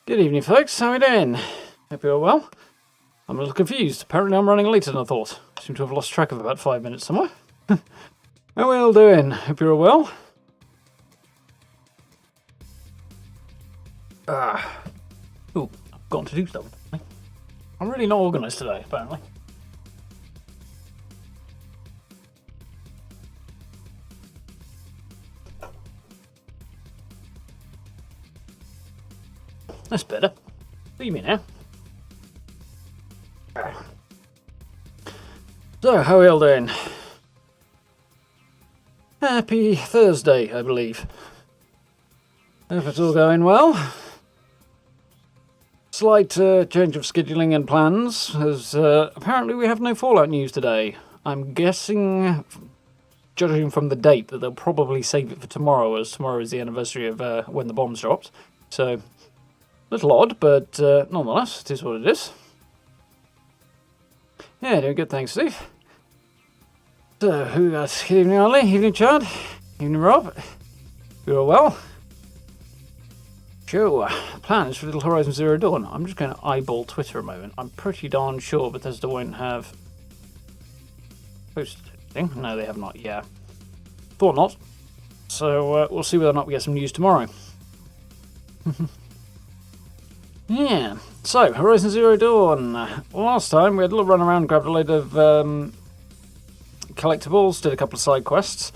Good evening, folks. How are we doing? Hope you're well. I'm a little confused. Apparently I'm running later than I thought. I seem to have lost track of about 5 minutes somewhere. How are we all doing? Hope you're well. Ooh, I've got to do stuff. I'm really not organised today, apparently. That's better. See me now. So, how are we all doing? Happy Thursday, I believe. Hope it's all going well. Slight change of scheduling and plans, as apparently we have no Fallout news today. I'm guessing, judging from the date, that they'll probably save it for tomorrow, as tomorrow is the anniversary of when the bombs dropped. So, a little odd, but nonetheless, it is what it is. Yeah, doing good, thanks, Steve. So, who got? Good evening, Ollie. Evening, Chad. Evening, Rob. You're all well. Sure. Plans for Little Horizon Zero Dawn. I'm just going to eyeball Twitter a moment. I'm pretty darn sure Bethesda won't have posted anything. No, they have not. Yeah, thought not. So we'll see whether or not we get some news tomorrow. Yeah. So Horizon Zero Dawn. Last time we had a little run around, grabbed a load of collectibles, did a couple of side quests.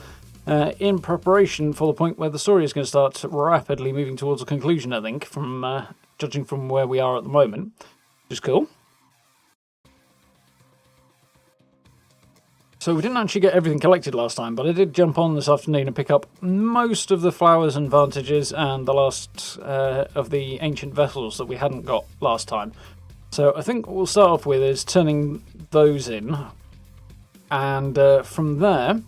In preparation for the point where the story is going to start rapidly moving towards a conclusion, I think, from judging from where we are at the moment, which is cool. So we didn't actually get everything collected last time, but I did jump on this afternoon and pick up most of the flowers and vantages and the last of the ancient vessels that we hadn't got last time. So I think what we'll start off with is turning those in, and from there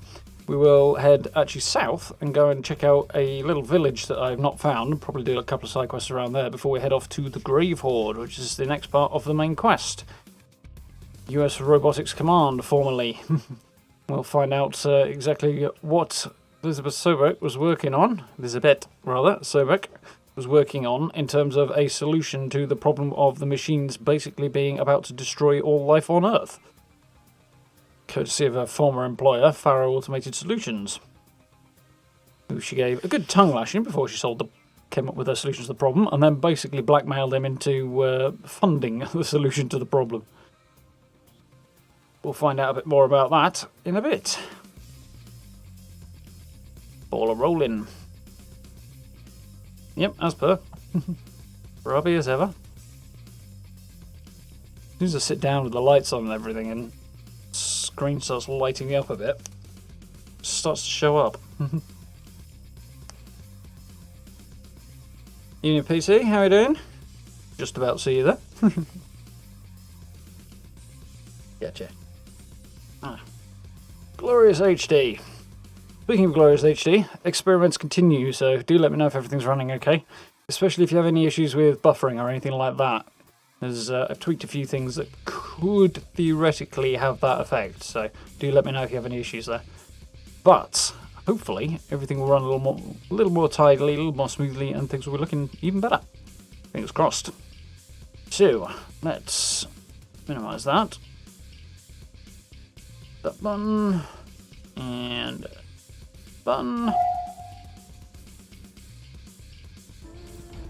we will head actually south and go and check out a little village that I've not found. Probably do a couple of side quests around there before we head off to the Grave Horde, which is the next part of the main quest. US Robotics Command, formerly. We'll find out exactly what Elizabeth Sobek was working on. Sobek was working on in terms of a solution to the problem of the machines basically being about to destroy all life on Earth. Courtesy of her former employer, Faro Automated Solutions, who she gave a good tongue lashing before she came up with her solution to the problem, and then basically blackmailed them into funding the solution to the problem. We'll find out a bit more about that in a bit. Ball a rolling. Yep, as per. Grubby as ever. As soon as I sit down with the lights on and everything and screen starts lighting up a bit, starts to show up. Union PC, how are you doing? Just about to see you there. Gotcha. Glorious HD. Speaking of Glorious HD, experiments continue, so do let me know if everything's running okay. Especially if you have any issues with buffering or anything like that. There's, I've tweaked a few things that could theoretically have that effect, so do let me know if you have any issues there. But hopefully everything will run a little more tidily, a little more smoothly, and things will be looking even better. Fingers crossed. So let's minimise that. That button and button.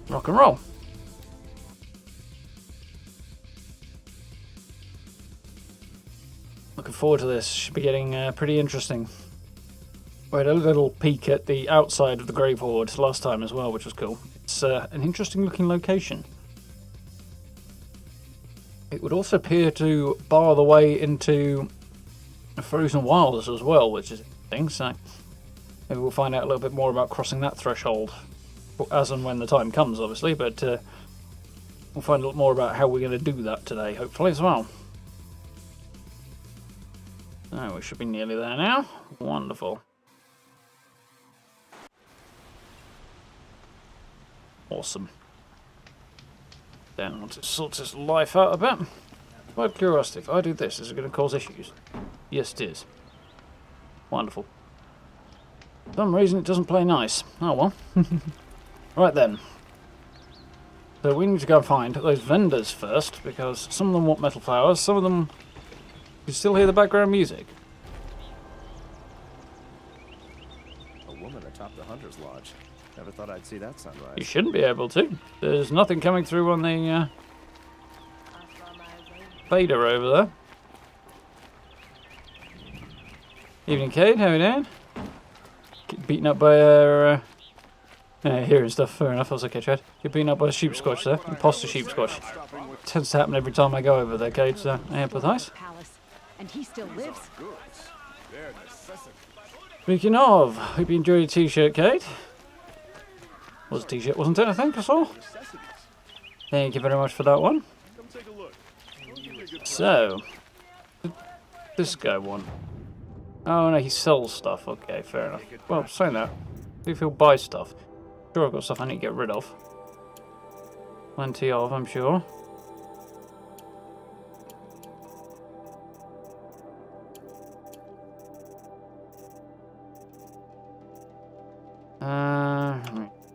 Rock and roll. Looking forward to this. Should be getting pretty interesting. We had a little peek at the outside of the Grave Horde last time as well, which was cool. It's an interesting looking location. It would also appear to bar the way into Frozen Wilds as well, which is interesting. So maybe we'll find out a little bit more about crossing that threshold as and when the time comes, obviously. But we'll find a lot more about how we're going to do that today, hopefully, as well. So we should be nearly there now. Wonderful. Awesome. Then I want to sort this life out a bit. Out of curiosity, if I do this, is it going to cause issues? Yes, it is. Wonderful. For some reason, it doesn't play nice. Oh well. Right then. So we need to go find those vendors first, because some of them want metal flowers, some of them... You still hear the background music? A woman atop the Hunter's Lodge. Never thought I'd see that sunrise. You shouldn't be able to. There's nothing coming through on the fader over there. Evening, Kate. How are you doing? Get beaten up by a... hearing stuff. Fair enough. I was okay, Chad. Get beaten up by a sheepsquatch there. Imposter sheepsquatch. Tends to happen every time I go over there, Kate. So I empathise. And he still lives. Speaking of, hope you enjoyed your t-shirt, Kate. Was a t-shirt, wasn't it? I think I saw. Thank you very much for that one. So, this guy won. Oh no, he sells stuff. Okay, fair enough. Well, saying that, if he'll buy stuff, sure I've got stuff I need to get rid of. Plenty of, I'm sure.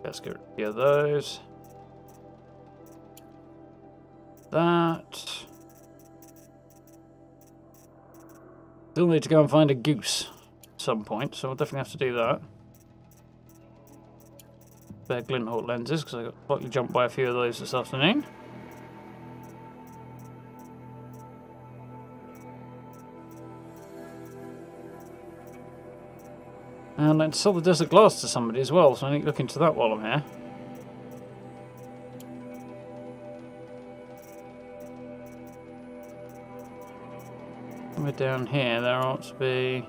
Let's get rid of those. That. Still need to go and find a goose at some point, so we'll definitely have to do that. Spare glint hawk lenses, because I got slightly jumped by a few of those this afternoon. And let's sell the desert glass to somebody as well, so I need to look into that while I'm here. Somewhere down here, there ought to be...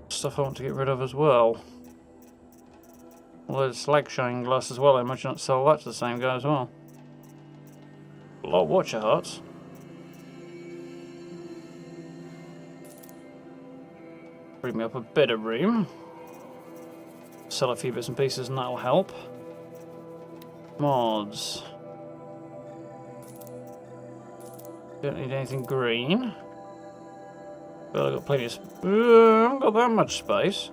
stuff I want to get rid of as well. Although the slag shine glass as well, I imagine I'd sell that to the same guy as well. A lot of watcher hearts. Bring me up a bit of room. Sell a few bits and pieces and that'll help. Mods. Don't need anything green. But I've got plenty of... I haven't got that much space.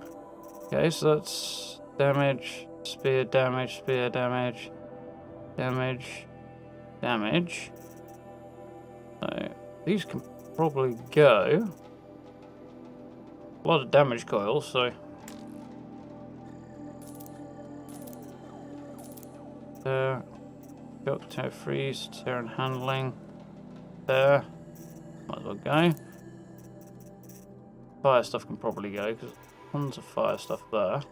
Okay, so that's damage, spear damage, damage. So these can probably go. A lot of damage coils, so. Got to freeze, tear and handling. There. Might as well go. Fire stuff can probably go, because tons of fire stuff there.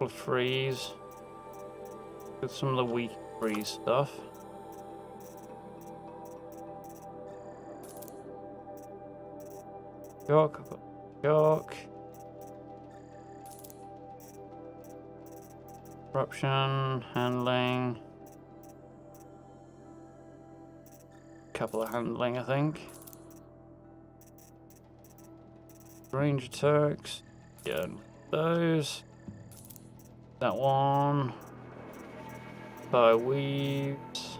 Freeze. With some of the weak freeze stuff. Shock, I've got shock. Corruption, handling. Couple of handling, I think. Range attacks. Yeah, those. That one. Fire weaves.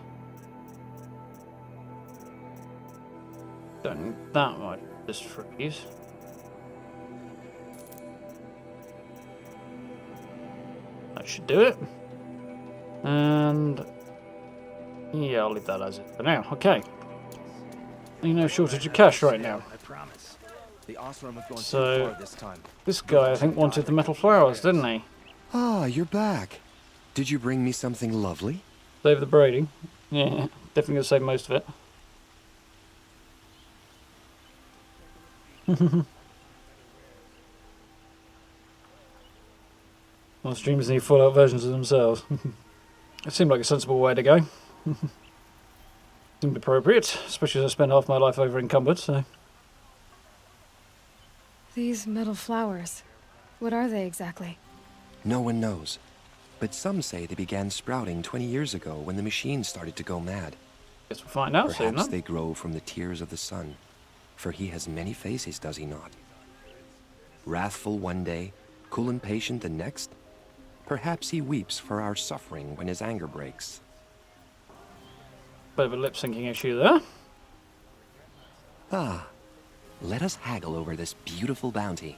Don't need that much. Just freeze. That should do it. And yeah, I'll leave that as it for now. Okay. Ain't no shortage of cash right now. So this guy I think wanted the metal flowers, didn't he? Ah, you're back. Did you bring me something lovely? Save the braiding. Yeah, definitely gonna save most of it. Well, streamers need full out versions of themselves. It seemed like a sensible way to go. Seemed appropriate, especially as I spend half my life over encumbered, so. These metal flowers, what are they exactly? No one knows. But some say they began sprouting 20 years ago when the machines started to go mad. Guess we'll find out soon, Perhaps then. they grow from the tears of the sun. For he has many faces, does he not? Wrathful one day, cool and patient the next. Perhaps he weeps for our suffering when his anger breaks. Bit of a lip syncing issue there. Ah, let us haggle over this beautiful bounty.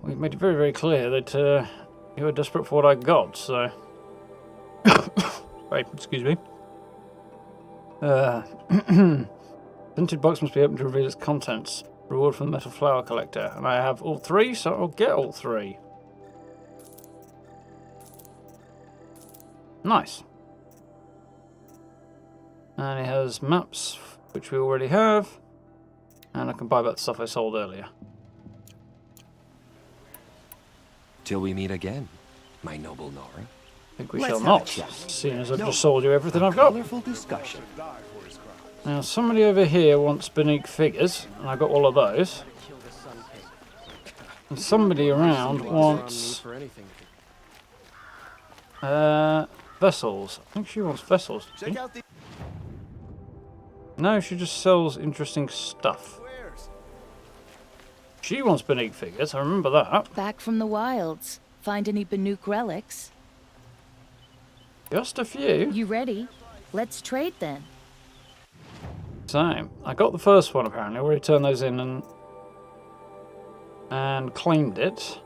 We've made it very, very clear that you were desperate for what I got, so... Right, excuse me. Tinted box must be opened to reveal its contents. Reward from the metal flower collector. And I have all three, so I'll get all three. Nice. And it has maps, which we already have. And I can buy back the stuff I sold earlier. Till we meet again, my noble Nora. I think we Let's shall have a not, chat. seeing as I've No. just sold you everything I've got. Colorful discussion. Now, somebody over here wants Benique figures, and I got all of those. And somebody around wants vessels. I think she wants vessels. doesn't she? Check out the No, she just sells interesting stuff. wares. She wants Benique figures, I remember that. Back from the wilds. Find any Banuk relics? Just a few. You ready? Let's trade then. So, I got the first one apparently. I already turned those in and claimed it.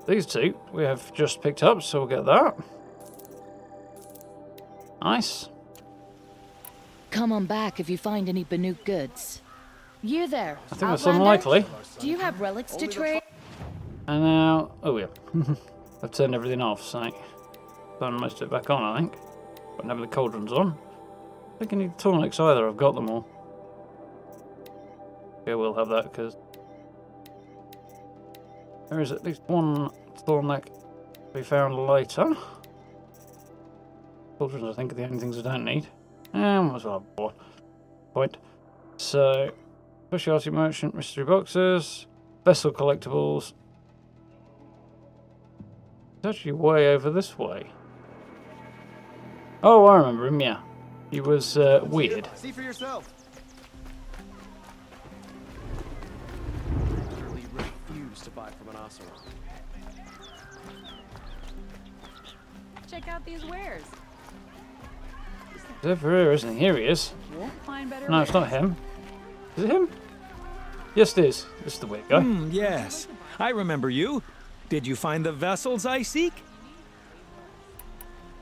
These two we have just picked up, so we'll get that. Nice. Come on back if you find any Banuk goods. You there, I think that's Outlander? unlikely. Do you have relics to trade? And now, oh yeah, I've turned everything off, so turn most of it back on, I think. But never the cauldrons on. I think I need tonics either, I've got them all. Yeah, we'll have that because there is at least one tonic to be found later. Cauldrons, I think, are the only things I don't need. Might as well have more. Point. So, specialty merchant, mystery boxes, vessel collectibles. It's actually way over this way. Oh, I remember him, yeah. He was weird. See for yourself. Literally refuse to buy from an Ocelot. Check out these wares. He's over here, isn't he? Here he is. Won't find better. No, it's not him. Is it him? Yes, it is. This is the weird guy. Yes, I remember you. Did you find the vessels I seek?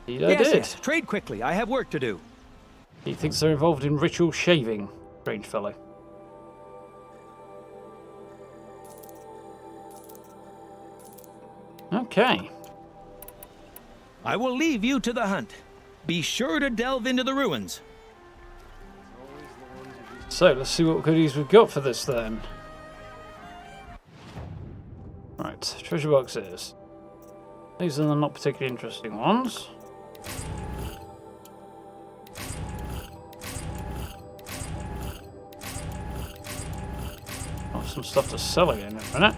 He Yes, did. yes. Trade quickly. I have work to do. He thinks they're involved in ritual shaving. Strange fellow. Okay. I will leave you to the hunt. Be sure to delve into the ruins. So, let's see what goodies we've got for this then. Right, treasure boxes. These are the not particularly interesting ones. Oh, some stuff to sell again in a minute.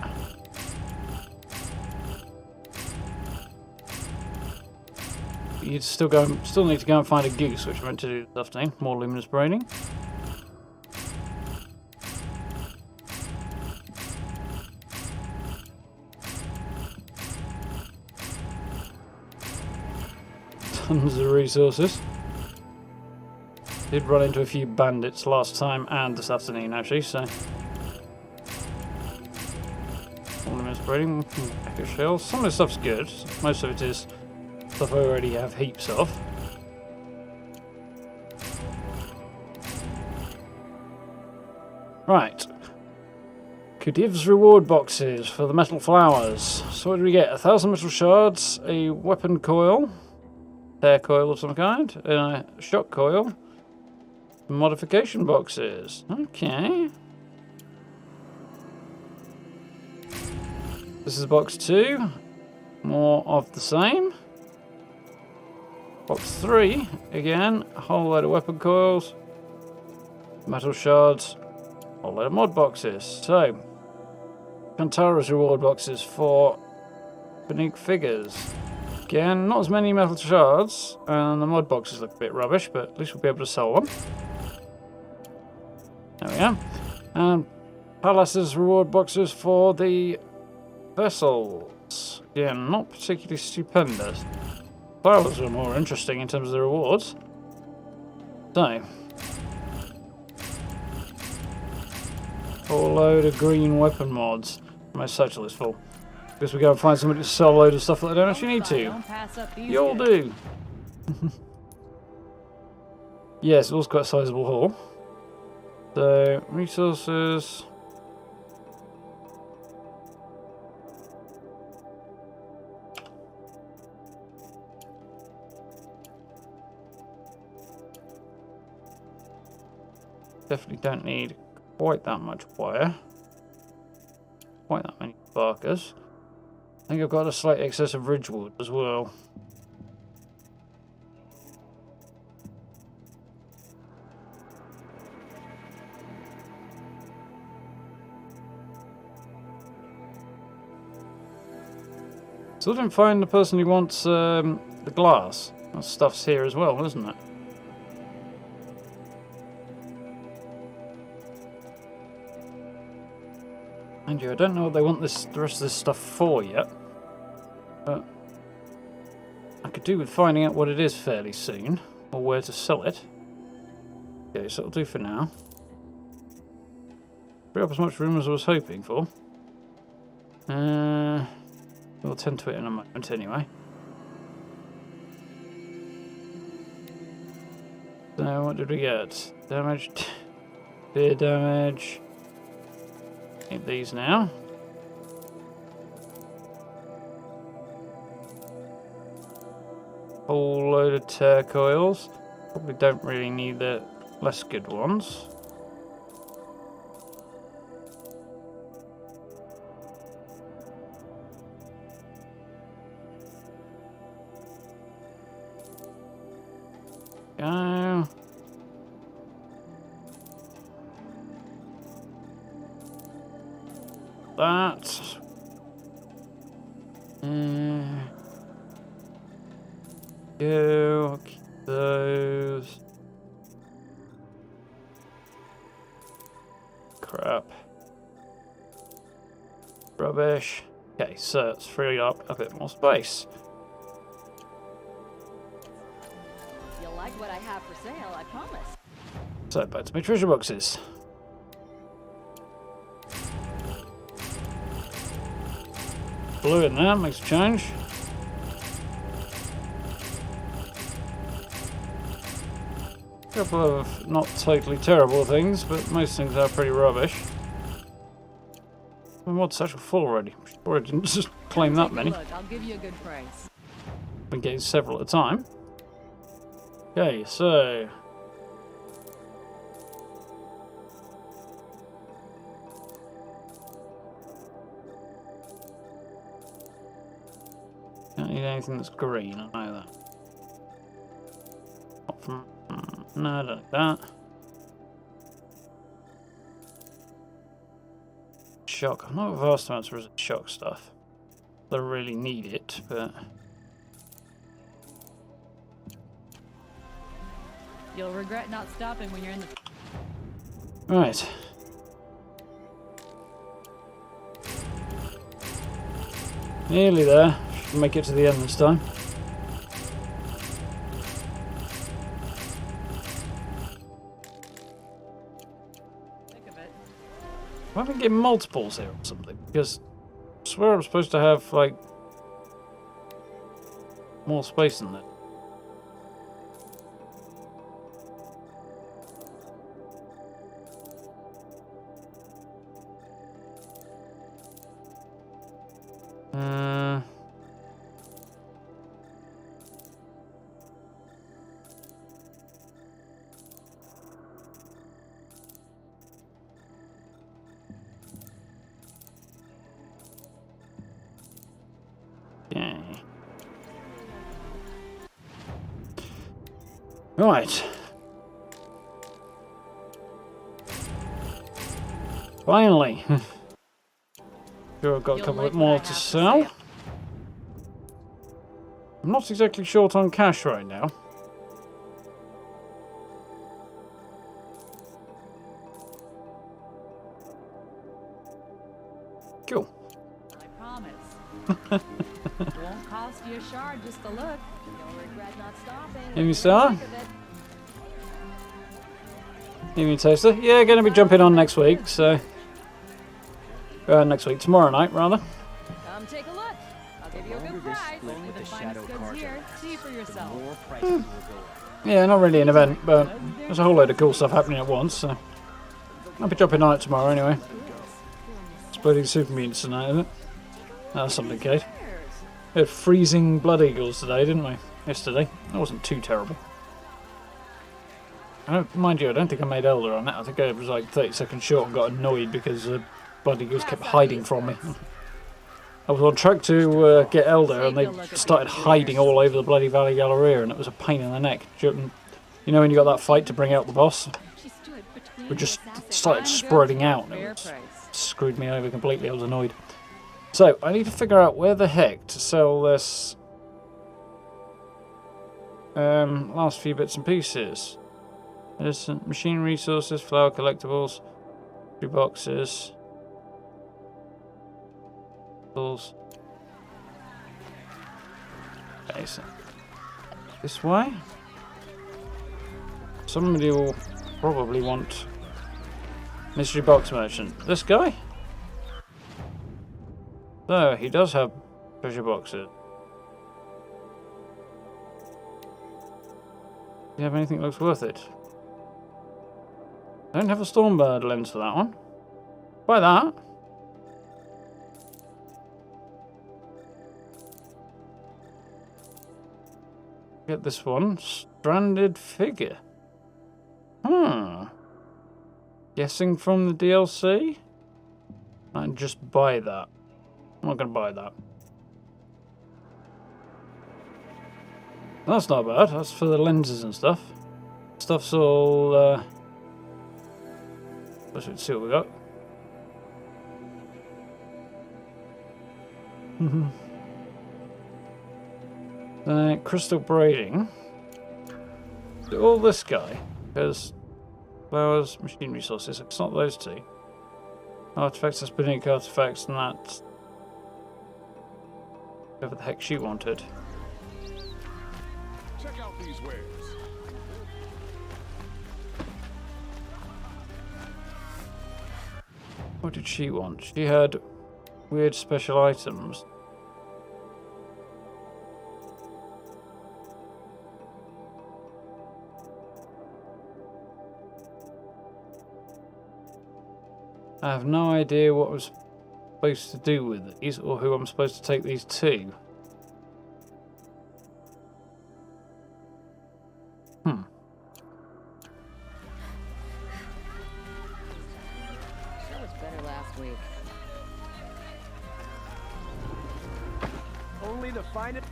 You still need to go and find a goose, which I meant to do this afternoon. More luminous braining. Tons of resources. Did run into a few bandits last time and this afternoon actually, so. More luminous braining, echo shells. Some of the stuff's good. Most of it is stuff I already have heaps of. Right. Khudiv's reward boxes for the metal flowers. So what do we get? 1,000 metal shards, a weapon coil, hair coil of some kind, and a shock coil. Modification boxes. Okay. This is box 2. More of the same. Box 3, again, a whole load of weapon coils, metal shards, a whole load of mod boxes. So, Kantara's reward boxes for Benique figures. Again, not as many metal shards, and the mod boxes look a bit rubbish, but at least we'll be able to sell them. There we go. And Palace's reward boxes for the vessels. Again, not particularly stupendous. Flowers are more interesting in terms of the rewards. So, Whole load of green weapon mods. My satchel is full. Guess we go and find somebody to sell a load of stuff that I don't actually need to. Don't pass up these You all goods. do. Yes, it was quite a sizable haul. So, resources. Definitely don't need quite that much wire. Quite that many barkers. I think I've got a slight excess of ridgewood as well. Still didn't find the person who wants the glass. That stuff's here as well, isn't it? Mind you, I don't know what they want the rest of this stuff for yet. But I could do with finding out what it is fairly soon, or where to sell it. Okay, so it'll do for now. Free up as much room as I was hoping for. We'll tend to it in a moment anyway. So what did we get? Damage, fear damage. Need these now. Whole load of tear coils. Probably don't really need the less good ones. Go. That. Go. Keep those. Crap. Rubbish. Okay, so let's free up a bit more space. You'll like what I have for sale, I promise. So back to my treasure boxes. Blue in there, makes a change. A couple of not totally terrible things, but most things are pretty rubbish. My mod's actually full already. I'm sure I didn't just claim that many. Look, I'll give you a good price. Been getting several at a time. Okay, so don't need anything that's green, I know that. Not from, no, I don't need that. Shock. I'm not vast amounts of shock stuff. I don't really need it, but You'll regret not stopping when you're in the... right. Nearly there. Should make it to the end this time. Think of it. Why don't we get multiples here or something? Because I swear I'm supposed to have, like, more space than that. Okay. Right. Finally. Sure, I've got a couple bit more to sell. I'm not exactly short on cash right now. Cool. I promise. Won't cost you a shard just to look. You'll regret not stopping. Give me star. Give me a taster. Yeah, going to be jumping on next week, so Next week, tomorrow night, rather. Come take a look. I'll give you a good price. Only the finest goods here. See for yourself. Yeah, not really an event, but there's a whole load of cool stuff happening at once, so I'll be dropping on it tomorrow anyway. Splitting super mutants tonight, isn't it? That's something, Kate. We had freezing blood eagles today, didn't we? Yesterday. That wasn't too terrible. Mind you, I don't think I made Elder on that. I think I was like 30 seconds short and got annoyed because blood eagles kept hiding from me. I was on track to get Elder and they started hiding all over the bloody Valley Galleria and it was a pain in the neck. You know when you got that fight to bring out the boss? We just started spreading out and it screwed me over completely. I was annoyed. So, I need to figure out where the heck to sell this last few bits and pieces. There's machine resources, flower collectibles, 3 boxes. Okay, so this way. Somebody will probably want mystery box merchant. This guy? So he does have treasure boxes. Do you have anything that looks worth it? I don't have a Stormbird lens for that one. Buy that. Get this one. Stranded figure. Guessing from the DLC? And just buy that. I'm not going to buy that. That's not bad. That's for the lenses and stuff. Stuff's all... Let's see what we got. Crystal braiding. So all this guy, because flowers, machine resources, it's not those two. Artifacts, that's unique artifacts, and that's whatever the heck she wanted. Check out these wares. What did she want? She had weird special items. I have no idea what I was supposed to do with these or who I'm supposed to take these to. Sure was better last week. Only to find it.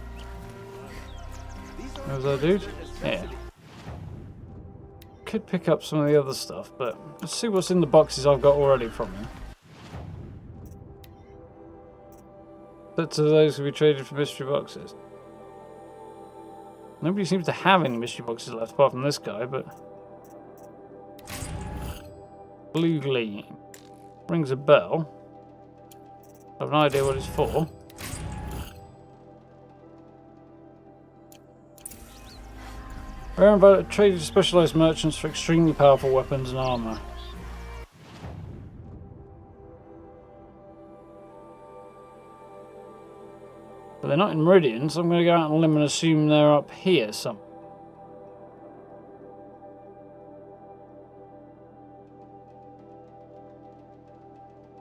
What was that dude? Yeah. Could pick up some of the other stuff, but let's see what's in the boxes I've got already from him. Sets of those can be traded for mystery boxes. Nobody seems to have any mystery boxes left apart from this guy, but... Blue gleam. Rings a bell. I have no idea what it's for. Rare and traded to specialized merchants for extremely powerful weapons and armor. But they're not in Meridian, so I'm going to go out on a limb and assume they're up here somewhere.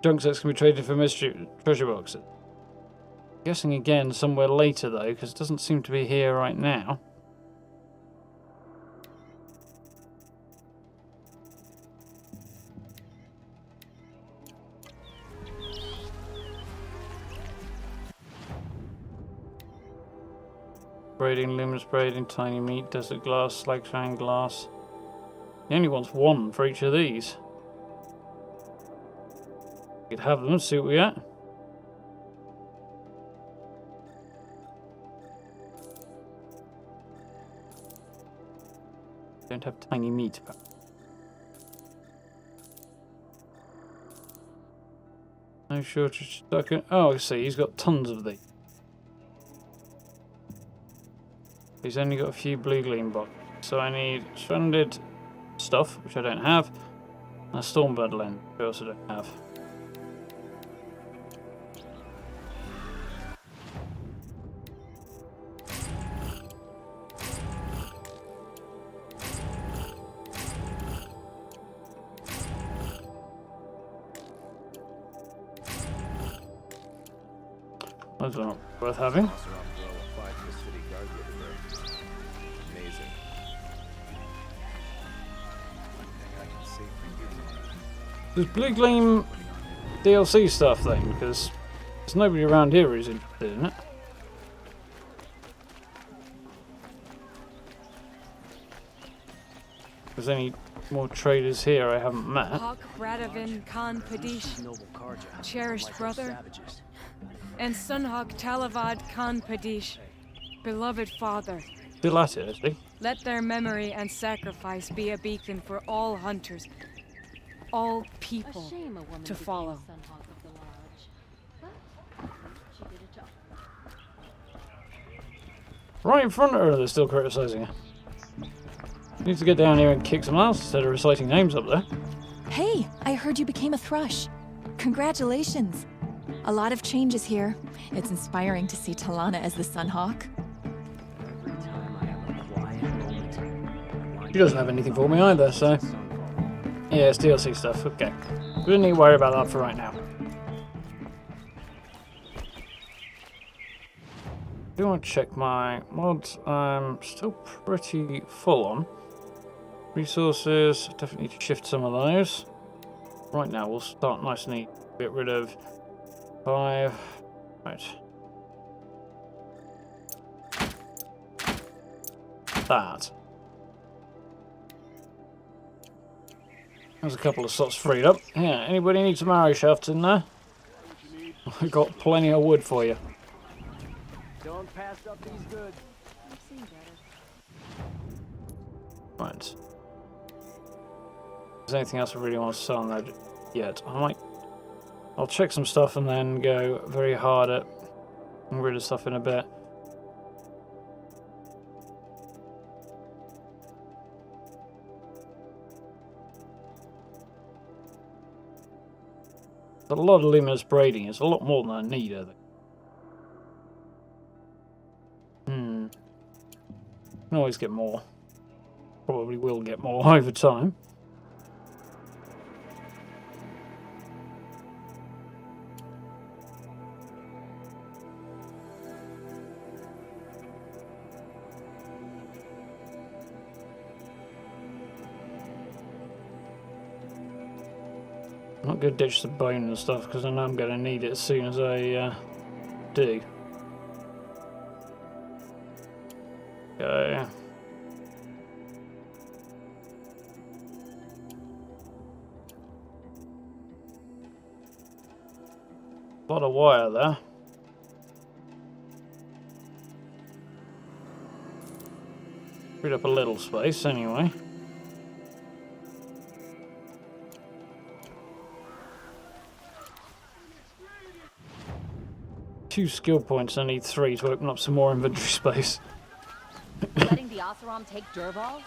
Junk sets can be traded for mystery treasure boxes. I'm guessing again somewhere later though, because it doesn't seem to be here right now. Braiding, luminous braiding, tiny meat, desert glass, slag shine glass. He only wants one for each of these. We could have them and see what we get. Don't have tiny meat. No shortage. Oh, I see. He's got tons of these. He's only got a few blue gleam boxes. So I need stranded stuff, which I don't have, and a Stormbird lens, which I also don't have. That's not worth having. Oseram girl applied to the city guard the other day. Amazing. One thing I can say for you. Does Blue Gleam DLC stuff then? Because there's nobody around here who's interested in it. If there's any more traders here I haven't met. Hawk Radavin Khan Padish, cherished brother, and Sunhawk Talavad Khan Padish, beloved father. Still at it, actually. Let their memory and sacrifice be a beacon for all hunters, all people to follow. Right in front of her, they're still criticising her. Needs to get down here and kick some ass instead of reciting names up there. Hey, I heard you became a thrush. Congratulations. A lot of changes here. It's inspiring to see Talana as the Sunhawk. She doesn't have anything for me either, so... Yeah, it's DLC stuff, okay. We don't need to worry about that for right now. I do want to check my mods. I'm still pretty full on. Resources, definitely need to shift some of those. Right now, we'll start nice and neat. Get rid of 5. Right. That. There's a couple of slots freed up. Yeah, anybody need some arrow shafts in there? I've got plenty of wood for you. Don't pass up these goods. Right. Is there anything else I really want to sell on there yet? I'll check some stuff and then go very hard at getting rid of stuff in a bit. There's a lot of luminous braiding. It's a lot more than I need, I think. Can always get more. Probably will get more over time. I'm not going to ditch the bone and stuff because I know I'm going to need it as soon as I do. Okay. A lot of wire there. Freed up a little space anyway. Two skill points, I need 3 to open up some more inventory space. Letting the Oseram take Durval?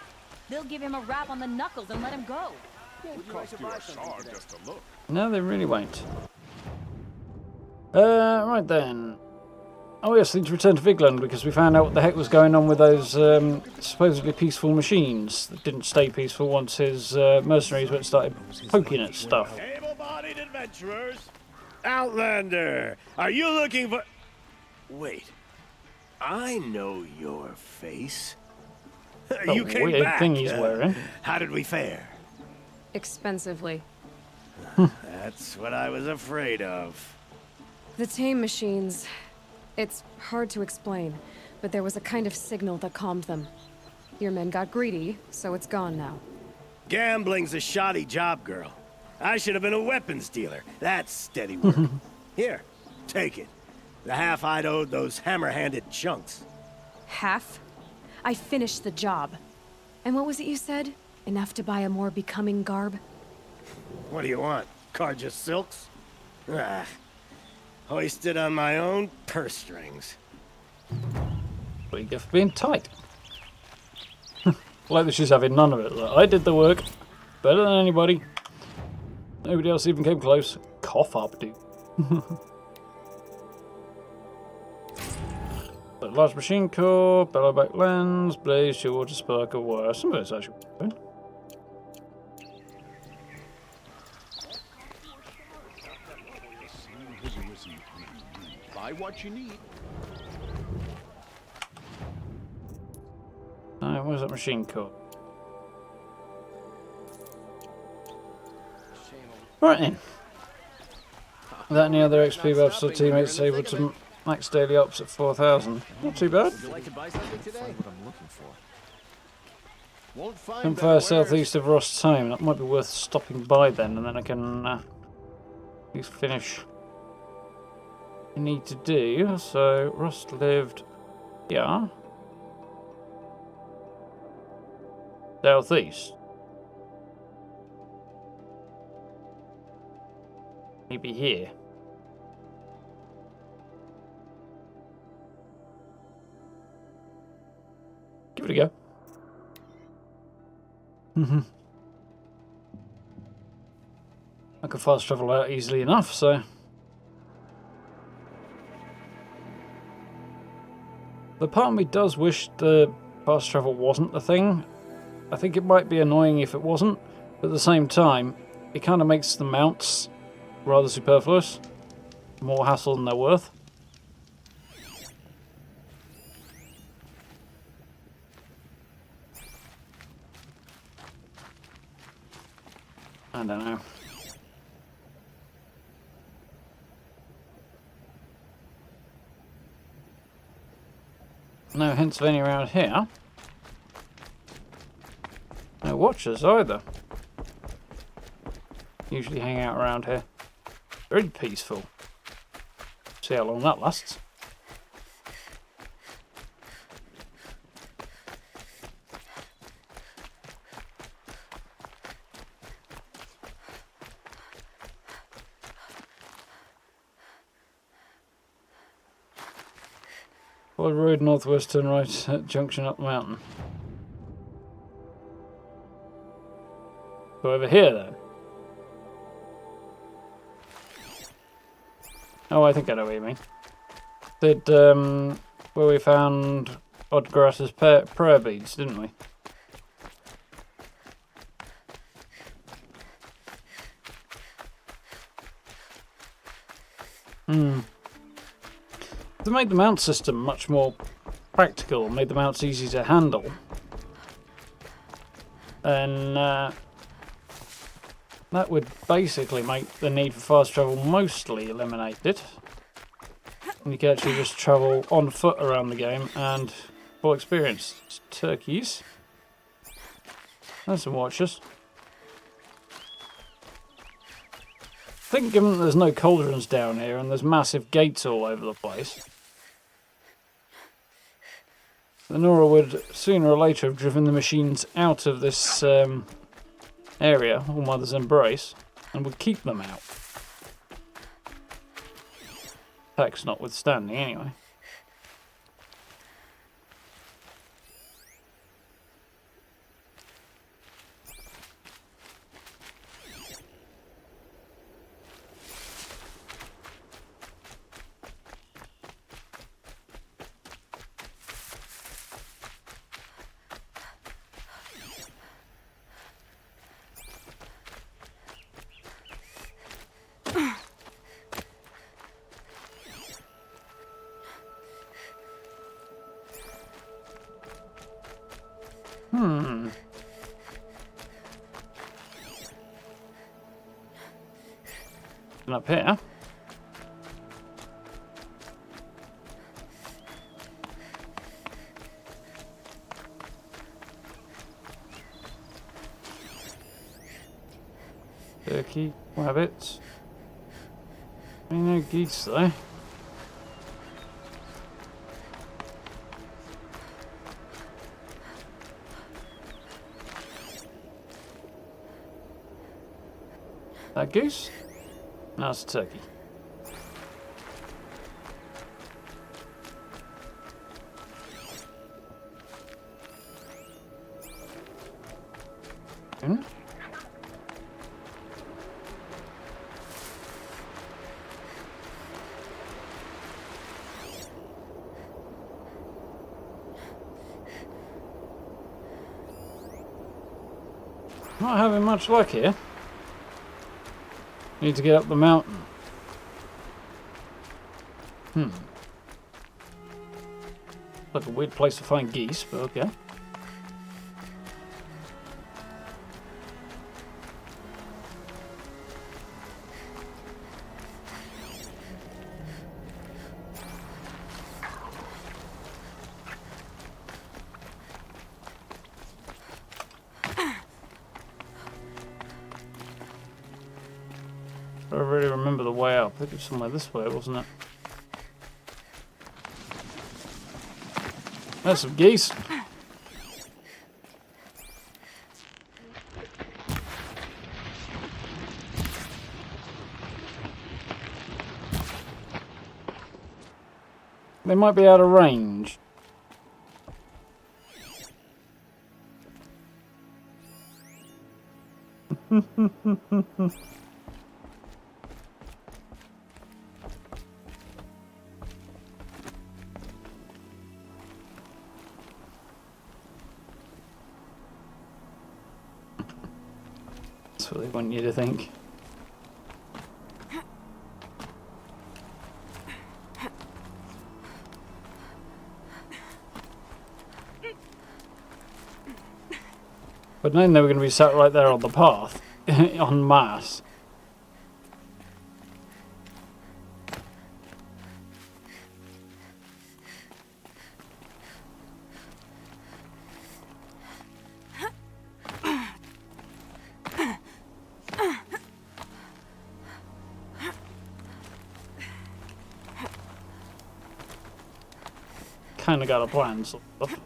They'll give him a rap on the knuckles and let him go. No, they really won't. Right then. Oh yes, I need to return to Vigland because we found out what the heck was going on with those supposedly peaceful machines that didn't stay peaceful once his mercenaries went started poking at stuff. Able-bodied adventurers! Outlander! Are you looking for... Wait. I know your face. You came weird back. Thing he's wearing. How did we fare? Expensively. That's what I was afraid of. The tame machines. It's hard to explain, but there was a kind of signal that calmed them. Your men got greedy, so it's gone now. Gambling's a shoddy job, girl. I should have been a weapons dealer. That's steady work. Here, take it. The half I'd owed those hammer-handed chunks. Half? I finished the job. And what was it you said? Enough to buy a more becoming garb? What do you want? Carja silks? Ah, hoisted on my own purse strings. What you get for being tight? Like that she's having none of it. Like, I did the work better than anybody. Nobody else even came close. Cough up, dude. But large machine core, bellowback lens, blaze, shield water spark, or wire. Some of it's actually good. Buy what you need. Where's that machine called? Right then. Without any other XP buffs or teammates able to max daily ops at 4,000. Not too bad. Would you like to buy something today? What I'm looking for. Won't find Campfire better southeast of Rost's home. That might be worth stopping by then, and then I can at least finish what I need to do. So Rost lived here. Southeast. Maybe here. Give it a go. I could fast travel out easily enough, so. The part of me does wish the fast travel wasn't the thing. I think it might be annoying if it wasn't, but at the same time, it kind of makes the mounts rather superfluous. More hassle than they're worth. I don't know. No hints of any around here. No watchers either. Usually hang out around here. Very peaceful. See how long that lasts. Follow the road northwest, turn right at junction up the mountain. Go over here then. Oh, I think I know what you mean. Did where we found Oddgrass's prayer beads, didn't we? They made the mount system much more practical, made the mounts easy to handle. And that would basically make the need for fast travel mostly eliminated. And you can actually just travel on foot around the game and full experience. It's turkeys. There's some watchers. I think given that there's no cauldrons down here and there's massive gates all over the place, the Nora would sooner or later have driven the machines out of this area, All Mother's Embrace, and would keep them out. Attacks notwithstanding, anyway. And up here. Turkey, rabbits. No geese though. That goose? No, it's a turkey. Not having much luck here. Need to get up the mountain. Like a weird place to find geese, but okay. I really remember the way up. I think it was somewhere this way, wasn't it? There's some geese. They might be out of range. That's what they want you to think. But knowing they were going to be sat right there on the path, en masse. Kind of got a plan, sort of.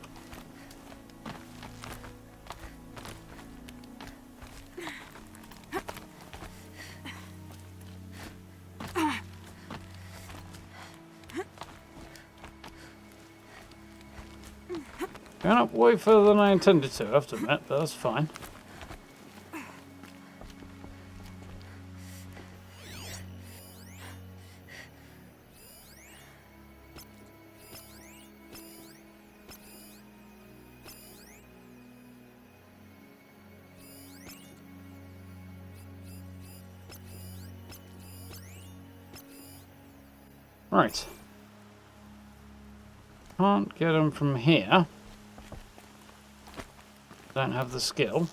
Going up way further than I intended to, I have to admit, but that's fine. Right. Can't get them from here. Don't have the skill.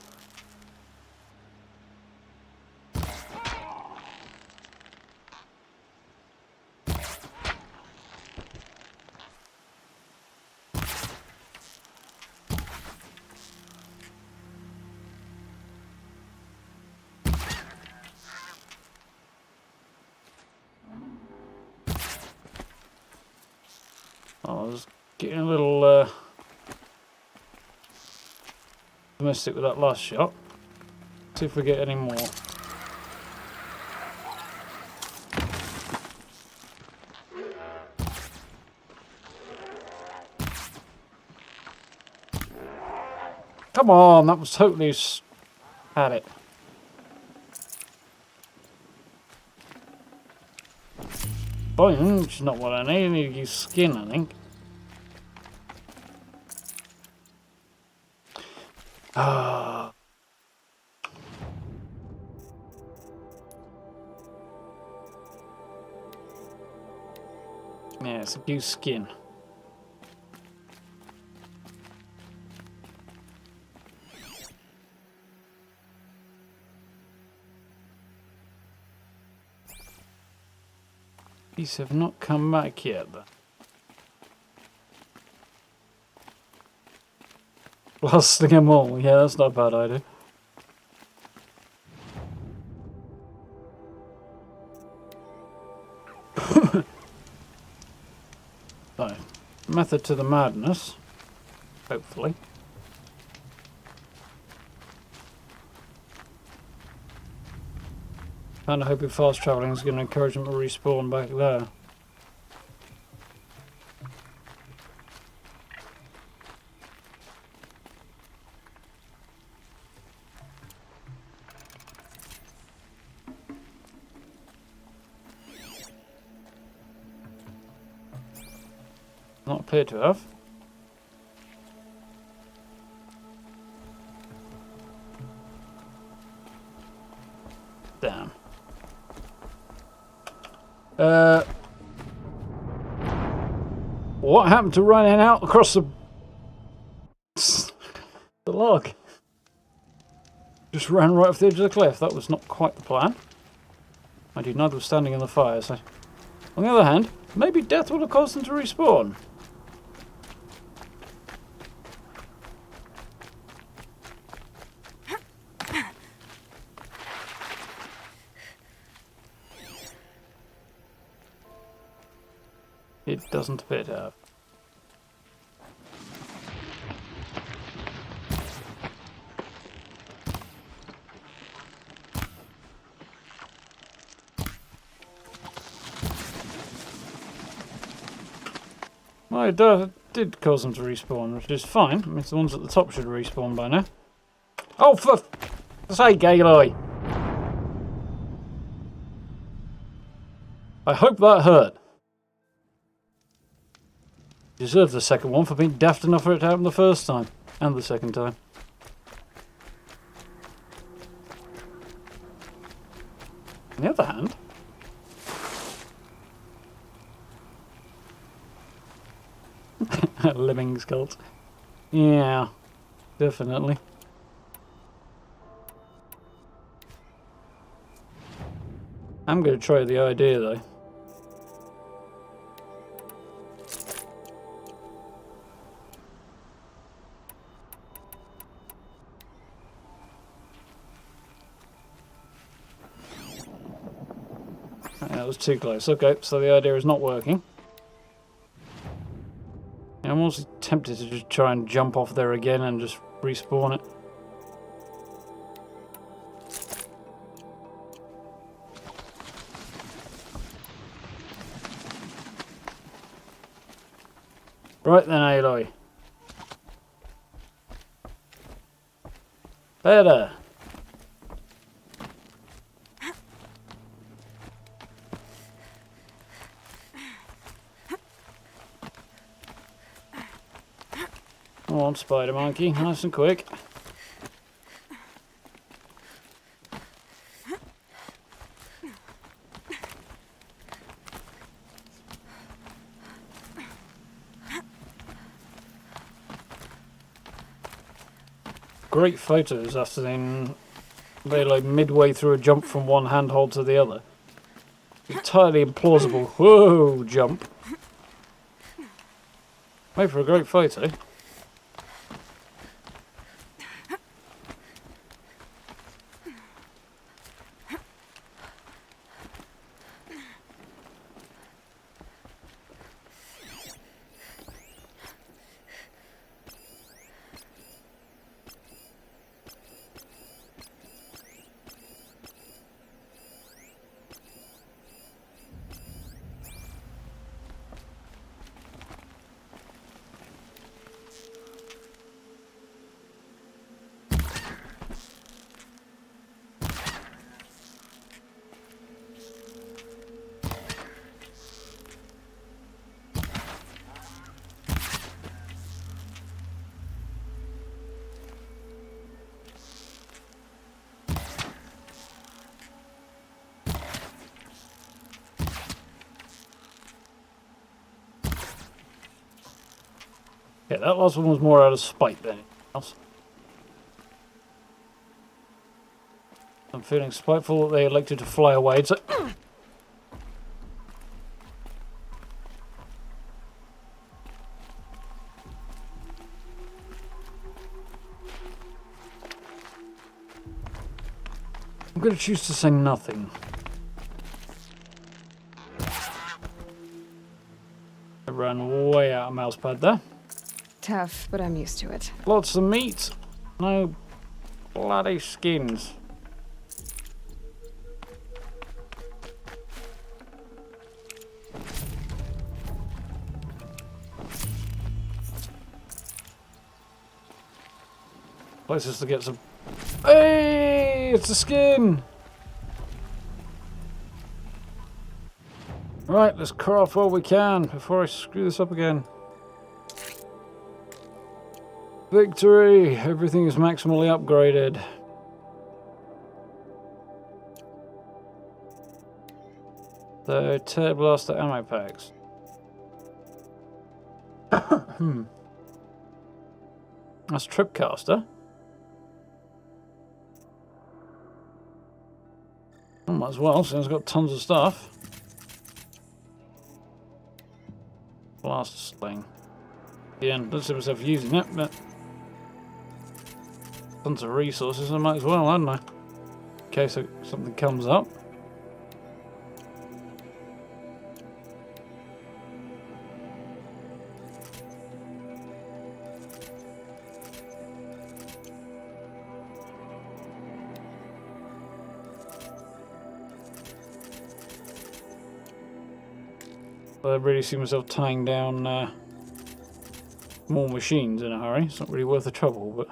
I was getting a little domestic with that last shot. See if we get any more. Come on, that was totally had it. Boom, which is not what I need. I need to use skin, I think. Ah. Yeah, it's a goose skin. These have not come back yet, though. Blasting them all. Yeah, that's not a bad idea. So, method to the madness. Hopefully. Kind of hoping fast travelling is going to encourage them to respawn back there. Not appear to have. Damn. What happened to running out across the log? Just ran right off the edge of the cliff. That was not quite the plan. I do neither was standing in the fire, so... On the other hand, maybe death would have caused them to respawn. It doesn't appear to have. Well, it did cause them to respawn, which is fine. I mean, the ones at the top should respawn by now. Oh, for sake, Aloy! I hope that hurt. You deserve the second one for being daft enough for it to happen the first time. And the second time. On the other hand... Lemmings cult. Yeah, definitely. I'm going to try the idea though. That was too close. Okay, so the idea is not working. I'm also tempted to just try and jump off there again and just respawn it. Right then, Aloy. Better. Come on, spider monkey, nice and quick. Great photos after then they're like midway through a jump from one handhold to the other. Entirely implausible. Whoa, jump. Made for a great photo. Yeah, that last one was more out of spite than anything else. I'm feeling spiteful that they elected to fly away. It's like... I'm going to choose to say nothing. I ran way out of mouse pad there. Tough, but I'm used to it. Lots of meat, no bloody skins. Places to get some... Hey! It's a skin! Right, let's craft what we can before I screw this up again. Victory! Everything is maximally upgraded. So, tear blaster ammo packs. That's Tripcaster. Oh, might as well, since it's got tons of stuff. Blast sling. Yeah, doesn't see myself using it, but tons of resources, I might as well, hadn't I? In case something comes up. I really see myself tying down more machines in a hurry. It's not really worth the trouble, but...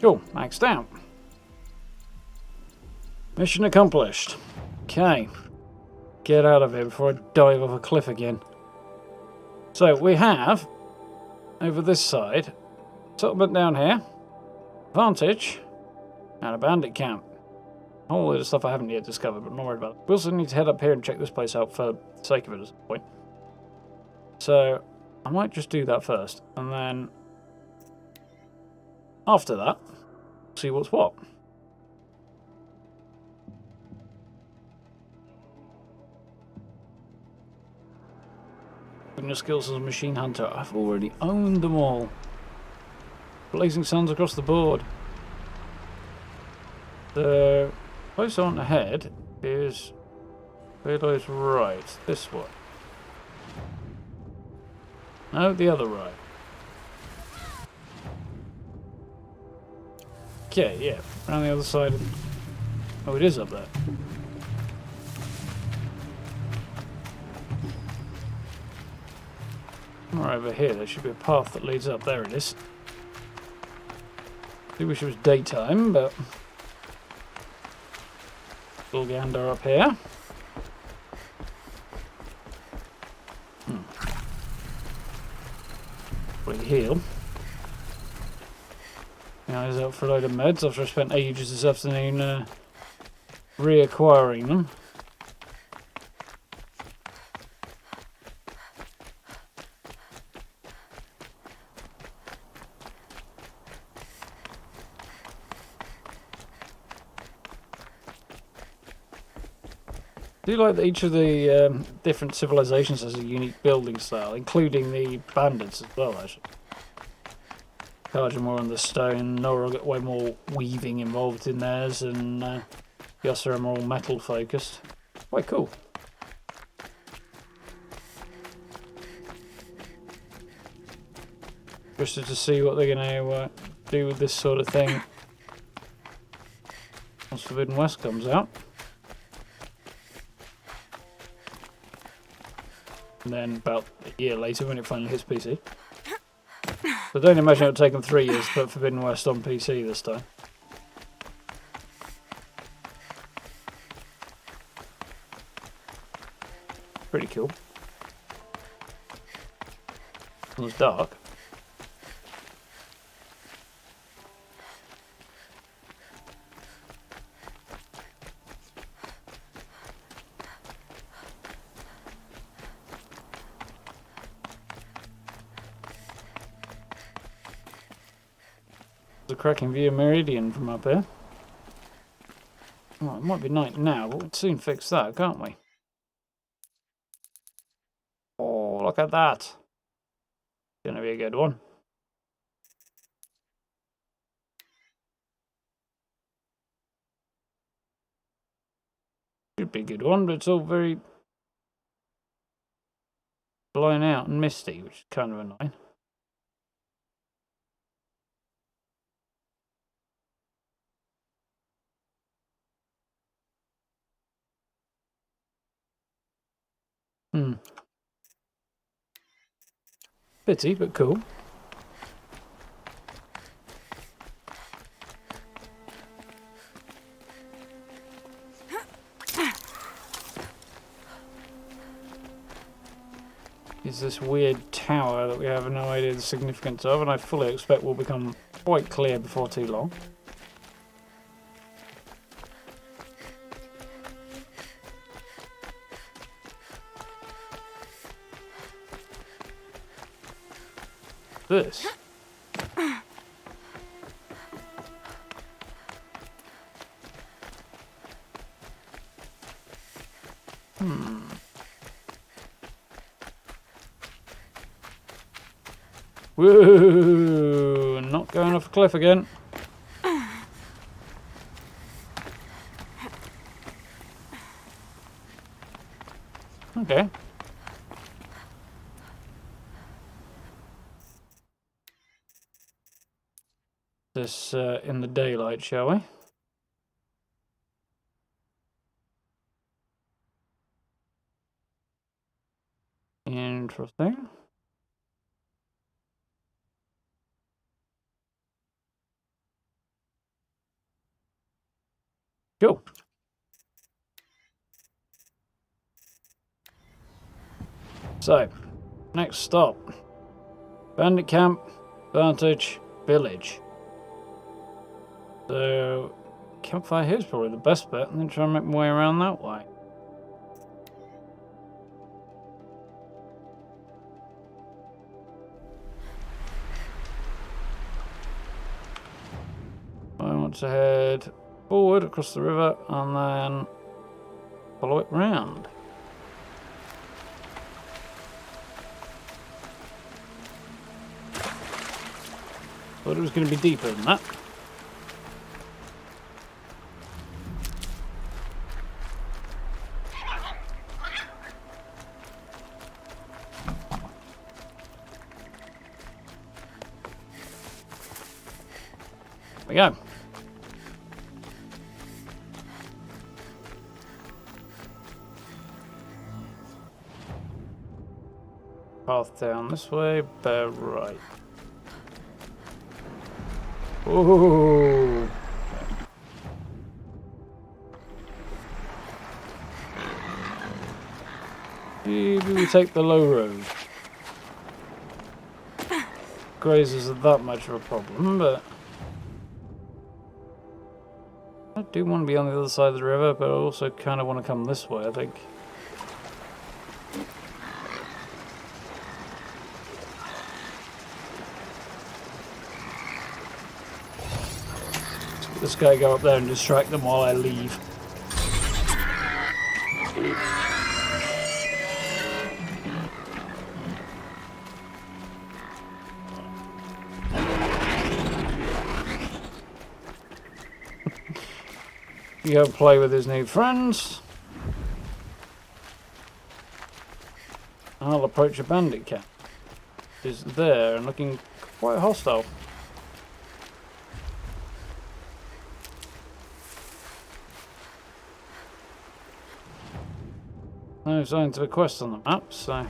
Cool, maxed out. Mission accomplished. Okay. Get out of here before I dive off a cliff again. So, we have, over this side, settlement down here, Vantage, and a bandit camp. A whole load of stuff I haven't yet discovered, but I'm not worried about it. We also need to head up here and check this place out for the sake of it at some point. So, I might just do that first, and then after that, see what's what. Your skills as a machine hunter. I've already owned them all. Blazing suns across the board. The place I want ahead is Aloy's right. This one. No, the other right. Okay, yeah. Around the other side. Oh, it is up there. Right over here, there should be a path that leads up. There it is. I wish it was daytime, but we'll gander up here. Probably heal. Now he's out for a load of meds after I spent ages this afternoon reacquiring them. I do like that each of the different civilizations has a unique building style, including the bandits as well, actually. Carja more on the stone, Nora got way more weaving involved in theirs, and Yasser are more metal focused. Quite cool. Interested to see what they're going to do with this sort of thing once Forbidden West comes out. And then about a year later when it finally hits PC. So I don't imagine it'll take them 3 years to put Forbidden West on PC this time. Pretty cool. It was dark. A cracking view of Meridian from up here. Well, it might be night now, but we'll soon fix that, can't we? Oh, look at that. Gonna be a good one. Should be a good one, but it's all very blown out and misty, which is kind of annoying. Pity, but cool. Is this weird tower that we have no idea the significance of, and I fully expect will become quite clear before too long. this? Woo! Not going off a cliff again. Okay. This in the daylight, shall we? Interesting. Cool. So, next stop. Bandit camp, Vantage, village. So, campfire here is probably the best bet, and then try and make my way around that way. I want to head forward across the river and then follow it round. Thought it was going to be deeper than that. There we go. Path down this way, bear right. Oh. Maybe we take the low road. Grazers are that much of a problem, but I do want to be on the other side of the river, but I also kind of want to come this way, I think. This guy go up there and distract them while I leave. You go play with his new friends. I'll approach a bandit camp. Is there and looking quite hostile. No signs of a quest on the map, so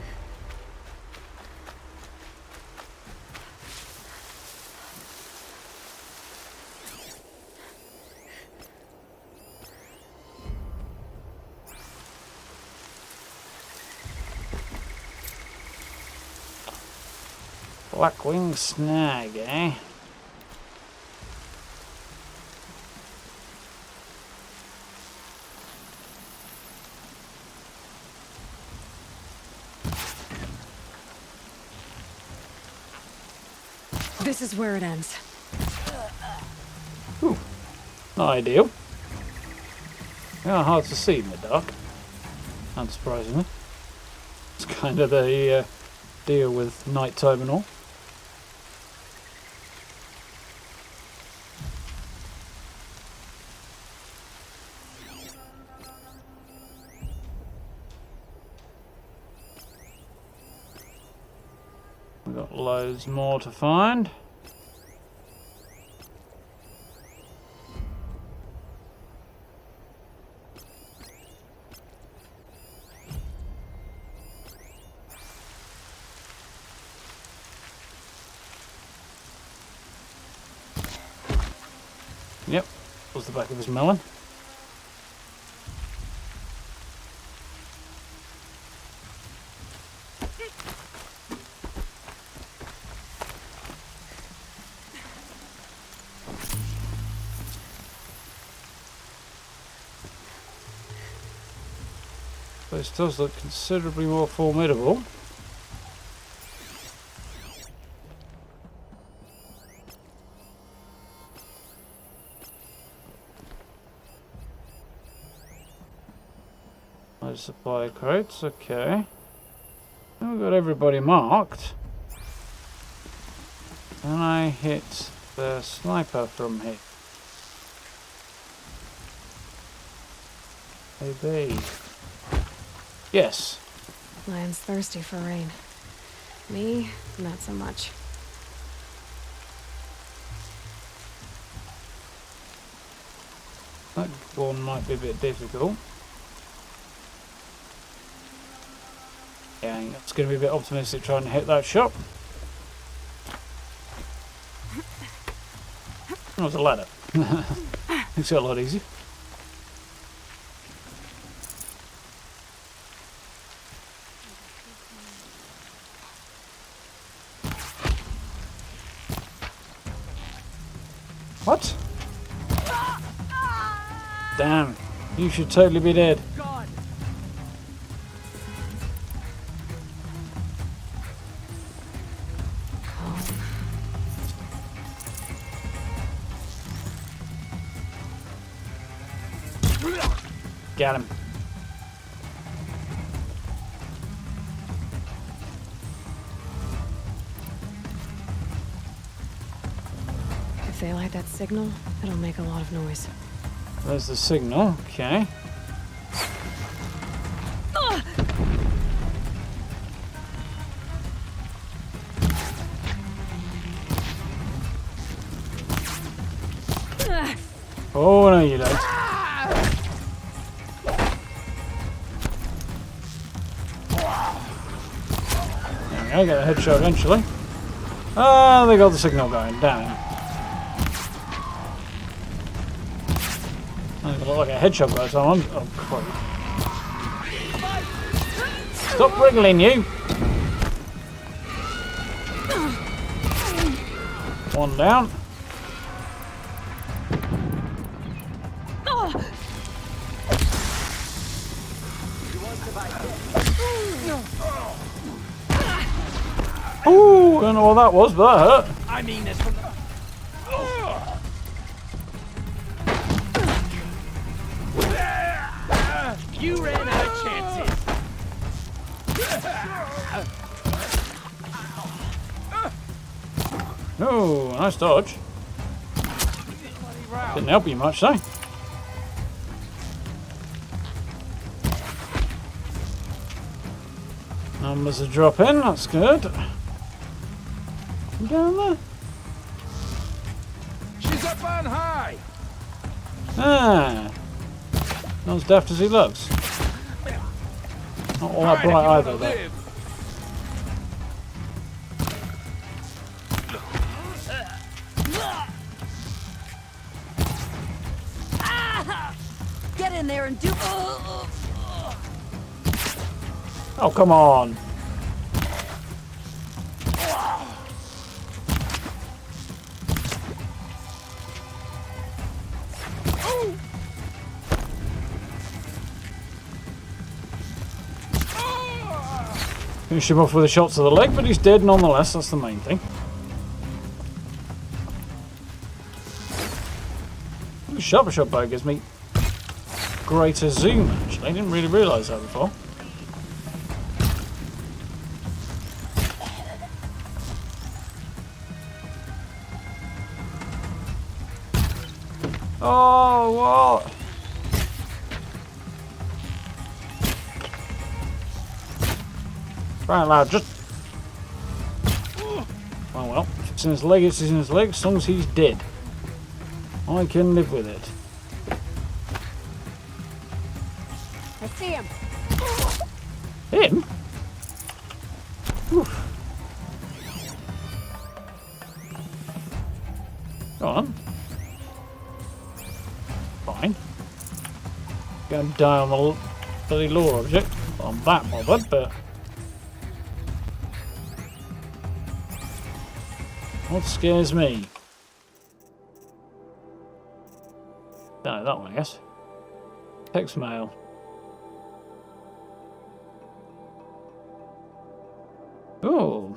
Blackwing snag, eh? This is where it ends. Ooh, not ideal. Yeah, hard to see in the dark. Unsurprisingly. It's kind of the deal with nighttime and all. We've got loads more to find. Yep, was the back of his melon. This does look considerably more formidable. There's supply crates, okay. We've got everybody marked. Can I hit the sniper from here? Maybe. Yes. Lion's thirsty for rain. Me, not so much. That one might be a bit difficult. Yeah, it's going to be a bit optimistic trying to hit that shot. Oh, it's a ladder. It's got a lot easier. What? Damn, you should totally be dead. Got him. If they light that signal, it'll make a lot of noise. There's the signal, okay. Oh no you don't. There we go, get a headshot eventually. Ah, they got the signal going, damn. I look like a headshot by the time I'm... Oh, crap. Stop wriggling, you! One down. Ooh, I don't know what that was, but that hurt. I mean this from the... You ran out of chances. Oh, nice dodge. Didn't help you much, though. Numbers are dropping, that's good. You down there? She's up on high. Ah. Not as daft as he looks. Not all that bright either, though. Get in there and do. Oh, come on. Finish him off with a shot to the leg, but he's dead nonetheless, that's the main thing. The sharper shot bow gives me greater zoom, actually. I didn't really realise that before. Oh, what? Right, lad, just... Oh, well, if it's in his leg, it's in his leg, as long as he's dead. I can live with it. I see him. Him? Oof. Go on. Fine. Gonna die on the bloody lure object. I'm that bothered, but... What scares me? No, that one, I guess. Text mail. Oh.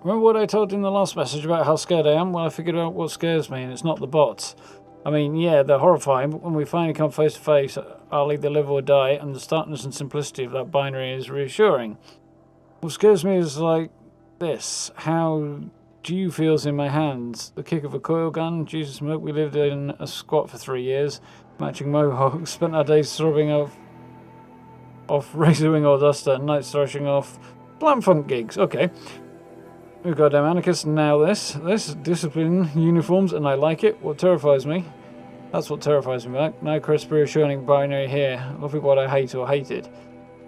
Remember what I told you in the last message about how scared I am? Well, I figured out what scares me, and it's not the bots. I mean, yeah, they're horrifying, but when we finally come face to face, I'll either live or die, and the starkness and simplicity of that binary is reassuring. What scares me is like this, how dew feels in my hands. The kick of a coil gun, Jesus smoke, we lived in a squat for 3 years, matching mohawks, spent our days throbbing off razor wing or duster, and nights thrashing off glam funk gigs. Okay. We've got damn anarchists, and now this discipline uniforms, and I like it. What terrifies me? That's what terrifies me, right? No crisp reassuring binary here. Loving what I hate or hated.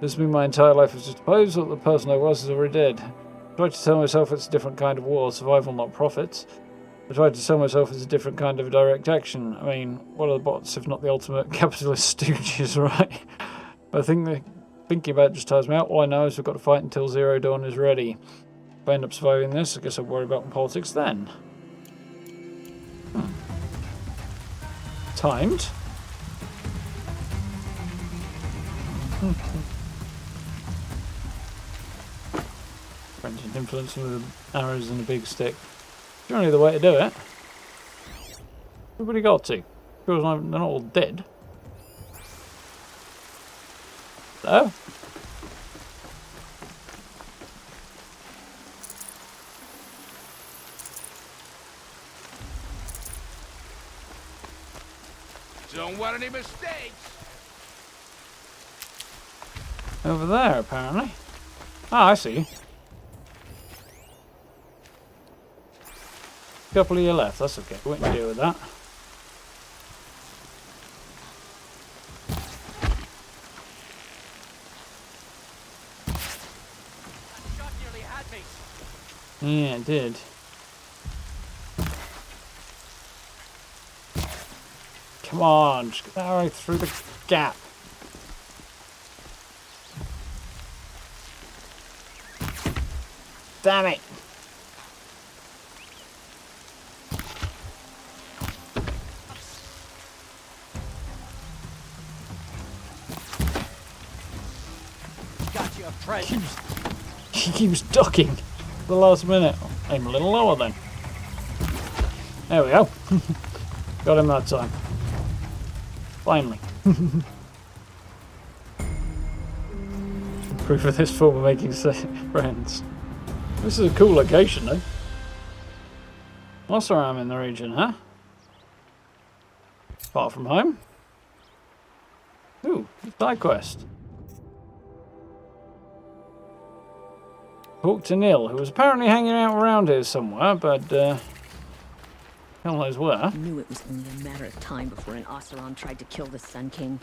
This has been my entire life as suppose that the person I was is already dead. I tried to tell myself it's a different kind of war, survival not profits. I tried to tell myself it's a different kind of direct action. I mean, what are the bots if not the ultimate capitalist stooges, right? But I think thinking about it just tires me out. All I know is we've got to fight until Zero Dawn is ready. If I end up surviving this, I guess I'll worry about my politics then. Timed. French influence with arrows and a big stick. Generally the way to do it. Everybody got to. Because they're not all dead. So? Don't want any mistakes. Over there, apparently. Ah, I see. Couple of you left, that's okay. We can deal with that. That shot nearly had me. Yeah, it did. Come on, just get that arrow through the gap. Damn it! Got you a present. He keeps ducking at the last minute. Aim a little lower then. There we go. Got him that time. Finally. Proof of this form of making friends. This is a cool location though. What's around in the region, huh? Far from home. Ooh, side quest. Talk to Neil, who was apparently hanging out around here somewhere, but hell knows where. I knew it was only a matter of time before an Oseram tried to kill the Sun King.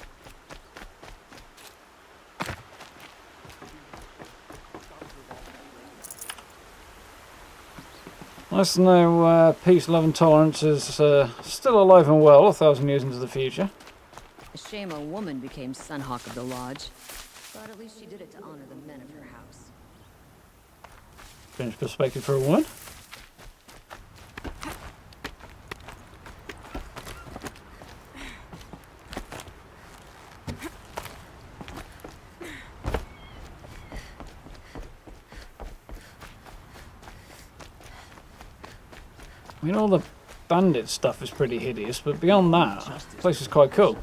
Nice to know peace, love and tolerance is still alive and well 1,000 years into the future. A shame a woman became Sunhawk of the Lodge. But at least she did it to honor the men of her house. Strange perspective for a woman. I mean, all the bandit stuff is pretty hideous, but beyond that, the place is quite cool.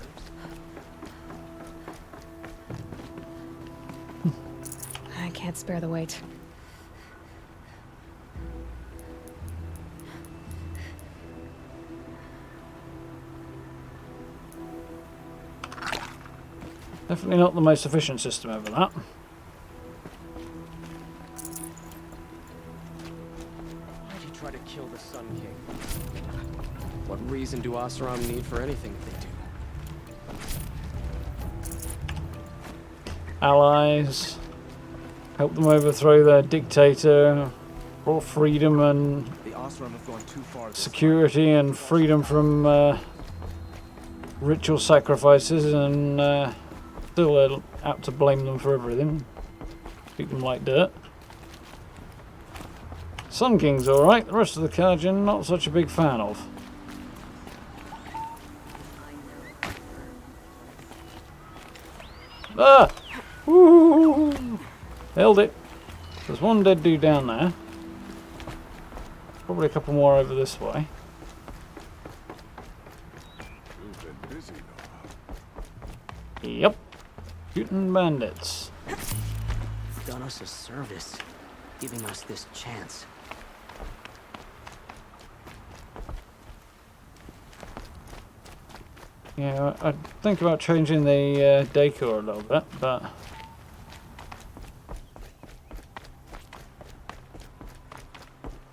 I can't spare the weight. Definitely not the most efficient system over that. Why'd you try to kill the Sun King? What reason do Oseram need for anything that they do? Allies. Help them overthrow their dictator. For freedom and The Oseram have gone too far. security and freedom from ritual sacrifices, and still apt to blame them for everything. Treat them like dirt. Sun King's alright, the rest of the Kajin not such a big fan of. Ah! Woo! Held it. There's one dead dude down there. Probably a couple more over this way. Yep. Shooting bandits. You've done us a service, giving us this chance. Yeah, I'd think about changing the decor a little bit, but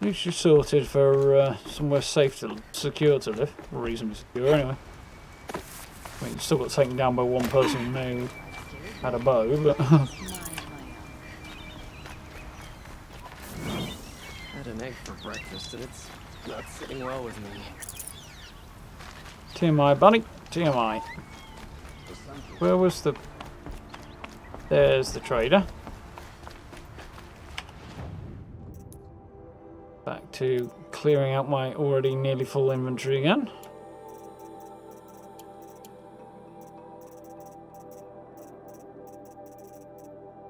at least you're sorted for somewhere safe to secure to live, or reasonably secure anyway. I mean, you've still got taken down by one person who had a bow, but Had an egg for breakfast, and it's not sitting well with me. TMI, buddy. TMI. Where was the... There's the trader. Back to clearing out my already nearly full inventory again.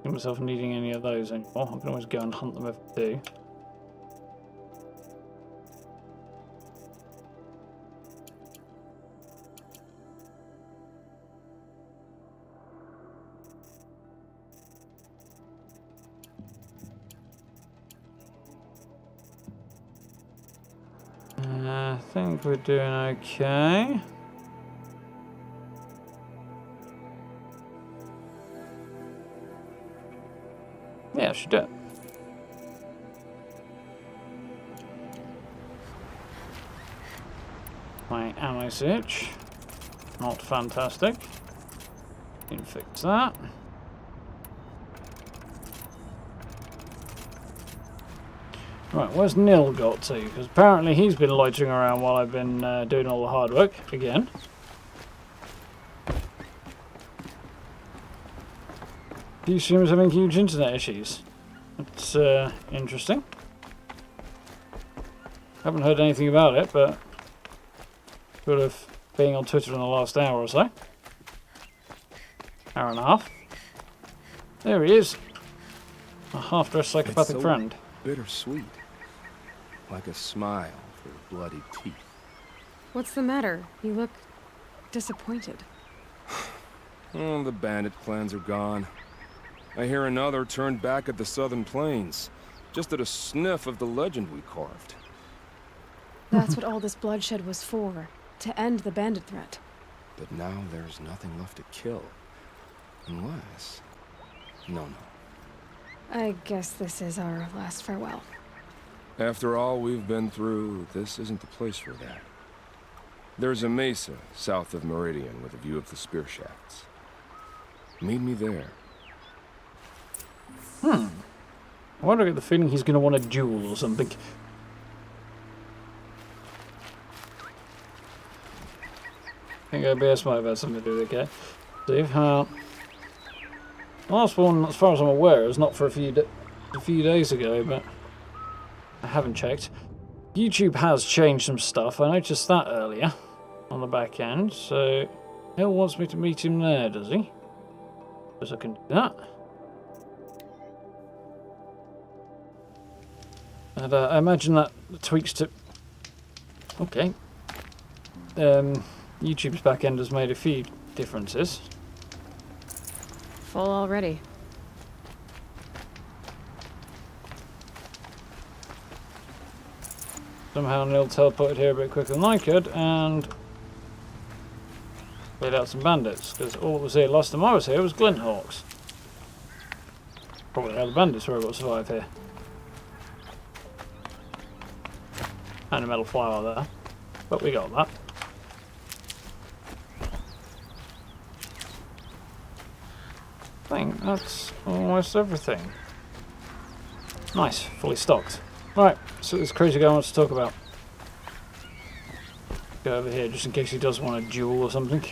Get myself needing any of those anymore. I can always go and hunt them if I do. I think we're doing okay. Yeah, should do it. My ammo switch. Not fantastic. Can fix that. Right, where's Nil got to? Because apparently he's been loitering around while I've been doing all the hard work again. He seems having huge internet issues. It's interesting. Haven't heard anything about it, but sort of being on Twitter in the last hour or so. Hour and a half. There he is. A half-dressed psychopathic It's so friend. Bittersweet. Like a smile through bloody teeth. What's the matter? You look disappointed. Oh, the bandit clans are gone. I hear another turned back at the southern plains, just at a sniff of the legend we carved. That's what all this bloodshed was for, to end the bandit threat. But now there's nothing left to kill. Unless... No. I guess this is our last farewell. After all we've been through, this isn't the place for that. There's a mesa south of Meridian with a view of the spear shafts. Meet me there. I wonder, I get the feeling he's going to want a duel or something. I think I'd be smart about something to do with it, okay? Steve, the last one, as far as I'm aware, is not for a few days ago, but I haven't checked. YouTube has changed some stuff. I noticed that earlier on the back end, so Hill wants me to meet him there, does he? Guess I can do that. And I imagine that tweaks to... Okay. YouTube's back end has made a few differences. Full already. Somehow Neil teleported here a bit quicker than I could and laid out some bandits, because all that was here last time I was here was Glinthawks. Probably how the bandits were able to survive here. And a metal flower there, but we got that. I think that's almost everything. Nice, fully stocked. Right, so this crazy guy wants to talk about. Go over here just in case he does want a duel or something.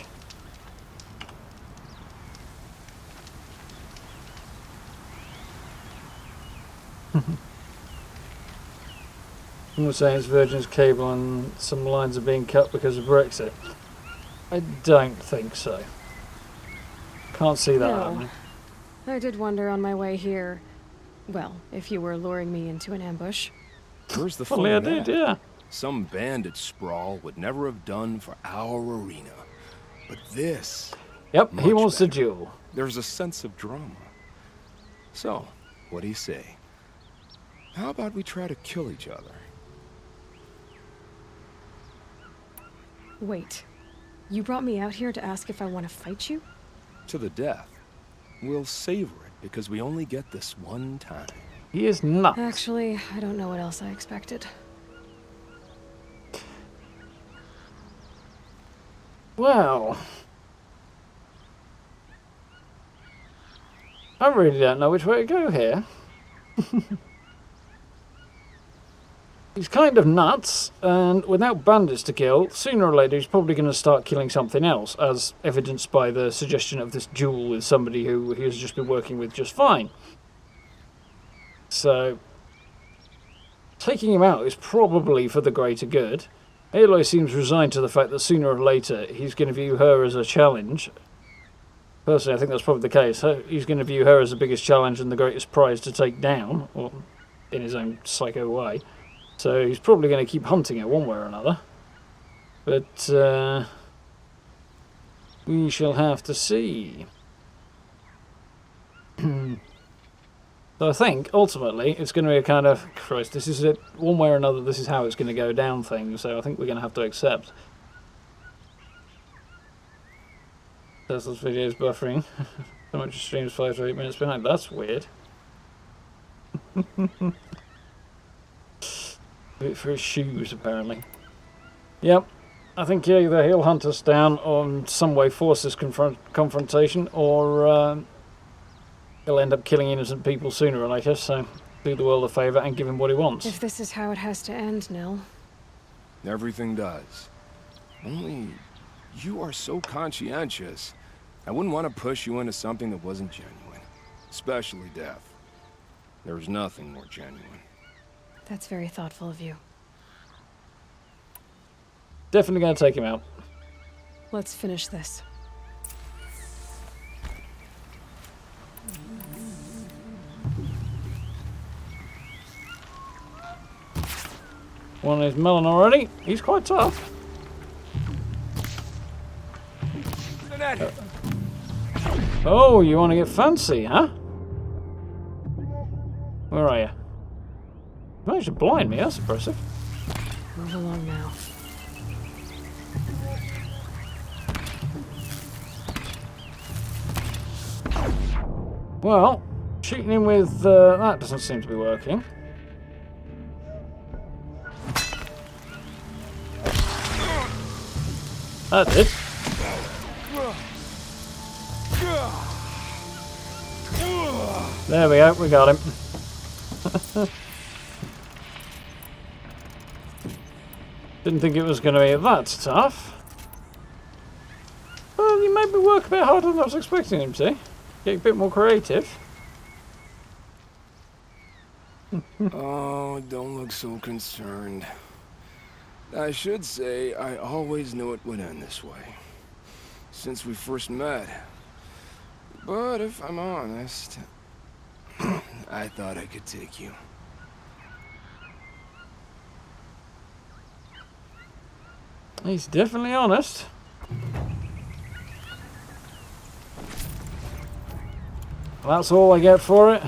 Someone saying it's Virgin's cable and some lines are being cut because of Brexit. I don't think so. Can't see that happening. I did wonder on my way here. Well, if you were luring me into an ambush. Where's the fun Well, I in did, that? yeah. Some bandit sprawl would never have done for our arena. But this... Yep, he Much wants to better. duel. There's a sense of drama. So, what do you say? How about we try to kill each other? Wait. You brought me out here to ask if I want to fight you? To the death. We'll savor it because we only get this one time. He is nuts. Actually, I don't know what else I expected. Well, I really don't know which way to go here. He's kind of nuts, and without bandits to kill, sooner or later he's probably going to start killing something else, as evidenced by the suggestion of this duel with somebody who he has just been working with just fine. So, taking him out is probably for the greater good. Aloy seems resigned to the fact that sooner or later he's going to view her as a challenge. Personally, I think that's probably the case. He's going to view her as the biggest challenge and the greatest prize to take down, or in his own psycho way. So he's probably going to keep hunting her one way or another. But we shall have to see. So I think, ultimately, it's going to be a kind of, Christ, this is it, one way or another, this is how it's going to go down thing, so I think we're going to have to accept. Tesla's video's buffering. So much streams 5 to 8 minutes behind. That's weird. Wait for his shoes, apparently. Yep. I think either he'll hunt us down or in some way force this confrontation, or he'll end up killing innocent people sooner or later, so do the world a favour and give him what he wants. If this is how it has to end, Nil. Everything does. Only, you are so conscientious. I wouldn't want to push you into something that wasn't genuine. Especially death. There's nothing more genuine. That's very thoughtful of you. Definitely going to take him out. Let's finish this. One is melon already. He's quite tough. Oh, you want to get fancy, huh? Where are you? You managed to blind me, that's impressive. Move along now. Well, shooting him with that doesn't seem to be working. That did. There we go, we got him. Didn't think it was going to be that tough. Well, you made me work a bit harder than I was expecting him to. Get a bit more creative. Oh, don't look so concerned. I should say, I always knew it would end this way. Since we first met. But if I'm honest, I thought I could take you. He's definitely honest. That's all I get for it?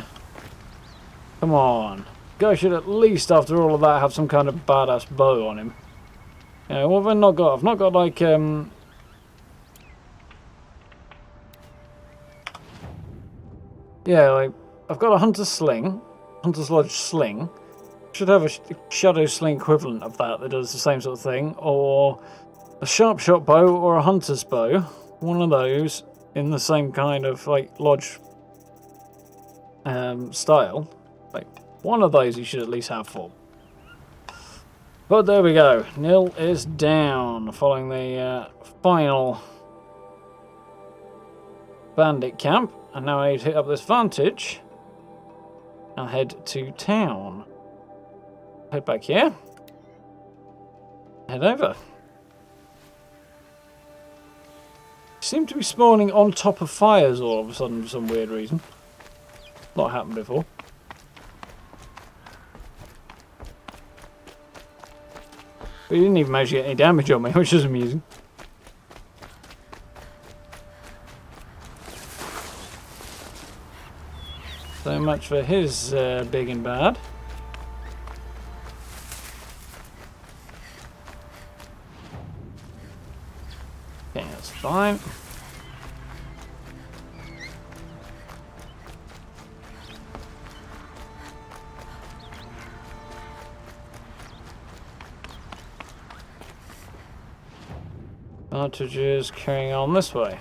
Come on. Guy should at least, after all of that, have some kind of badass bow on him. Yeah, what have I not got? I've not got, like, yeah, like, I've got a Hunter's Sling. Hunter's Lodge Sling. Should have a Shadow Sling equivalent of that does the same sort of thing. Or a Sharp Shot Bow or a Hunter's Bow. One of those in the same kind of, like, Lodge style. Like, one of those you should at least have for. But there we go. Nil is down following the final bandit camp. And now I need to hit up this vantage and head to town. Head back here. Head over. Seem to be spawning on top of fires all of a sudden for some weird reason. Not happened before. But he didn't even manage to get any damage on me, which is amusing. much for his big and bad. Okay, that's fine. Advantages carrying on this way.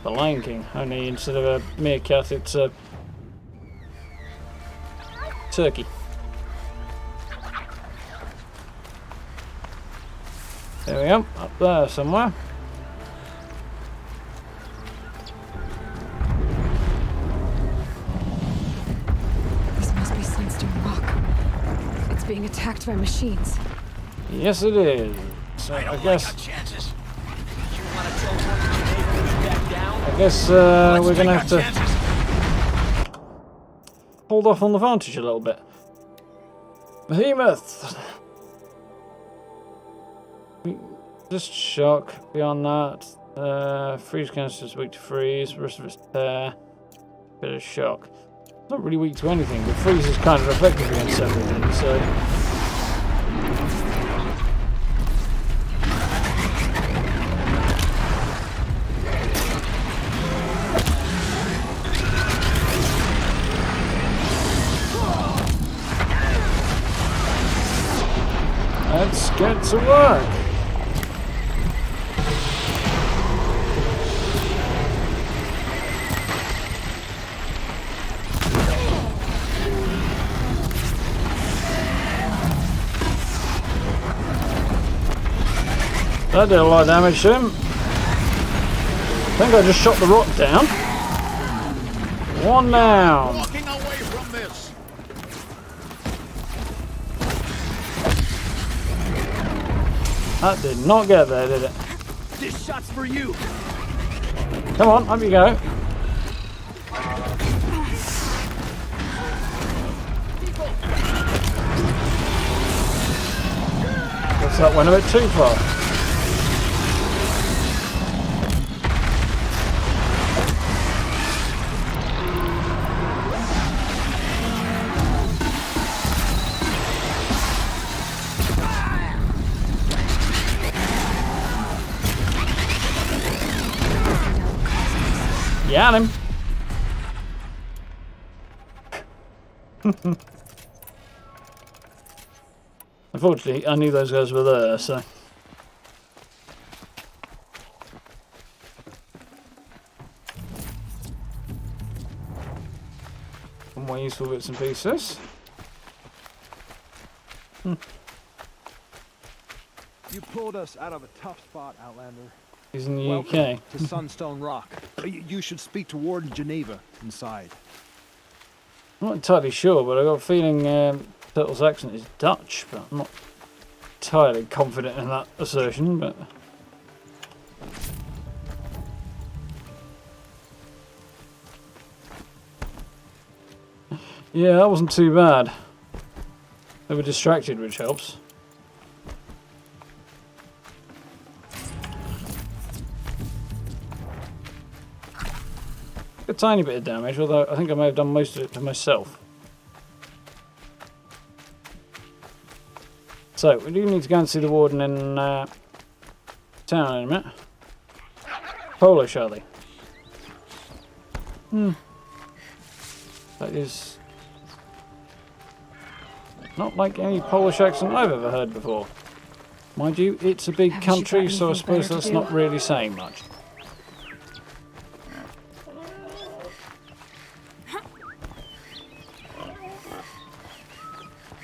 The Lion King, only instead of a meerkat, it's a turkey. There we go, up there somewhere. This must be Sunstone Rock. It's being attacked by machines. Yes, it is. So I guess we're going to have to hold off on the vantage a little bit. Behemoth! Just shock. Beyond that, freeze cancer is weak to freeze. The rest of it's tear. Bit of shock. Not really weak to anything, but freeze is kind of effective against everything, so... Let's get to work. That did a lot of damage to him. I think I just shot the rock down. One down. Walking away from this. That did not get there, did it? This shot's for you. Come on, up you go. Guess that went a bit too far. Got him. Unfortunately, I knew those guys were there, so. Some more useful bits and pieces. You pulled us out of a tough spot, Outlander. He's in the Welcome UK. to Sunstone Rock. You should speak to Warden Geneva inside. I'm not entirely sure, but I got a feeling Turtle's accent is Dutch, but I'm not entirely confident in that assertion, but... Yeah, that wasn't too bad. They were distracted, which helps. A tiny bit of damage, although I think I may have done most of it to myself. So, we do need to go and see the warden in town in a minute. Polish, are they? That is not like any Polish accent I've ever heard before. Mind you, it's a big country, so I suppose that's not really saying much.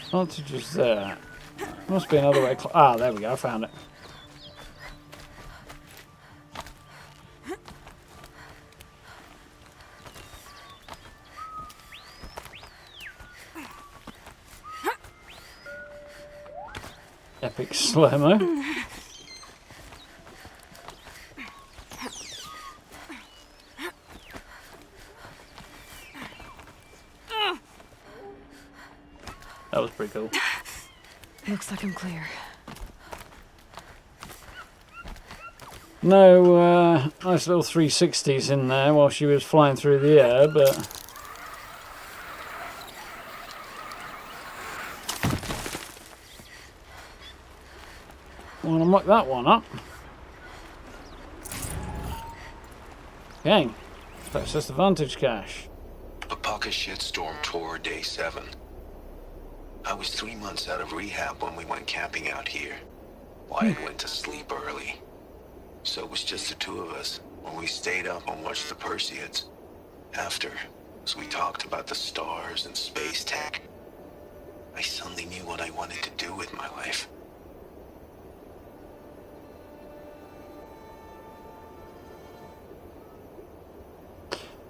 Advantages there. Must be another way. Ah, there we go. I found it. Epic slow-mo. That was pretty cool. Looks like I'm clear. No nice little 360s in there while she was flying through the air, but... Want to muck that one up. Okay, access the vantage cache. A pocket shitstorm tore day 7. I was 3 months out of rehab when we went camping out here. Wyatt went to sleep early. So it was just the two of us when we stayed up and watched the Perseids. After, as we talked about the stars and space tech, I suddenly knew what I wanted to do with my life.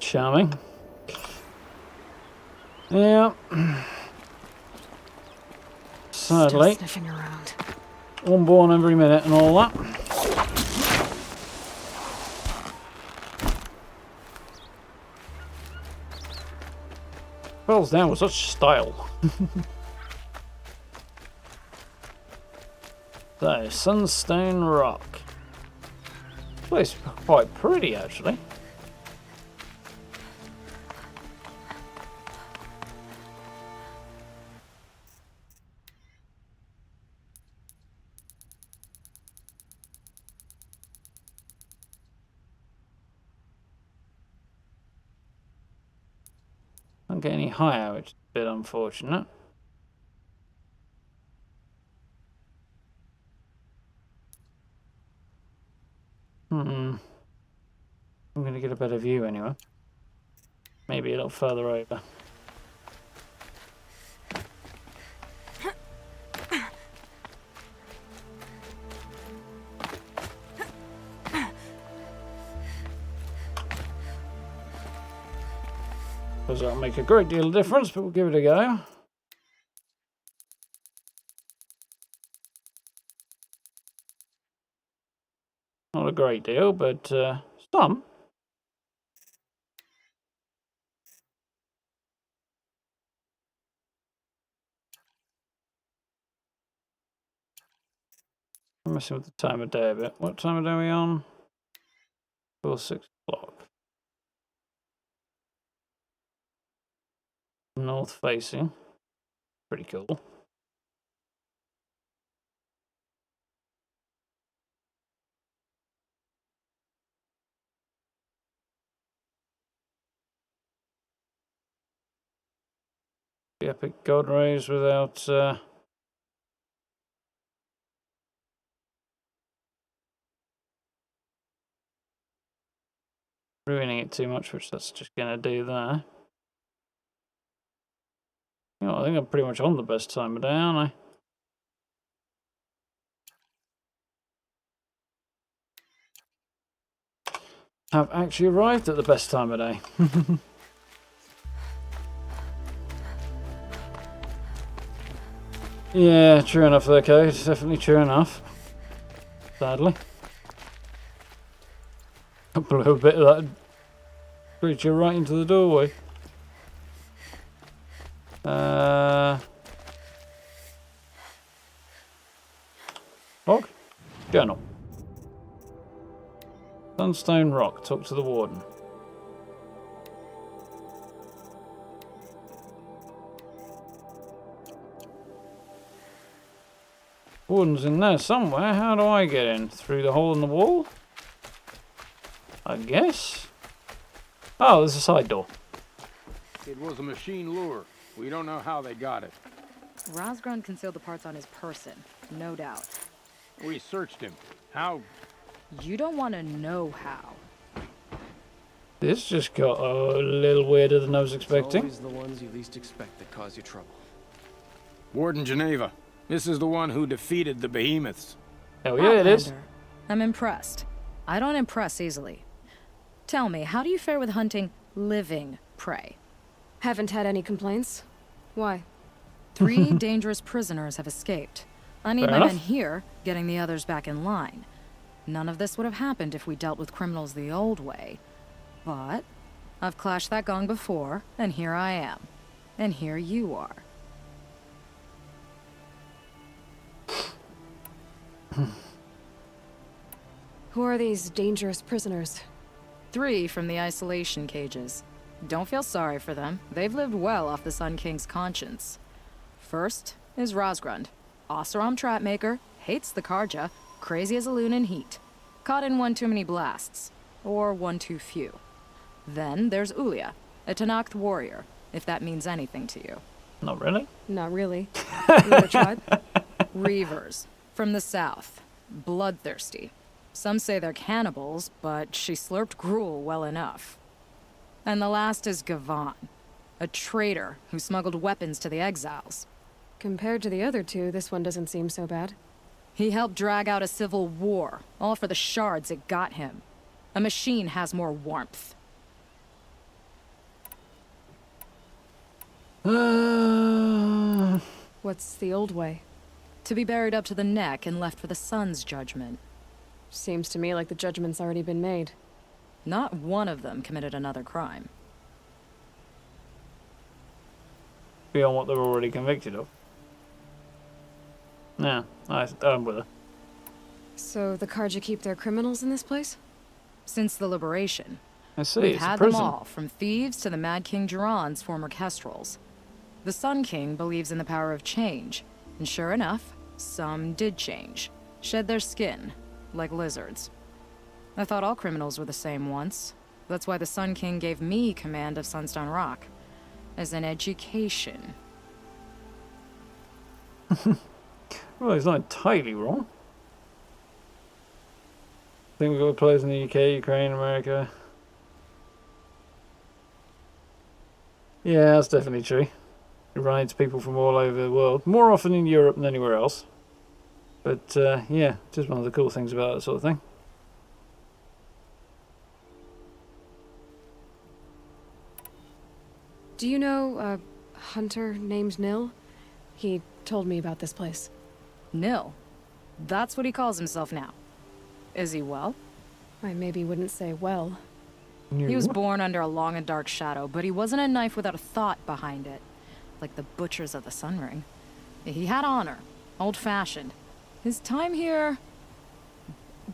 Charming. Yeah. Sadly. Still sniffing around. One born every minute and all that. Falls down with such style. So, Sunstone Rock. This place is quite pretty, actually. Don't get any higher, which is a bit unfortunate. I'm going to get a better view anyway. Maybe a little further over. Because that'll make a great deal of difference, but we'll give it a go. Not a great deal, but some. I'm messing with the time of day a bit. What time of day are we on? 6 o'clock. North facing. Pretty cool. The epic god rays without ruining it too much, which that's just going to do there. You know, I think I'm pretty much on the best time of day, aren't I? Have actually arrived at the best time of day. Yeah, true enough there, Kate. It's definitely true enough. Sadly. I blew a bit of that creature right into the doorway. Log? Journal. Sunstone Rock. Talk to the warden. Warden's in there somewhere. How do I get in? Through the hole in the wall? I guess. Oh, there's a side door. It was a machine lure. We don't know how they got it. Rosgron concealed the parts on his person, no doubt. We searched him. How? You don't want to know how. This just got a little weirder than I was expecting. It's always the ones you least expect that cause you trouble. Warden Geneva. This is the one who defeated the behemoths. Oh yeah, it is. I'm impressed. I don't impress easily. Tell me, how do you fare with hunting living prey? Haven't had any complaints. Why? 3 dangerous prisoners have escaped. I need my men here, getting the others back in line. None of this would have happened if we dealt with criminals the old way. But I've clashed that gong before, and here I am. And here you are. Who are these dangerous prisoners? 3 from the isolation cages. Don't feel sorry for them. They've lived well off the Sun King's conscience. First is Rosgrund. Oseram trapmaker, hates the Karja, crazy as a loon in heat. Caught in one too many blasts. Or one too few. Then there's Ulia, a Tenakth warrior, if that means anything to you. Not really. Not really. Another tribe? Reavers, from the south. Bloodthirsty. Some say they're cannibals, but she slurped gruel well enough. And the last is Gavan, a traitor who smuggled weapons to the exiles. Compared to the other 2, this one doesn't seem so bad. He helped drag out a civil war, all for the shards it got him. A machine has more warmth. What's the old way? To be buried up to the neck and left for the sun's judgment. Seems to me like the judgment's already been made. Not one of them committed another crime. Beyond what they're already convicted of. Yeah, I'm with her. So the Karja keep their criminals in this place? Since the liberation. I see, We've it's had a prison. them all, from thieves to the Mad King Duran's former kestrels. The Sun King believes in the power of change, and sure enough, some did change. Shed their skin, like lizards. I thought all criminals were the same once. That's why the Sun King gave me command of Sunstone Rock. As an education. Well, he's not entirely wrong. I think we've got players in the UK, Ukraine, America. Yeah, that's definitely true. We run into people from all over the world. More often in Europe than anywhere else. But, yeah, just one of the cool things about that sort of thing. Do you know a hunter named Nil? He told me about this place. Nil? That's what he calls himself now. Is he well? I maybe wouldn't say well. He was born under a long and dark shadow, but he wasn't a knife without a thought behind it. Like the butchers of the Sun Ring. He had honor. Old-fashioned. His time here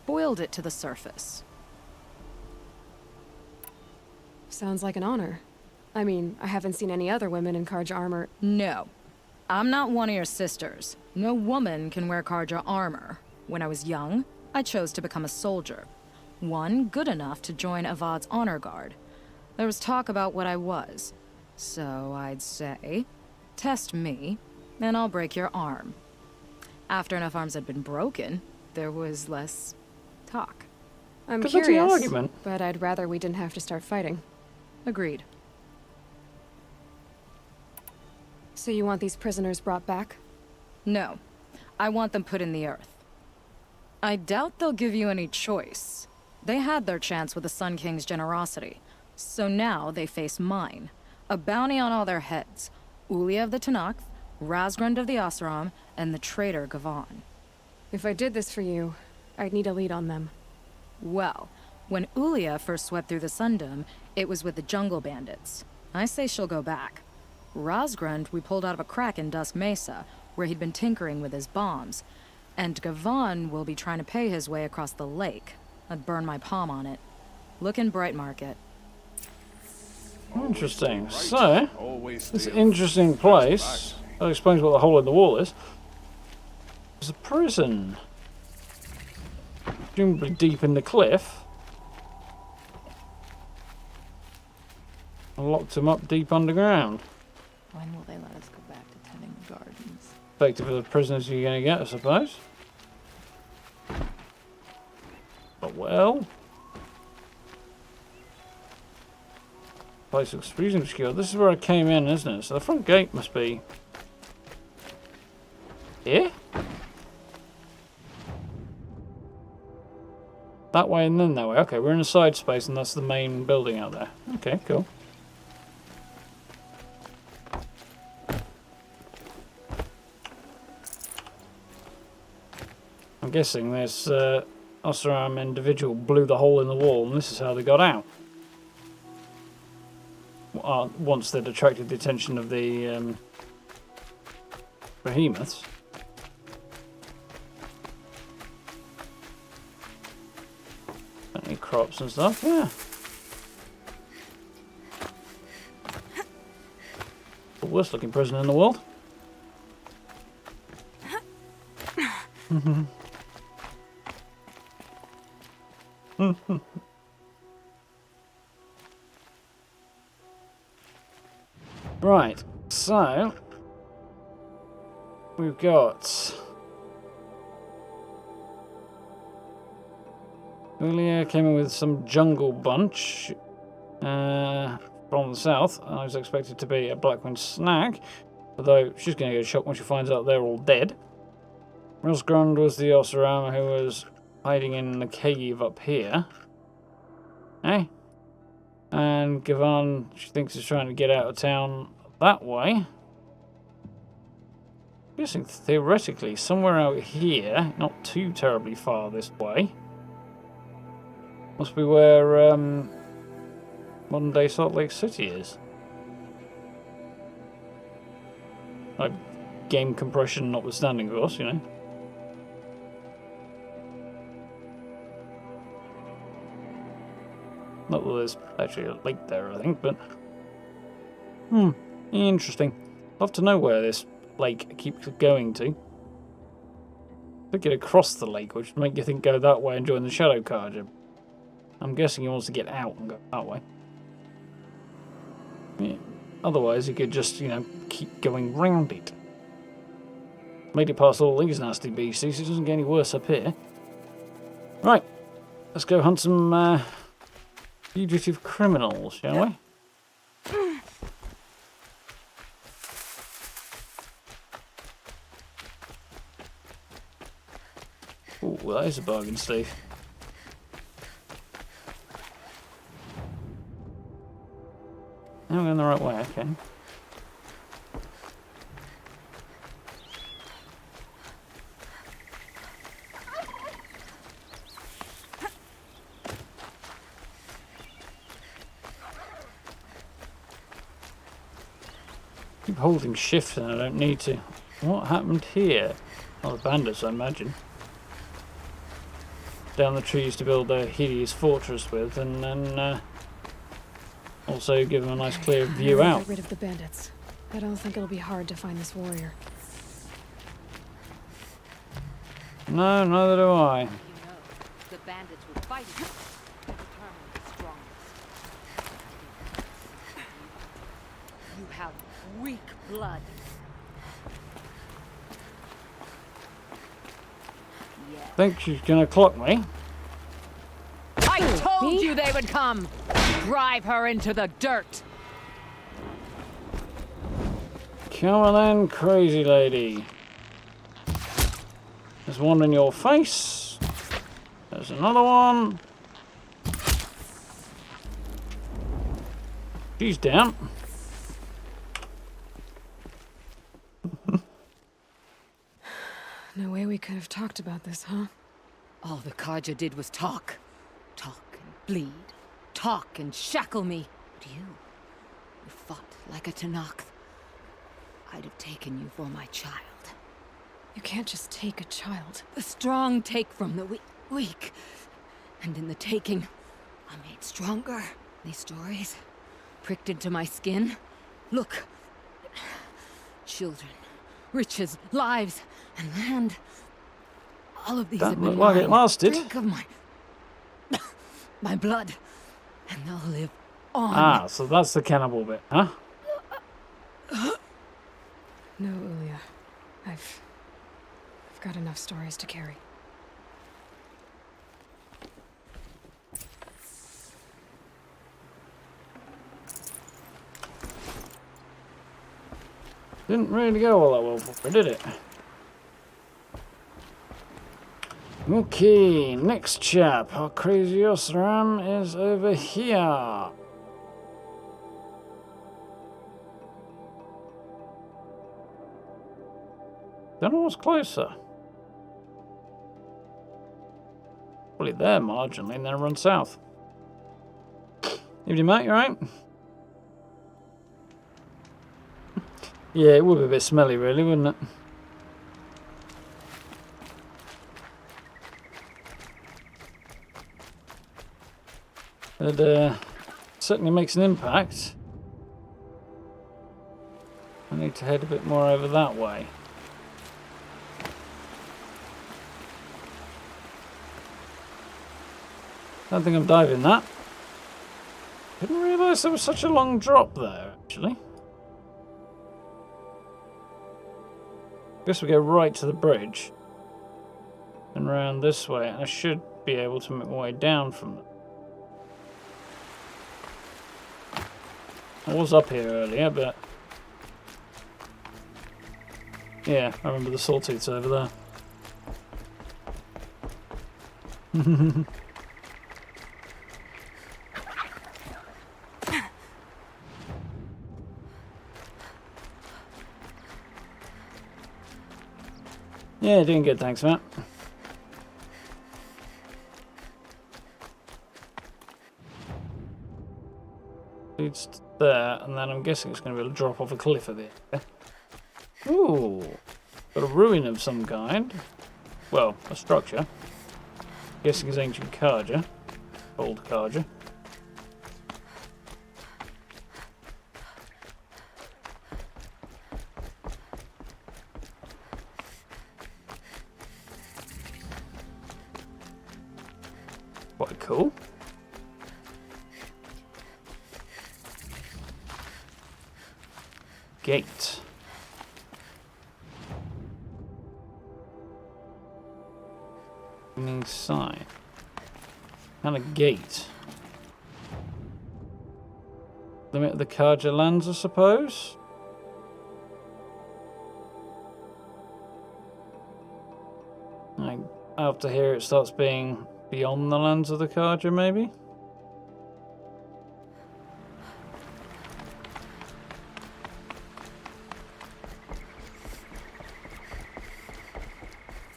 boiled it to the surface. Sounds like an honor. I mean, I haven't seen any other women in Karja armor. No. I'm not one of your sisters. No woman can wear Karja armor. When I was young, I chose to become a soldier. One good enough to join Avad's honor guard. There was talk about what I was. So I'd say, test me, and I'll break your arm. After enough arms had been broken, there was less talk. I'm That's the curious, argument. but I'd rather we didn't have to start fighting. Agreed. So you want these prisoners brought back? No. I want them put in the earth. I doubt they'll give you any choice. They had their chance with the Sun King's generosity. So now they face mine. A bounty on all their heads. Ulia of the Tenakth, Razgrund of the Oseram, and the traitor Gavan. If I did this for you, I'd need a lead on them. Well, when Ulia first swept through the Sundom, it was with the jungle bandits. I say she'll go back. Razgrund we pulled out of a crack in Dusk Mesa, where he'd been tinkering with his bombs. And Gavan will be trying to pay his way across the lake. I'd burn my palm on it. Look in Bright Market. Interesting. So, this interesting place, that explains what the hole in the wall is. It's a prison. Presumably deep in the cliff. I locked them up deep underground. When will they let us go back to tending the gardens? Effective for the prisoners you're going to get, I suppose. But well. Place looks freezing obscure. This is where I came in, isn't it? So the front gate must be here? That way and then that way. Okay, we're in a side space and that's the main building out there. Okay, cool. I'm guessing this Oseram individual blew the hole in the wall and this is how they got out. Once they'd attracted the attention of the behemoths. crops and stuff, yeah. The worst looking prison in the world. Right, so we've got Julia came in with some jungle bunch from the south. I was expected to be a Blackwing snag, although she's going to get shocked when she finds out they're all dead. Rosgrund was the Osram who was hiding in the cave up here. Eh? And Gavan, she thinks, is trying to get out of town that way. I'm guessing theoretically somewhere out here, not too terribly far this way. Must be where modern day Salt Lake City is. Like, game compression notwithstanding, of course, you know. Not that there's actually a lake there, I think, but... interesting. Love to know where this lake keeps going to. To get across the lake, which would make you think go that way and join the Shadow Carja. I'm guessing he wants to get out and go that way. Yeah. Otherwise, he could just, you know, keep going round it. Made it past all these nasty beasties, it doesn't get any worse up here. Right, let's go hunt some fugitive criminals, shall we? Oh, well, that is a bargain, Steve. Now we're going the right way, okay. Keep holding shift and I don't need to. What happened here? Oh, the bandits, I imagine. Down the trees to build a hideous fortress with, and then also give them a nice clear view out. Get rid of the bandits. I don't think it'll be hard to find this warrior. No, neither do I. You know, the bandits will fight you. Determined the strongest. You have weak blood. Think she's gonna clock me. I told you they would come! Drive her into the dirt! Come on then, crazy lady. There's one in your face. There's another one. She's down. No way we could have talked about this, huh? All the Carja did was talk. Talk and bleed. Talk and shackle me. But you fought like a Tanakh. I'd have taken you for my child. You can't just take a child. The strong take from the weak. And in the taking, I'm made stronger. These stories pricked into my skin. Look. Children, riches, lives, and land. All of these have been look like it lasted. Drink of my blood, and they'll live on. Ah, so that's the cannibal bit, huh? No, Ulia. I've got enough stories to carry. Didn't really go all that well for me, did it? Okay, next chap. Our crazy Osram is over here. Don't know what's closer. Probably there marginally and then run south. Evening, mate, you alright? Yeah, it would be a bit smelly, really, wouldn't it? It certainly makes an impact. I need to head a bit more over that way. Don't think I'm diving that. Didn't realise there was such a long drop there, actually. Guess we go right to the bridge. And round this way. I should be able to make my way down from there. I was up here earlier, but... yeah, I remember the sawtooths over there. Yeah, doing good, thanks, Matt. Leads to there, and then I'm guessing it's going to be able to drop off a cliff a bit. Ooh, got a ruin of some kind. Well, a structure. Guessing it's ancient Karja. Old Karja. Quite cool. Gate. Sign. And a gate. Limit of the Karja lands, I suppose. After here it starts being beyond the lands of the Karja, maybe?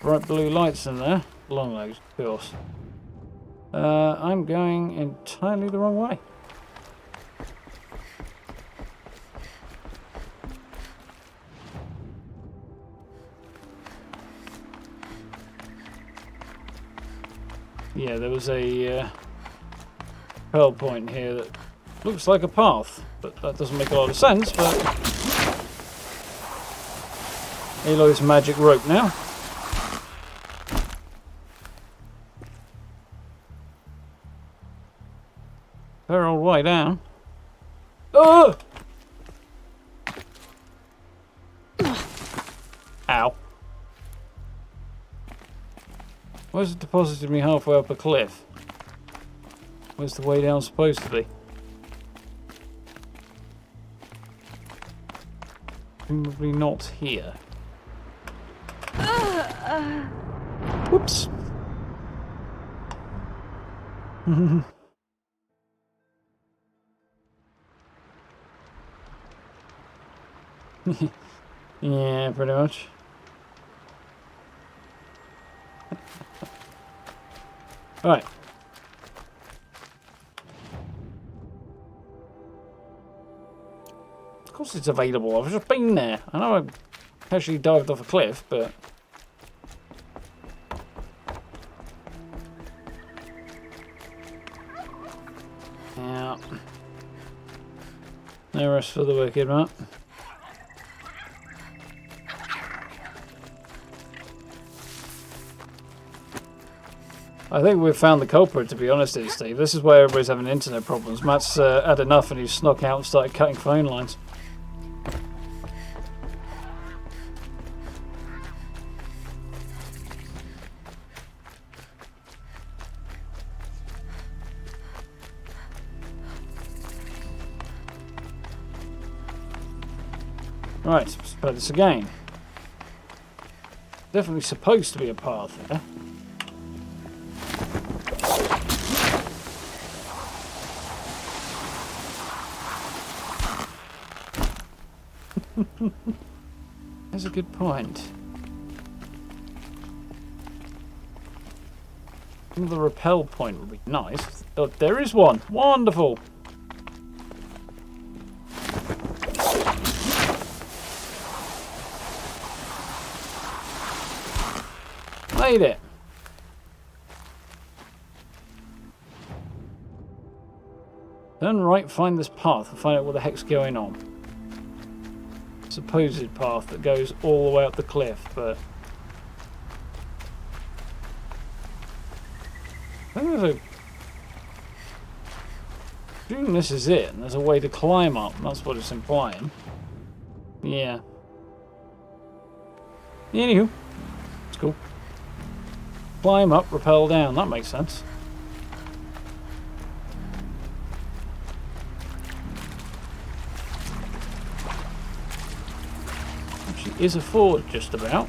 Bright blue lights in there. Long legs, of course. I'm going entirely the wrong way. Yeah, there was a pearl point here that looks like a path, but that doesn't make a lot of sense, but... Aloy's magic rope now. Fair old way down. Oh! Ow. Where's it deposited me halfway up a cliff? Where's the way down supposed to be? Probably not here. Whoops. Yeah, pretty much. Right. Of course it's available. I've just been there. I know I actually dived off a cliff, but... yeah. No rest for the wicked, Matt. I think we've found the culprit, to be honest here, Steve. This is where everybody's having internet problems. Matt's had enough and he's snuck out and started cutting phone lines. Right, let's play this again. Definitely supposed to be a path there. That's a good point. The rappel point would be nice. Oh, there is one. Wonderful. Made it. Turn right, find this path, and find out what the heck's going on. Supposed path that goes all the way up the cliff, but I think there's a... I presume this is it, and there's a way to climb up. That's what it's implying. Yeah. Anywho, it's cool. Climb up, rappel down. That makes sense. Actually, is a ford just about.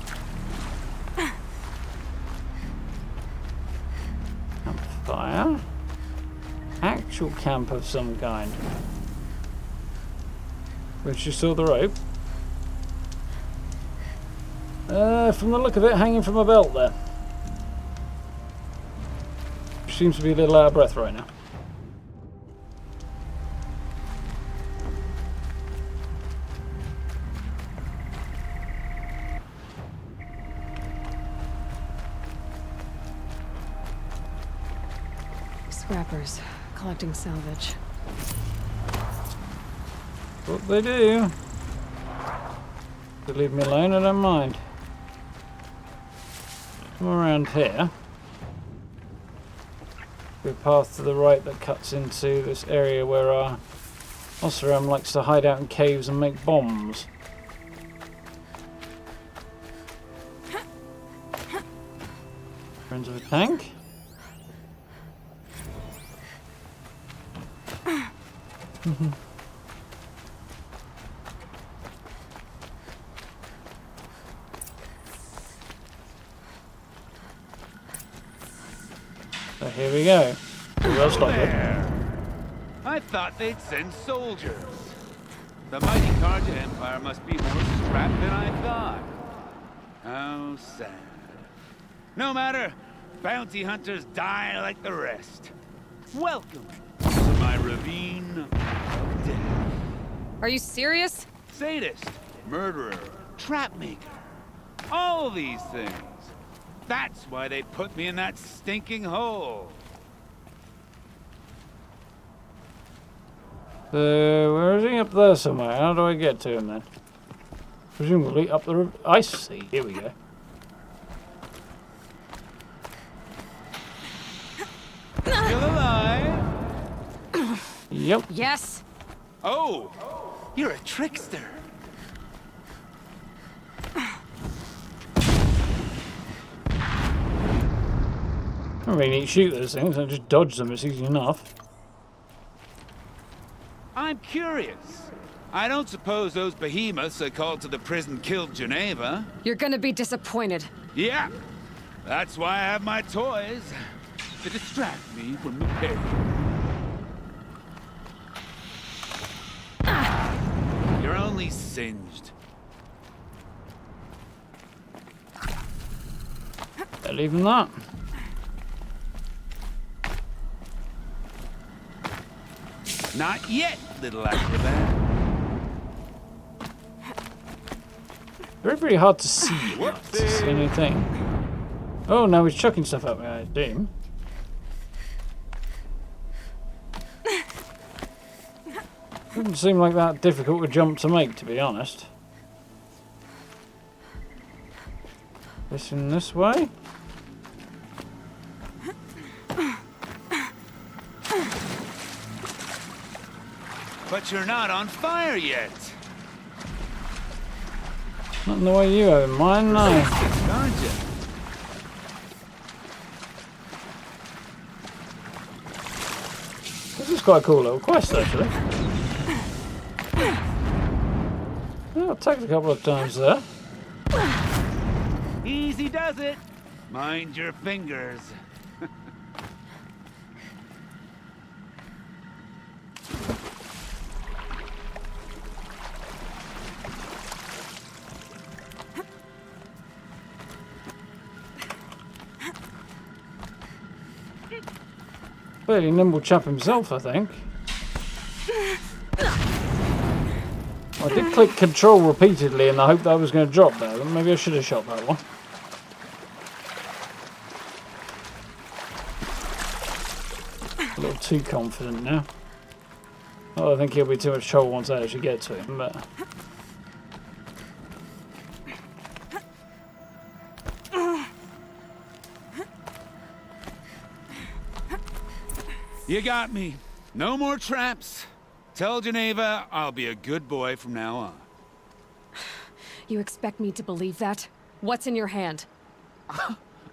Campfire. Actual camp of some kind. Which you saw the rope. From the look of it, hanging from a belt there. Seems to be a little out of breath right now. Scrappers, collecting salvage. What they do. They leave me alone, I don't mind. Come around here. A path to the right that cuts into this area where our Oseram likes to hide out in caves and make bombs. Friends of a tank. So here we go. We'll stop it. I thought they'd send soldiers. The mighty Karja Empire must be more strapped than I thought. How sad. No matter, bounty hunters die like the rest. Welcome to my ravine of death. Are you serious? Sadist, murderer, trapmaker. All these things. That's why they put me in that stinking hole. So, where is he? Up there somewhere. How do I get to him then? Presumably up the river. I see. Here we go. Still alive? Yep. Yes. Oh, you're a trickster. I don't really need to shoot those things. I just dodge them. It's easy enough. I'm curious. I don't suppose those behemoths that called to the prison killed Geneva. You're gonna be disappointed. Yeah. That's why I have my toys. To distract me from the pain. You're only singed. Better leave them that. Not yet, little acrobat. Very, very hard to see. What's anything? Oh, now he's chucking stuff at me, I assume. Doesn't seem like that difficult a jump to make, to be honest. This in this way? But you're not on fire yet. Not in the way you have in mind, no. Aren't you? This is quite a cool little quest, actually. Yeah, I've taken a couple of times there. Easy does it. Mind your fingers. Fairly nimble chap himself, I think. I did click control repeatedly in the hope that I was going to drop there. Maybe I should have shot that one. A little too confident now. Well, I think he'll be too much trouble once I actually get to him, but... You got me. No more traps. Tell Geneva I'll be a good boy from now on. You expect me to believe that? What's in your hand?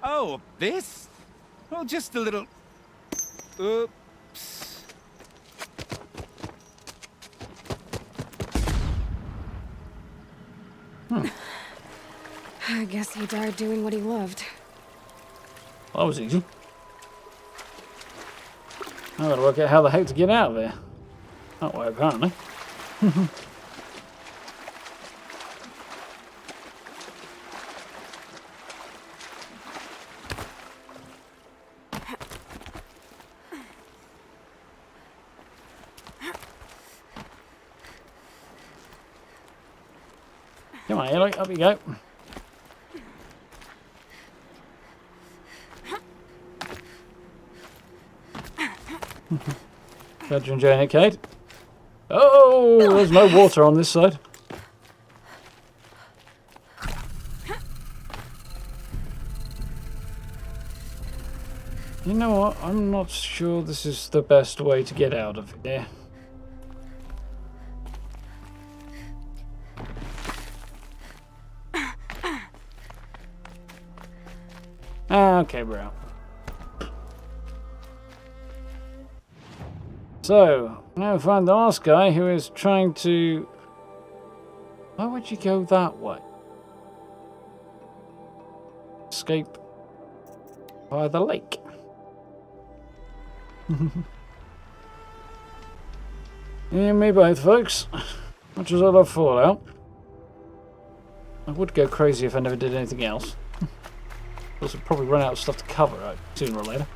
Oh, this? Well, just a little... Oops. I guess he died doing what he loved. That was easy. I've got to work out how the heck to get out of there. That way, apparently. Come on, Aloy, up you go. Glad you're enjoying it, Kate. Oh, there's no water on this side. You know what? I'm not sure this is the best way to get out of here. Okay, we're out. So, now find the last guy who is trying to... Why would you go that way? Escape by the lake. Yeah, me both, folks. Much as I love Fallout. I would go crazy if I never did anything else. Also, probably run out of stuff to cover right, sooner or later.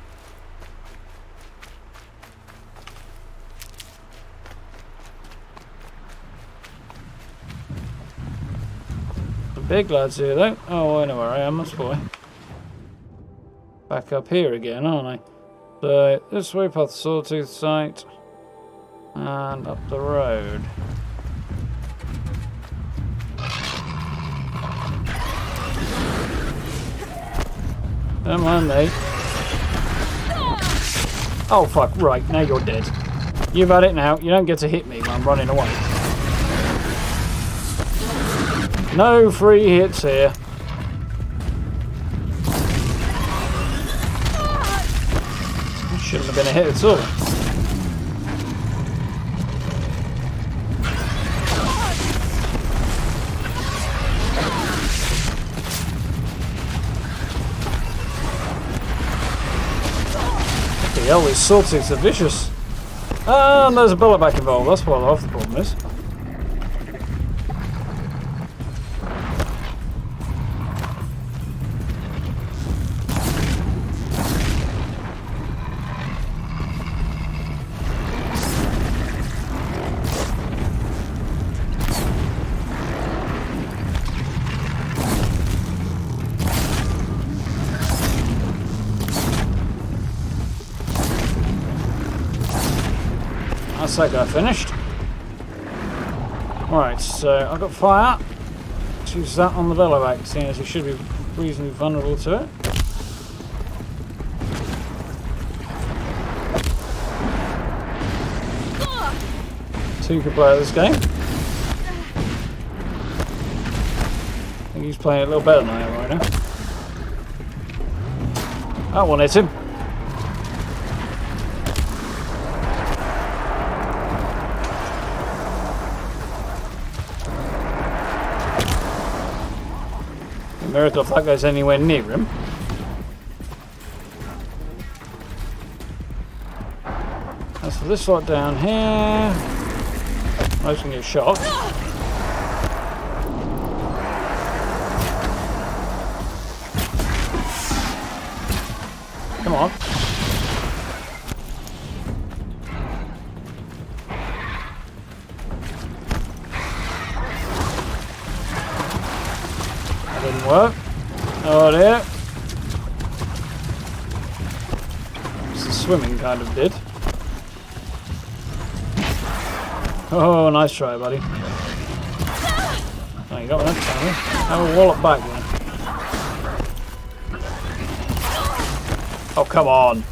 The big lads here, though. Oh, I know where I am, that's boy. Back up here again, aren't I? So, this way past the Sawtooth site. And up the road. Come on, mate. Oh, fuck. Right, now you're dead. You've had it now. You don't get to hit me when I'm running away. No free hits here. Shouldn't have been a hit at all. Hell, these sawtooths are vicious. And there's a bullet back involved. That's what half the problem is. That's that guy finished. Alright, so I've got fire. Let's use that on the Velovac, seeing as he should be reasonably vulnerable to it. Two can play at this game. I think he's playing a little better than I am right now. That one hit him. Miracle if that guy's anywhere near him. As for this lot down here, I was going to get shot. Come on. Didn't work. Oh dear. The swimming kind of did. Oh, nice try, buddy. Oh, you got that time. Have a wallop back then. Oh, come on.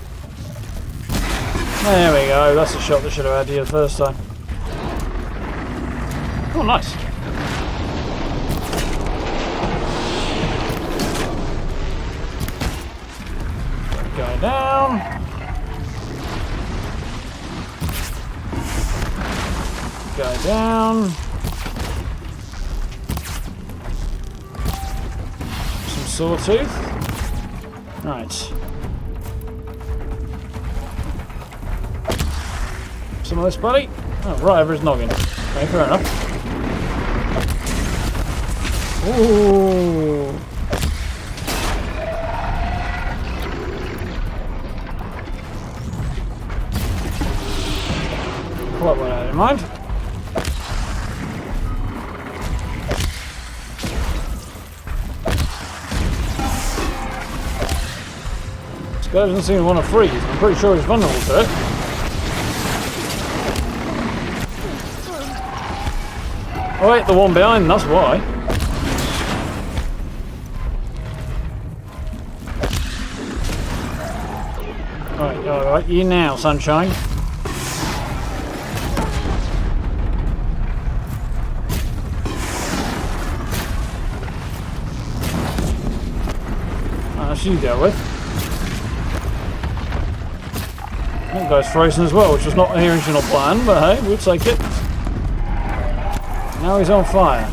There we go. That's a shot that should have had you the first time. Oh, nice. Guy down. Guy down. Some sawtooth. Right. Some of this, buddy. Oh, right over his noggin. Okay, fair enough. Ooh. What went out in mind? This guy doesn't seem to want to freeze. I'm pretty sure he's vulnerable to it. Oh wait, the one behind, that's why. Alright, you now, sunshine. That's you dealt with. That guy's frozen as well, which was not the original plan, but hey, we'll take it. Now he's on fire.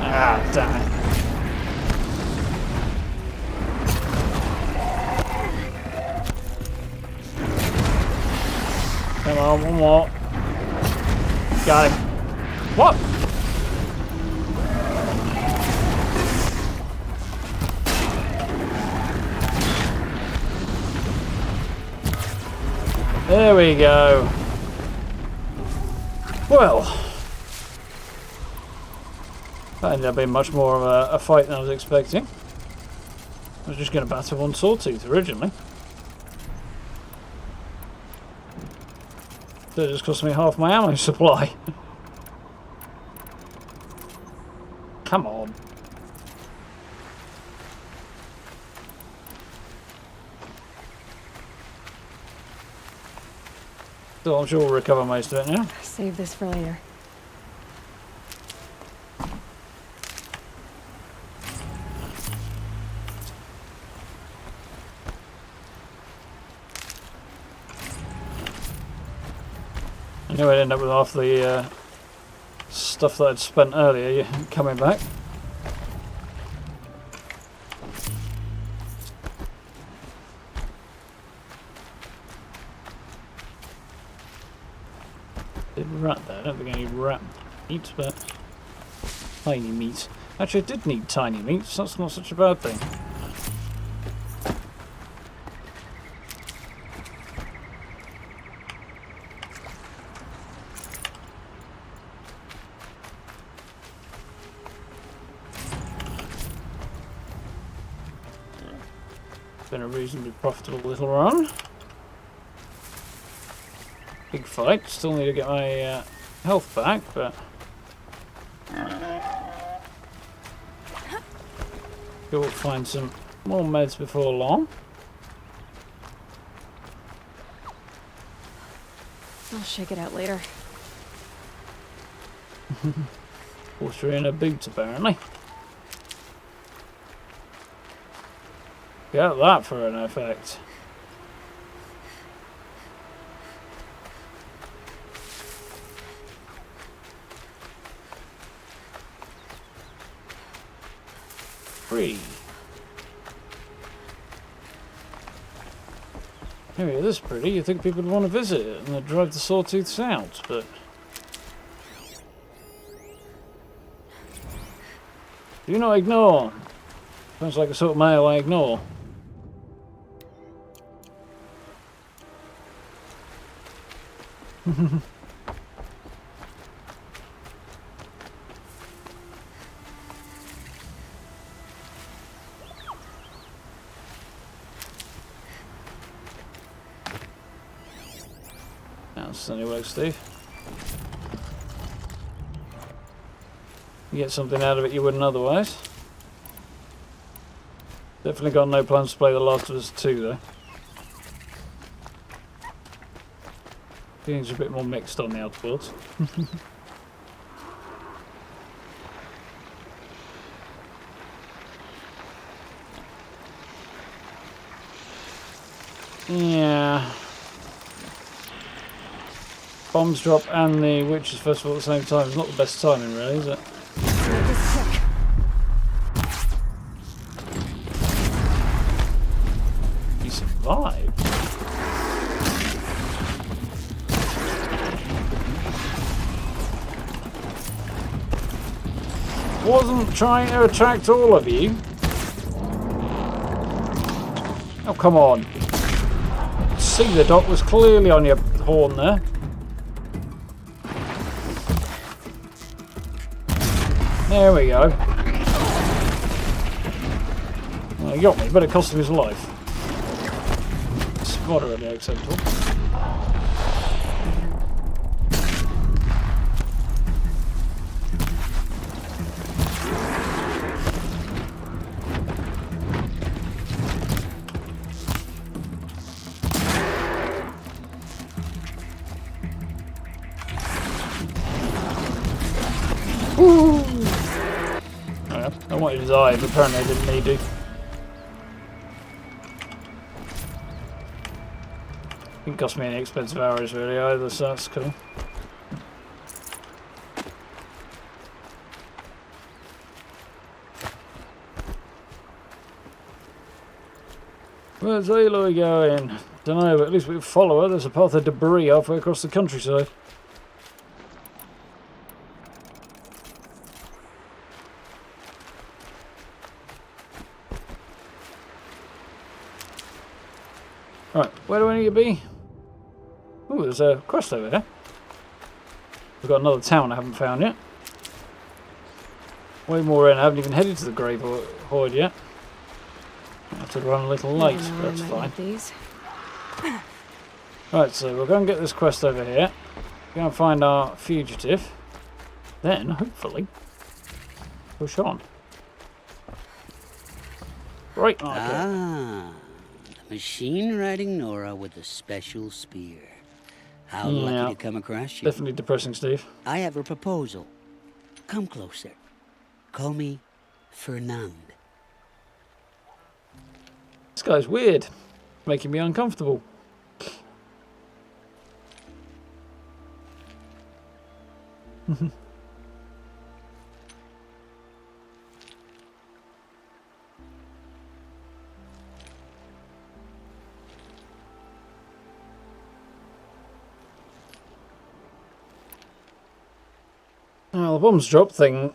Ah, damn it. Come on, one more. Got him. What? There we go. Well, that ended up being much more of a fight than I was expecting. I was just going to battle one sawtooth originally. So it just cost me half my ammo supply. Come on. So I'm sure we'll recover most of it now. Save this for later. I knew I'd end up with half the stuff that I'd spent earlier coming back. Rat there. I don't think I need rat meat, but tiny meat. Actually, I did need tiny meat, so that's not such a bad thing. Been a reasonably profitable little run. Big fight. Still need to get my health back, but we'll find some more meds before long. I'll shake it out later. Water in her boots, apparently. Get that for an effect. Free. Area this pretty, you think people would want to visit it and they'd drive the sawtooths out, but do not ignore. Sounds like a sort of mail I ignore. sense anyway, Steve. You get something out of it you wouldn't otherwise. Definitely got no plans to play The Last of Us 2 though. Feelings are a bit more mixed on the Outer Worlds. Yeah. Bombs drop and the Witches Festival at the same time. It's not the best timing really, is it? He survived. Wasn't trying to attract all of you. Oh, come on. See, the dot was clearly on your horn there. There we go. Well, he got me, but it cost him his life. It's moderately acceptable. I wanted his eye, but apparently I didn't need to. Didn't cost me any expensive arrows really either, so that's cool. Where's Aloy going? Don't know, but at least we can follow her. There's a path of debris halfway across the countryside. Right, where do I need to be? Oh, there's a quest over there. We've got another town I haven't found yet. Way more in. I haven't even headed to the Grave Hoard yet. I have to run a little late, but that's fine. Right, so we'll go and get this quest over here. Go and find our fugitive. Then, hopefully, push on. Right, okay. Ah. Machine-riding Nora with a special spear. How lucky to come across you. Definitely depressing, Steve. I have a proposal. Come closer. Call me Fernand. This guy's weird. Making me uncomfortable. Well, the bombs drop thing,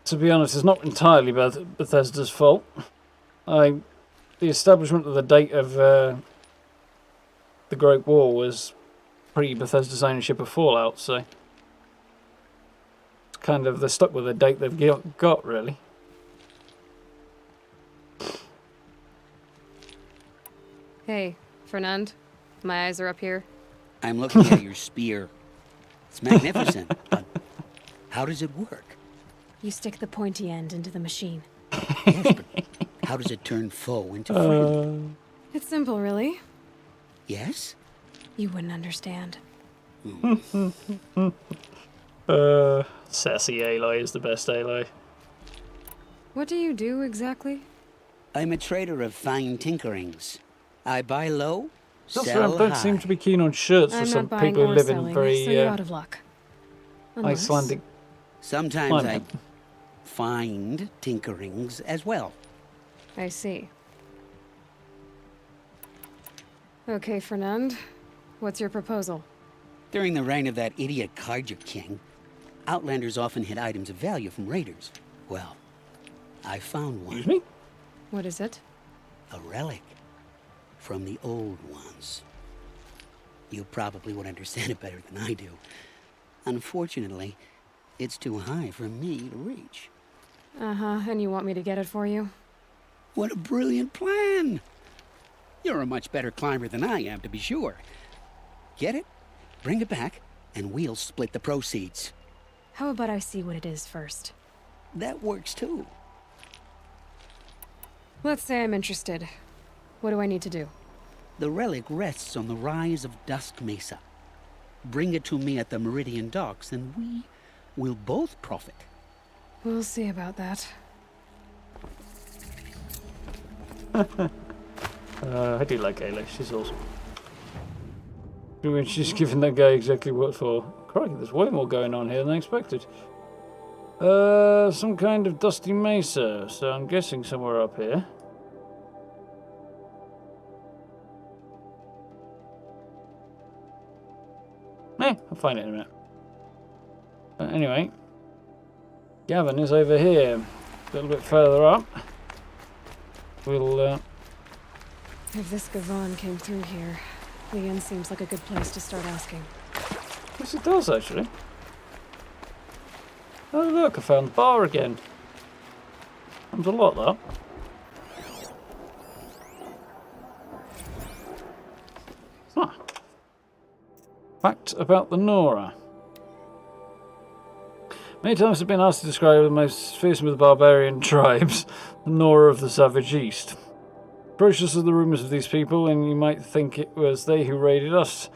to be honest, is not entirely Bethesda's fault. The establishment of the date of the Great War was pre-Bethesda's ownership of Fallout, so it's kind of, they're stuck with the date they've got, really. Hey, Fernand. My eyes are up here. I'm looking at your spear. It's magnificent, but how does it work? You stick the pointy end into the machine. Yes, but how does it turn foe into friend? It's simple, really. Yes? You wouldn't understand. Sassy Aloy is the best Aloy. What do you do exactly? I'm a trader of fine tinkerings. I buy low, That's sell right, I don't high. seem to be keen on shirts for some people who live in very so you're out of luck. Unless... Icelandic Sometimes climate. I find tinkerings as well. I see. Okay, Fernand. What's your proposal? During the reign of that idiot Carja King, Outlanders often hid items of value from raiders. Well, I found one. Excuse me? What is it? A relic from the old ones. You probably would understand it better than I do. Unfortunately, it's too high for me to reach. Uh-huh, and you want me to get it for you? What a brilliant plan! You're a much better climber than I am, to be sure. Get it, Bring it back, and we'll split the proceeds. How about I see what it is first? That works too. Let's say I'm interested. What do I need to do? The relic rests on the rise of Dusk Mesa. Bring it to me at the Meridian docks, and we will both profit. We'll see about that. I do like Aloy, she's awesome. I mean, she's giving that guy exactly what for. Crikey, there's way more going on here than I expected. Some kind of dusty mesa, so I'm guessing somewhere up here. I'll find it in a minute. But anyway, Gavin is over here, a little bit further up. We'll, If this Gavin came through here, the inn seems like a good place to start asking. Yes, it does, actually. Oh, look, I found the bar again. Comes a lot, that. Huh. Fact about the Nora. Many times I've been asked to describe the most fearsome of the barbarian tribes, the Nora of the Savage East. Approach us with the rumours of these people, and you might think it was they who raided us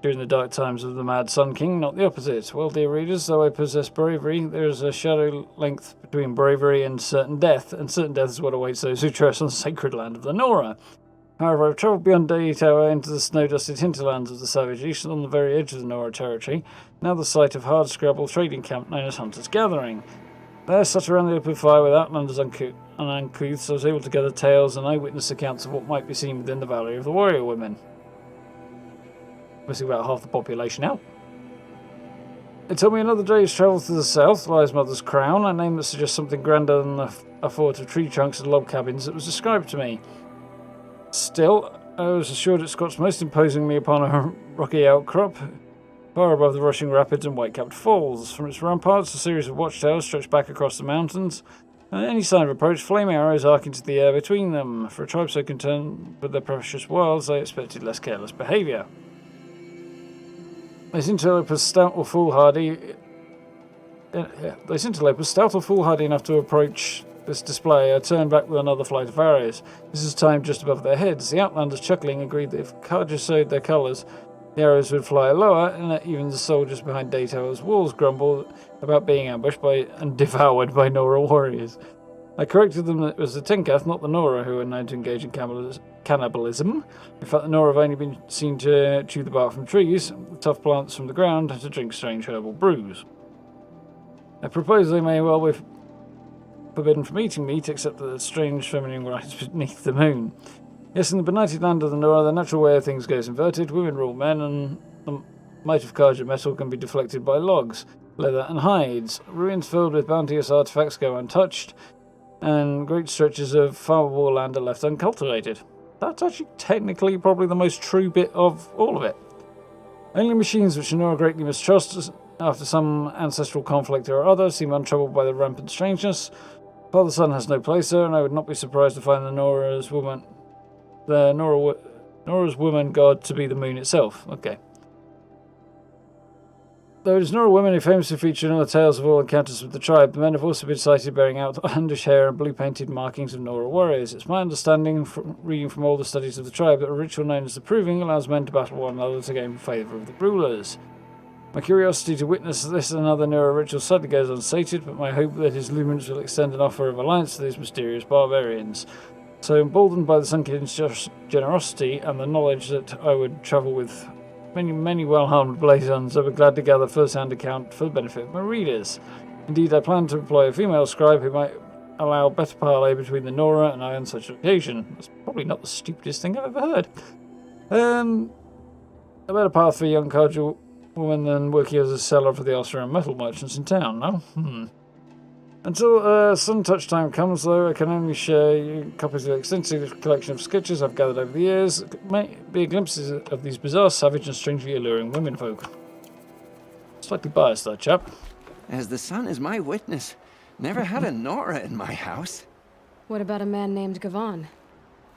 during the dark times of the Mad Sun King, not the opposite. Well, dear readers, though I possess bravery, there is a shadow length between bravery and certain death is what awaits those who tread on the sacred land of the Nora. However, I've travelled beyond Day Tower into the snow-dusted hinterlands of the Savage East, on the very edge of the Nora territory, now the site of hard-scrabble trading camp known as Hunter's Gathering. There, sat around the open fire with outlanders and uncouths, I was able to gather tales and eyewitness accounts of what might be seen within the Valley of the Warrior Women. Missing about half the population now. It told me another day's travel to the south lies Mother's Crown, a name that suggests something grander than a fort of tree trunks and log cabins that was described to me. Still, I was assured it squats most imposingly upon a rocky outcrop, far above the rushing rapids and white-capped falls. From its ramparts, a series of watchtowers stretched back across the mountains, and any sign of approach, flaming arrows arc into the air between them. For a tribe so concerned with their precious worlds, I expected less careless behaviour. Those interlopers stout or foolhardy enough to approach this display are turned back with another flight of arrows. This is timed just above their heads. The outlanders, chuckling, agreed that if Karja showed their colours, the arrows would fly lower, and that even the soldiers behind Day Tower's walls grumbled about being ambushed by and devoured by Nora warriors. I corrected them that it was the Tenkath, not the Nora, who were known to engage in cannibalism. In fact, the Nora have only been seen to chew the bark from trees, the tough plants from the ground, and to drink strange herbal brews. I propose they may well be forbidden from eating meat, except that the strange feminine rites beneath the moon. Yes, in the benighted land of the Nora, the natural way of things goes inverted. Women rule men, and the might of Karja metal can be deflected by logs, leather, and hides. Ruins filled with bounteous artifacts go untouched, and great stretches of farmable land are left uncultivated. That's actually technically probably the most true bit of all of it. Only machines which Nora greatly mistrust, after some ancestral conflict or other, seem untroubled by the rampant strangeness. Father Sun has no place there, and I would not be surprised to find Nora's woman god to be the moon itself. Okay. Though it is Nora women who famously feature in all the tales of all encounters with the tribe, the men have also been sighted bearing outlandish hair and blue-painted markings of Nora warriors. It's my understanding, from reading from all the studies of the tribe, that a ritual known as the Proving allows men to battle one another to gain favour of the rulers. My curiosity to witness this and other Nora rituals sadly goes unsated, but my hope that his luminance will extend an offer of alliance to these mysterious barbarians. So, emboldened by the Sun King's generosity and the knowledge that I would travel with many well-armed blazons, I would glad to gather first-hand account for the benefit of my readers. Indeed, I plan to employ a female scribe who might allow better parley between the Nora and I on such an occasion. That's probably not the stupidest thing I've ever heard. A better path for a young Karja woman than working as a seller for the Osram metal merchants in town, no? Until sun touch time comes, though, I can only share copies of the extensive collection of sketches I've gathered over the years. It may be glimpses of these bizarre, savage, and strangely alluring womenfolk. Slightly biased, that chap. As the sun is my witness, never had a Nora in my house. What about a man named Gavin?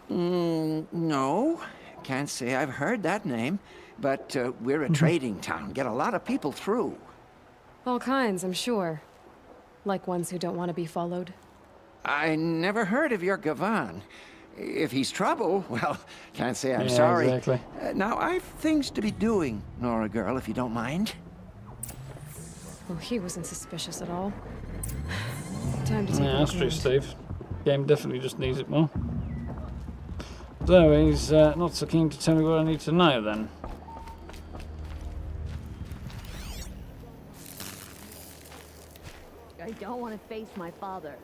No, can't say I've heard that name. but we're a trading town. Get a lot of people through. All kinds, I'm sure. Like ones who don't want to be followed. I never heard of your Gavan. If he's trouble, well, can't say I'm sorry. Exactly. Now, I've things to be doing, Nora girl, if you don't mind. Oh, he wasn't suspicious at all. Time to take Yeah, a that's true, look Steve. Game definitely just needs it more. So he's not so keen to tell me what I need to know then. I don't want to face my father.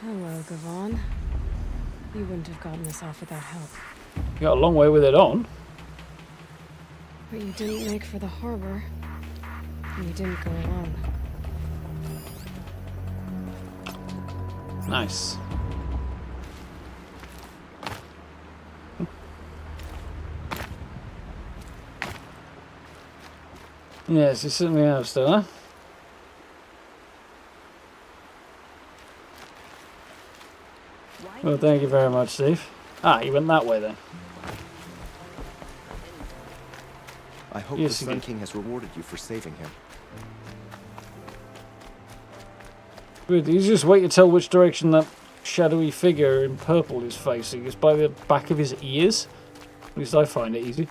Hello, Gavon. You wouldn't have gotten this off without help. You got a long way with it on. But you didn't make for the harbor. And you didn't go alone. Nice. Yes, you certainly have, Stella. Well, thank you very much, Steve. Ah, you went that way then. I hope Yes, the you Sun did. King has rewarded you for saving him. Good, you just wait to tell which direction that shadowy figure in purple is facing. It's by the back of his ears. At least I find it easy.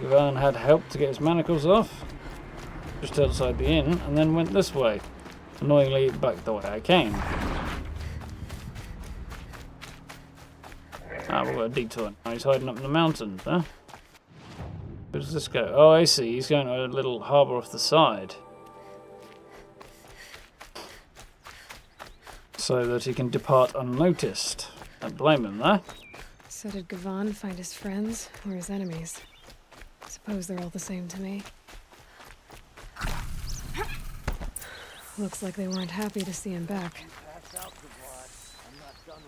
Gavan had help to get his manacles off, just outside the inn, and then went this way. Annoyingly, back the way I came. Ah, we've got a detour. Now he's hiding up in the mountains, huh? Where does this go? Oh, I see. He's going to a little harbour off the side. So that he can depart unnoticed. Don't blame him there. So did Gavon find his friends or his enemies? Suppose they're all the same to me. Looks like they weren't happy to see him back. Pass out, Gavon. I'm not done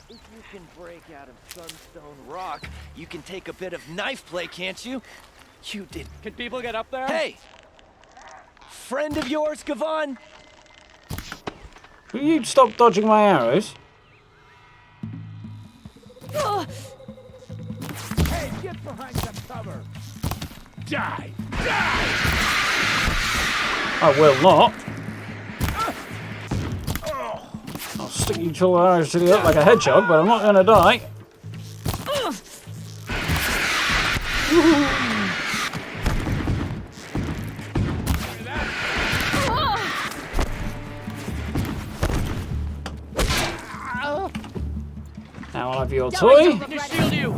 with you. If you can break out of Sunstone Rock, you can take a bit of knife play, can't you? You did. Can people get up there? Hey! Friend of yours, Gavon? Will you stop dodging my arrows? Hey, get behind some cover! Die! Die! I will not. I'll stick you two arrows to the up like a hedgehog, but I'm not going to die. Now I'll have your toy. Shield you!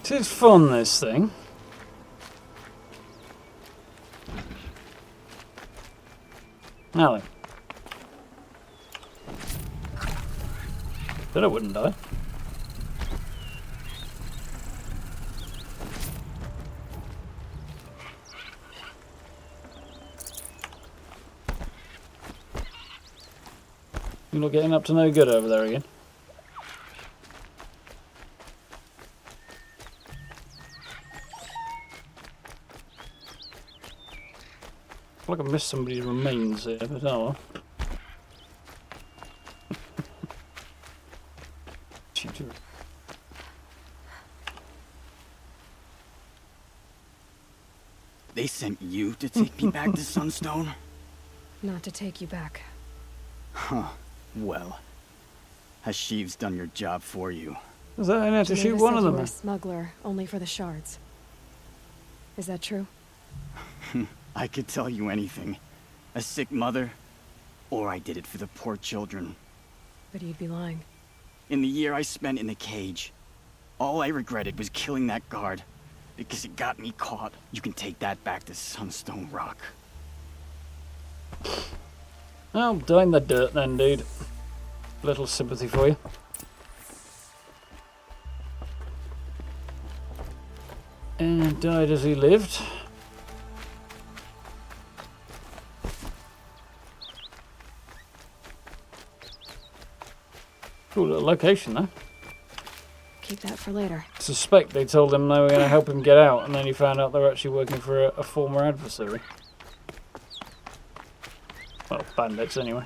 It is fun, this thing. Now then. Said I wouldn't die. You're not getting up to no good over there again. I feel like I missed somebody's remains here, but oh well. They sent you to take me back to Sunstone? Not to take you back. Huh. Well, has Sheeves done your job for you? Is that I had to Geneva shoot one said of you them? were a smuggler, only for the shards. Is that true? I could tell you anything. A sick mother, or I did it for the poor children. But you'd be lying. In the year I spent in the cage, all I regretted was killing that guard, because it got me caught. You can take that back to Sunstone Rock. I'll die in the dirt then, dude. Little sympathy for you. And died as he lived. Cool little location, though. Keep that for later. I suspect they told him they were going to help him get out, and then he found out they were actually working for a former adversary. Well, bandits, anyway.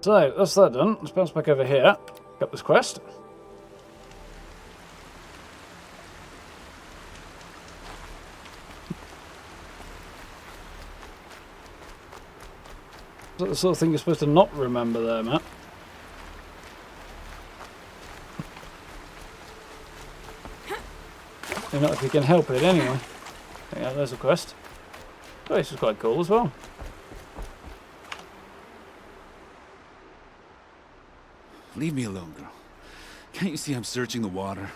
So, that's that done. Let's bounce back over here. Pick up this quest. Is that the sort of thing you're supposed to not remember there, Matt? Not if you can help it, anyway. Yeah, there's a quest. Oh, this is quite cool as well. Leave me alone, girl. Can't you see I'm searching the water?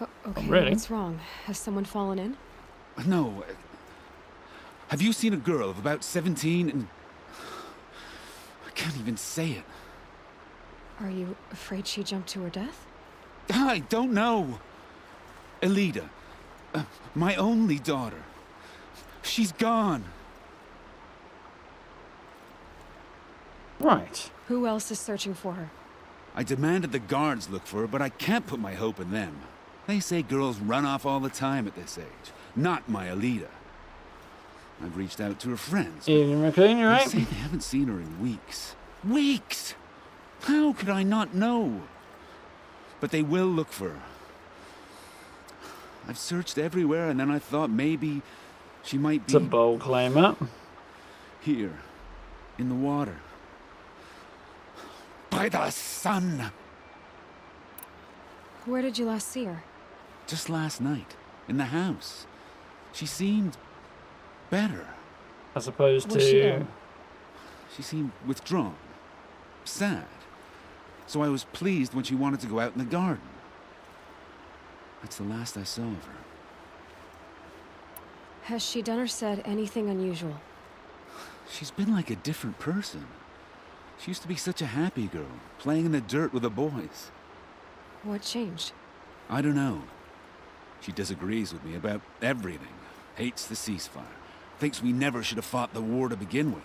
Okay, really? what's wrong? Has someone fallen in? No. Have you seen a girl of about 17 and... I can't even say it. Are you afraid she jumped to her death? I don't know. Elida. My only daughter. She's gone. Right. Who else is searching for her? I demanded the guards look for her, but I can't put my hope in them. They say girls run off all the time at this age. Not my Elida. I've reached out to her friends. Ian McLean, you're right. They say they haven't seen her in weeks. Weeks! How could I not know? But they will look for her. I've searched everywhere, and then I thought maybe she might be... It's a bold claim, Matt. Here, in the water. By the sun! Where did you last see her? Just last night, in the house. She seemed... better. As opposed Was she ill? to... She seemed withdrawn. Sad. So I was pleased when she wanted to go out in the garden. That's the last I saw of her. Has she done or said anything unusual? She's been like a different person. She used to be such a happy girl, playing in the dirt with the boys. What changed? I don't know. She disagrees with me about everything. Hates the ceasefire. Thinks we never should have fought the war to begin with.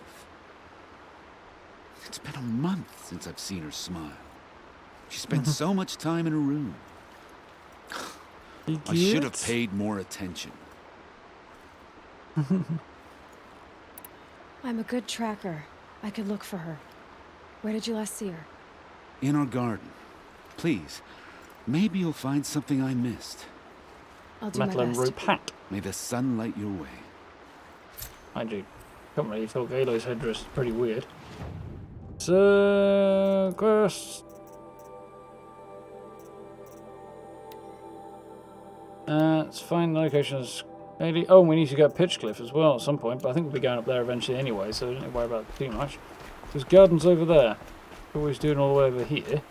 It's been a month since I've seen her smile. She spent so much time in her room. I should have paid more attention. I'm a good tracker. I could look for her. Where did you last see her? In our garden. Please, maybe you'll find something I missed. I'll do my best. May the sun light your way. I do. Can't really talk. Aloy's headdress is pretty weird. So, quest. Let's find the locations. Oh, we need to go up Pitchcliff as well at some point, but I think we'll be going up there eventually anyway, so don't need to worry about it too much. There's gardens over there. Always doing all the way over here.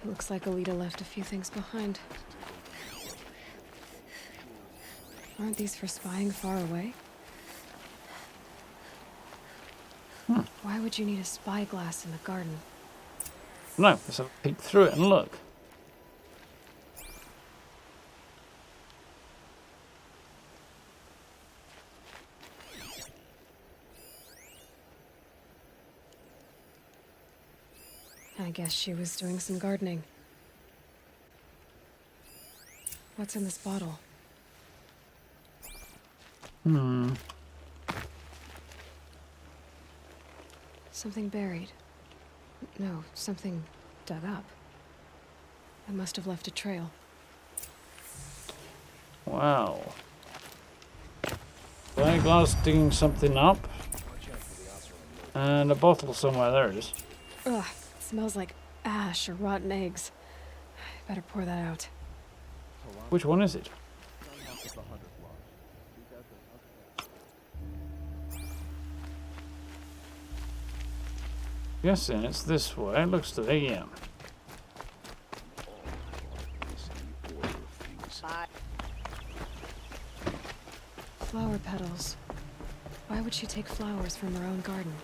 Looks like Elida left a few things behind. Aren't these for spying far away? Why would you need a spyglass in the garden? No, let's have a peek through it and look. I guess she was doing some gardening. What's in this bottle? Something buried. No, something dug up. I must have left a trail. Wow. Spyglass digging something up. And a bottle somewhere. There it is. Ugh, it smells like ash or rotten eggs. Better pour that out. Which one is it? Guessing it's this way. It looks to be, yeah. she take flowers from her own garden?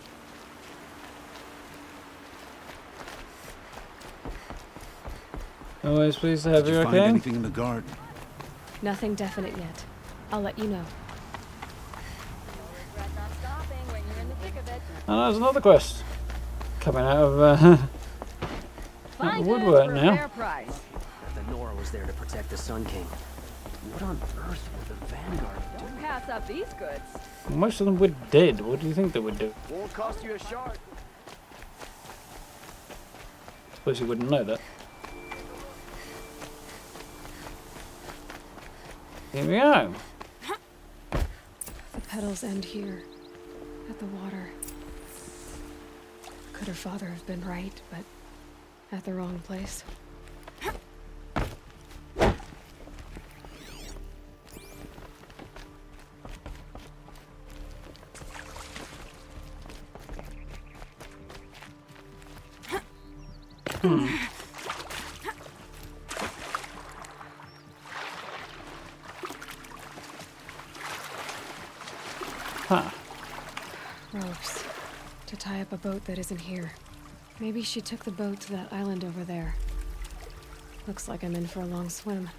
Always pleased to have you, Did you find okay? anything in the garden? Nothing definite yet. I'll let you know. And there's another quest coming out of the woodwork now. The Nora was there to protect the Sun King. What on earth would the Vanguard do? Don't pass up these goods. Most of them were dead. What do you think they would do? Won't cost you a shard. Suppose you wouldn't know that. Here we go. The petals end here, at the water. Could her father have been right, but at the wrong place? Huh. Ropes. To tie up a boat that isn't here. Maybe she took the boat to that island over there. Looks like I'm in for a long swim.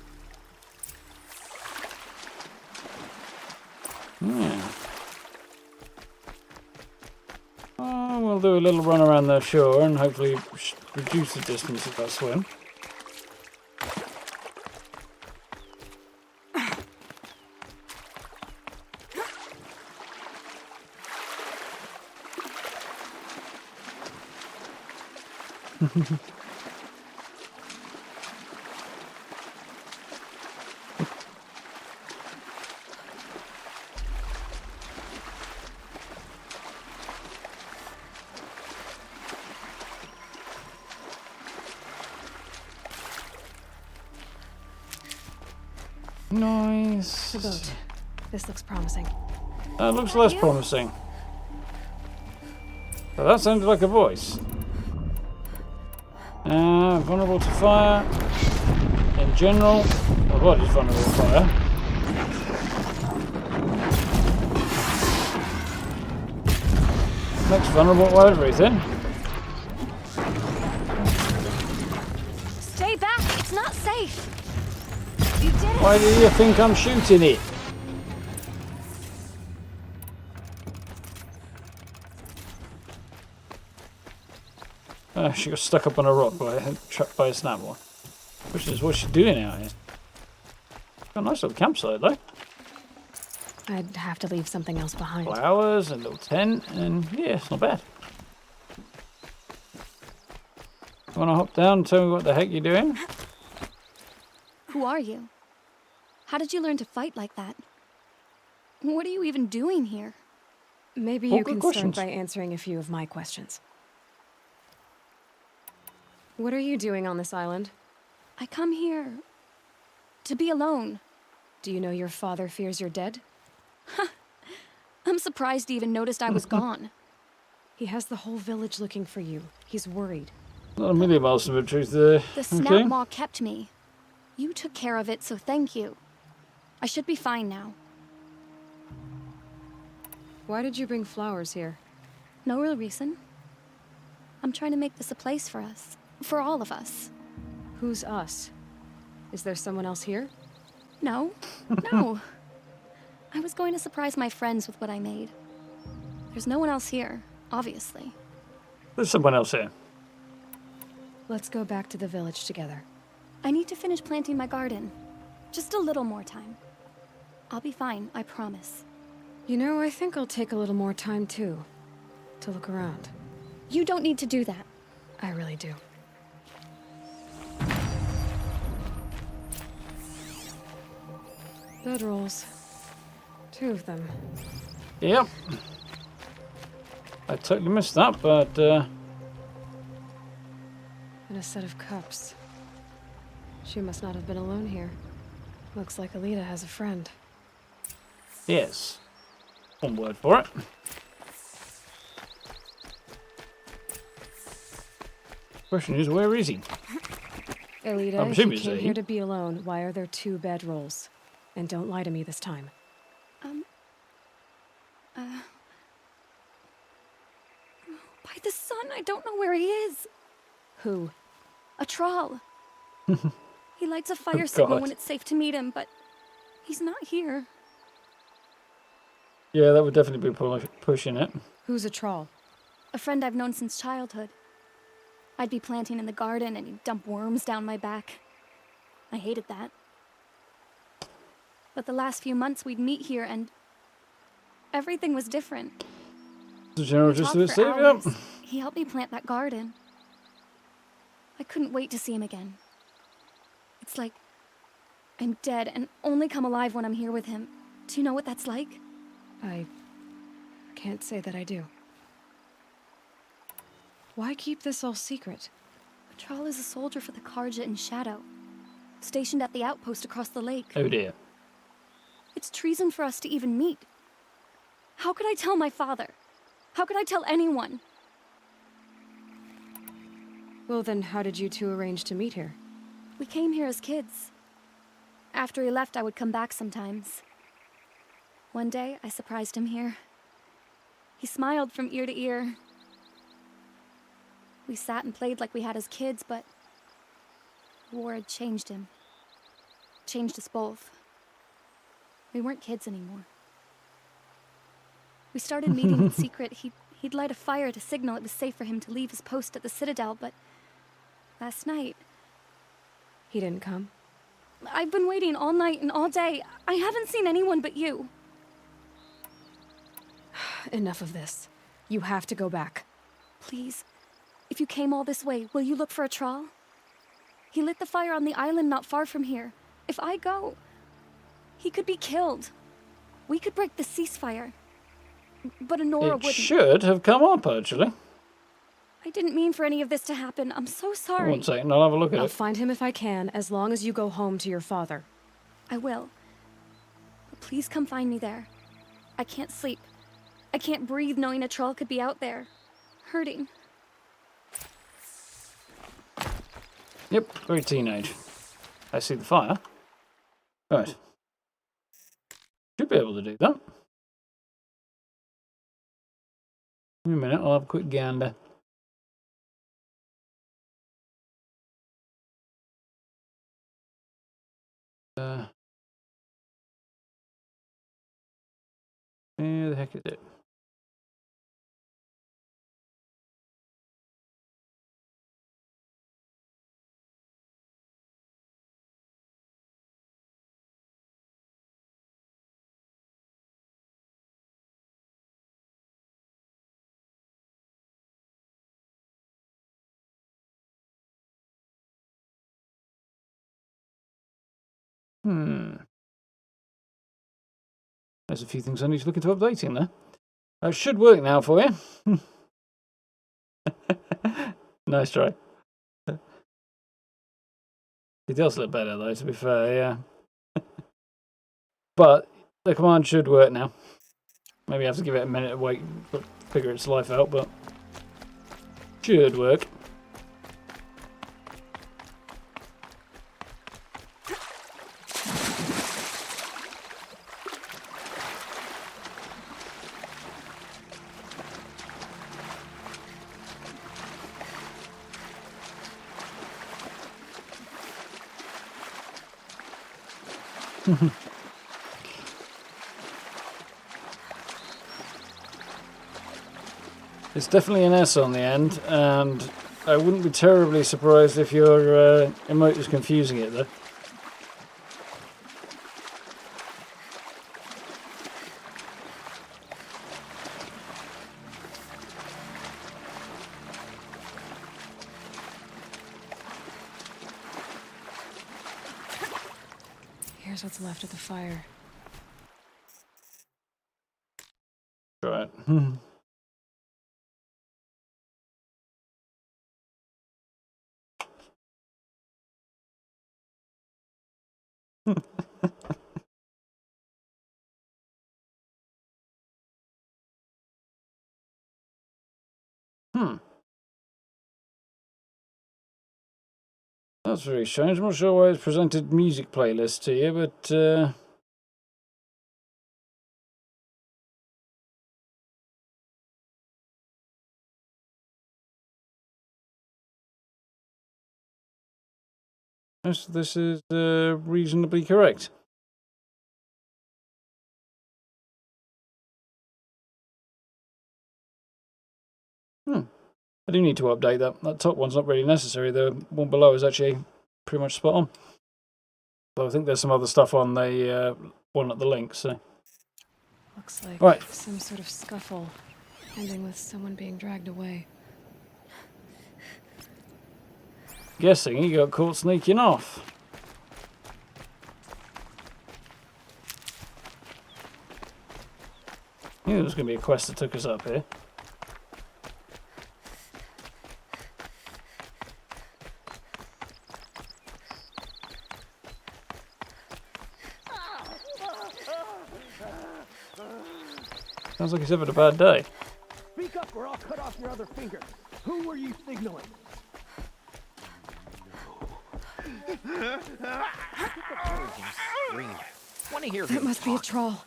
Yeah. Oh, we'll do a little run around the shore and hopefully reduce the distance of that swim. Nice. The boat. This looks promising. That looks less promising. But that sounded like a voice. Vulnerable to fire. In general, my body's vulnerable to fire. Next vulnerable to everything. Stay back! It's not safe! You did it! Why do you think I'm shooting it? She got stuck up on a rock trapped by a snapper. Which is what she's doing out here. Got a nice little campsite though. I'd have to leave something else behind. Flowers, a little tent, and yeah, it's not bad. Wanna hop down and tell me what the heck you're doing? Who are you? How did you learn to fight like that? What are you even doing here? Maybe Oh, you good can questions. start by answering a few of my questions. What are you doing on this island? I come here to be alone. Do you know your father fears you're dead? I'm surprised he even noticed I was gone. He has the whole village looking for you. He's worried. Not a million miles from the truth there. The snout maw kept me. You took care of it, so thank you. I should be fine now. Why did you bring flowers here? No real reason. I'm trying to make this a place for us. For all of us. Who's us? Is there someone else here? No. No. I was going to surprise my friends with what I made. There's no one else here, obviously. There's someone else here. Let's go back to the village together. I need to finish planting my garden. Just a little more time. I'll be fine, I promise. You know, I think I'll take a little more time too. To look around. You don't need to do that. I really do. Bedrolls. 2 of them. Yep. I totally missed that, but And a set of cups. She must not have been alone here. Looks like Alita has a friend. yes. One word for it. Question is, where is he? Alita, I'm if you assuming came it's here A. to be alone, why are there 2 bedrolls? And don't lie to me this time. By the sun, I don't know where he is. Who? A troll. He lights a fire signal when it's safe to meet him, but he's not here. Yeah, that would definitely be pushing it. Who's a troll? A friend I've known since childhood. I'd be planting in the garden and he'd dump worms down my back. I hated that. But the last few months we'd meet here and everything was different. The general just to save you. He helped me plant that garden. I couldn't wait to see him again. It's like I'm dead and only come alive when I'm here with him. Do you know what that's like? I can't say that I do. Why keep this all secret? Patral is a soldier for the Karja in Shadow, stationed at the outpost across the lake. Oh dear. It's treason for us to even meet. How could I tell my father? How could I tell anyone? Well then, how did you two arrange to meet here? We came here as kids. After he left, I would come back sometimes. One day, I surprised him here. He smiled from ear to ear. We sat and played like we had as kids, but war had changed him. Changed us both. We weren't kids anymore. We started meeting in secret. He'd light a fire to signal it was safe for him to leave his post at the Citadel, but last night... He didn't come? I've been waiting all night and all day. I haven't seen anyone but you. Enough of this. You have to go back. Please. If you came all this way, will you look for a trawl? He lit the fire on the island not far from here. If I go, he could be killed. We could break the ceasefire. But Honora wouldn't. It should have come up, actually. I didn't mean for any of this to happen. I'm so sorry. One second, I'll have a look at it. I'll find him if I can, as long as you go home to your father. I will. But please come find me there. I can't sleep. I can't breathe knowing a troll could be out there. Hurting. Yep, very teenage. I see the fire. Right. Should be able to do that. Give me a minute, I'll have a quick gander. Where the heck is it? There's a few things I need to look into updating there. It should work now for you. Nice try. It does look better though, to be fair, yeah. But the command should work now. Maybe I have to give it a minute to wait to figure its life out, but should work. It's definitely an S on the end, and I wouldn't be terribly surprised if your emote is confusing it though. Here's what's left of the fire. Try it. That's very strange. I'm not sure why it's presented music playlist to you, but This is reasonably correct. I do need to update that. That top one's not really necessary. The one below is actually pretty much spot on. But I think there's some other stuff on the one at the link, so... Looks like right. some sort of scuffle, ending with someone being dragged away. Guessing he got caught sneaking off. I knew there was going to be a quest that took us up here. Sounds like he's having a bad day. Speak up or I'll cut off your other finger. Who were you signaling? Want to hear That must be a troll.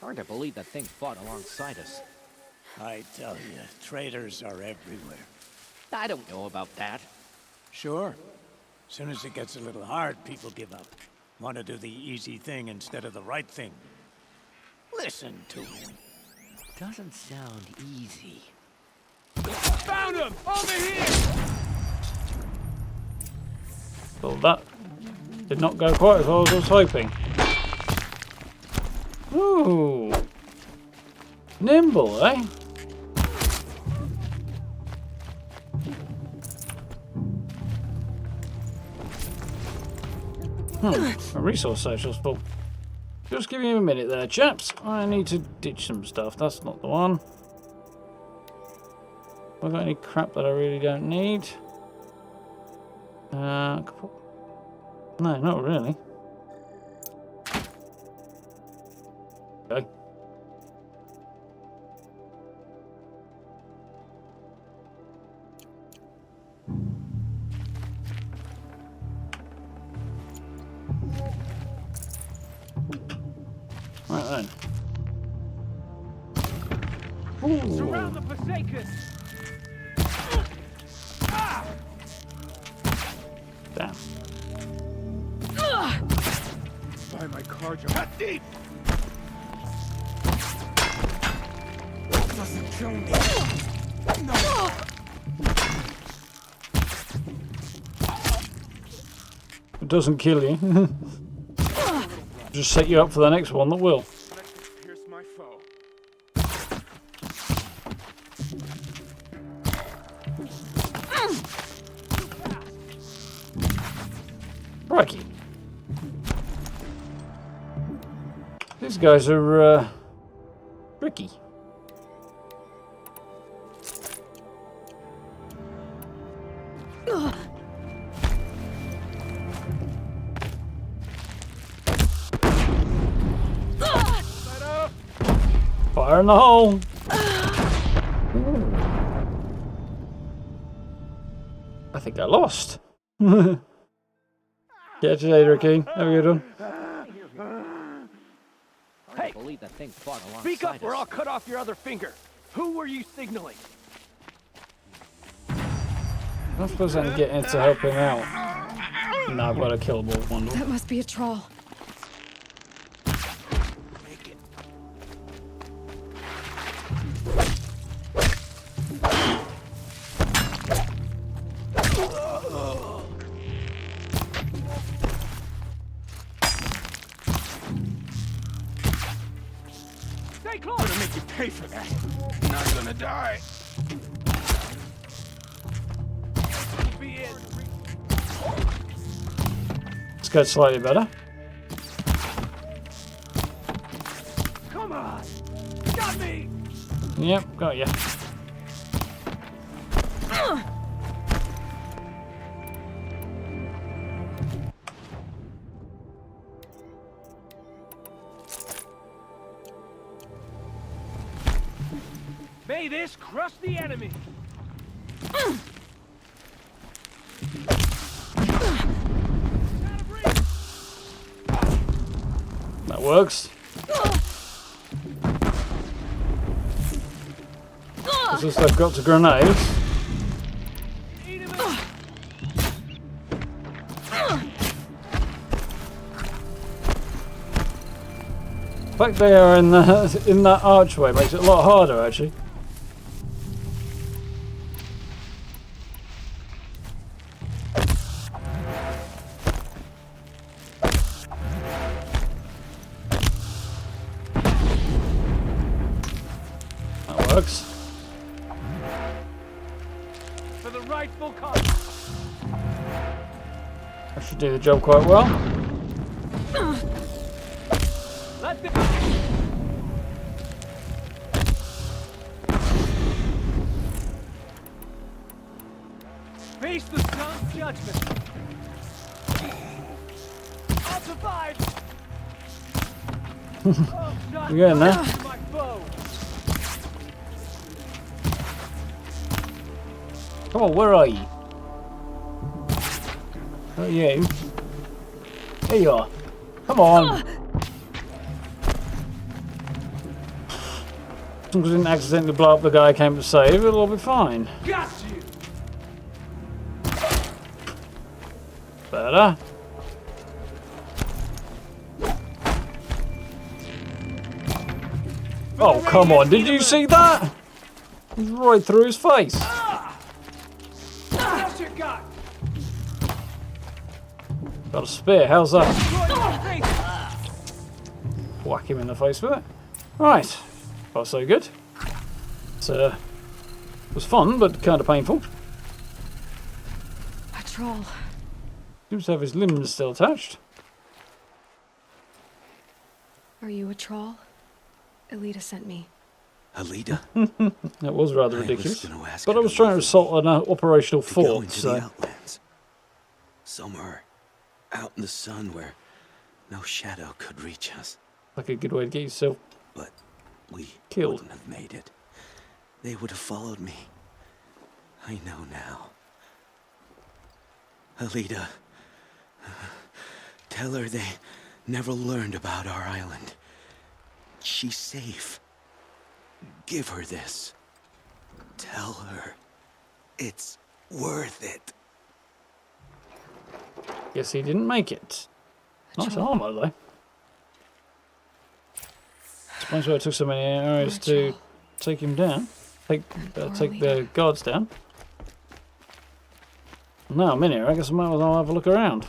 Hard to believe that thing fought alongside us. I tell you, traitors are everywhere. I don't know about that. Sure. As soon as it gets a little hard, people give up. Want to do the easy thing instead of the right thing. Listen to him. Doesn't sound easy. Found him! Over here! Well, that did not go quite as well as I was hoping. Ooh. Nimble, eh? A resource social's full. Just give me a minute there, chaps. I need to ditch some stuff. That's not the one. Have I got any crap that I really don't need? No, not really. Okay. Right then. Ooh. Surround the Forsaken! Damn. By my car, cut deep! Doesn't kill me. No. It doesn't kill you. Just set you up for the next one that will. Pierce my foe. Crikey. These guys are tricky. Fire in the hole. I think I lost. Catch you later, King. Have a good one. Hey, believe that thing fought alongside speak up or I'll cut off your other finger. Who were you signaling? I suppose I can get into helping out. No, I've got a killable one. That must be a troll. Stay close. Gonna make you pay for that. Not gonna die. Be in. Let's go slightly better. Come on. Got me. Yep, got you. May this crush the enemy. That works. It's just I've got to grenades. fact they are in that archway makes it a lot harder, actually. That works. For the rightful cause. I should do the job quite well. Let the face the sun's judgment. I'll survive. You're getting there. My foe. Come on, where are you? Oh, you. There you are. Come on. As long as I didn't accidentally blow up the guy I came to save, it'll all be fine. Got you. Better. Oh, come on. Did you see that? It was right through his face. What else you got? Got a spear. How's that? Whack him in the face with it. Right. Not so good. It was fun, but kind of painful. A troll. Seems to have his limbs still attached. Are you a troll? Elita sent me. Alita? That was rather ridiculous. gonna ask But her I was to trying to leave assault an operational to go fort, into so... the Outlands. Somewhere out in the sun where no shadow could reach us. Like a good way to get yourself But we killed. wouldn't have made it. They would have followed me. I know now. Alita, tell her they never learned about our island. She's safe. Give her this. Tell her it's worth it. Guess he didn't make it. Nice armor, though. Explains why it took so many arrows to take him down. Take the guards down. Now I'm in here, I guess I might as well have a look around.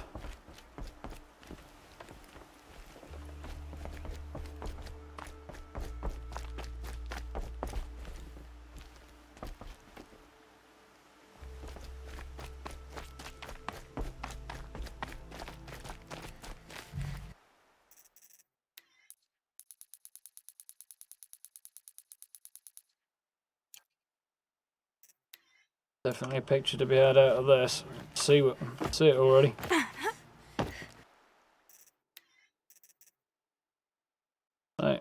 Definitely a picture to be had out of this. See it already. So,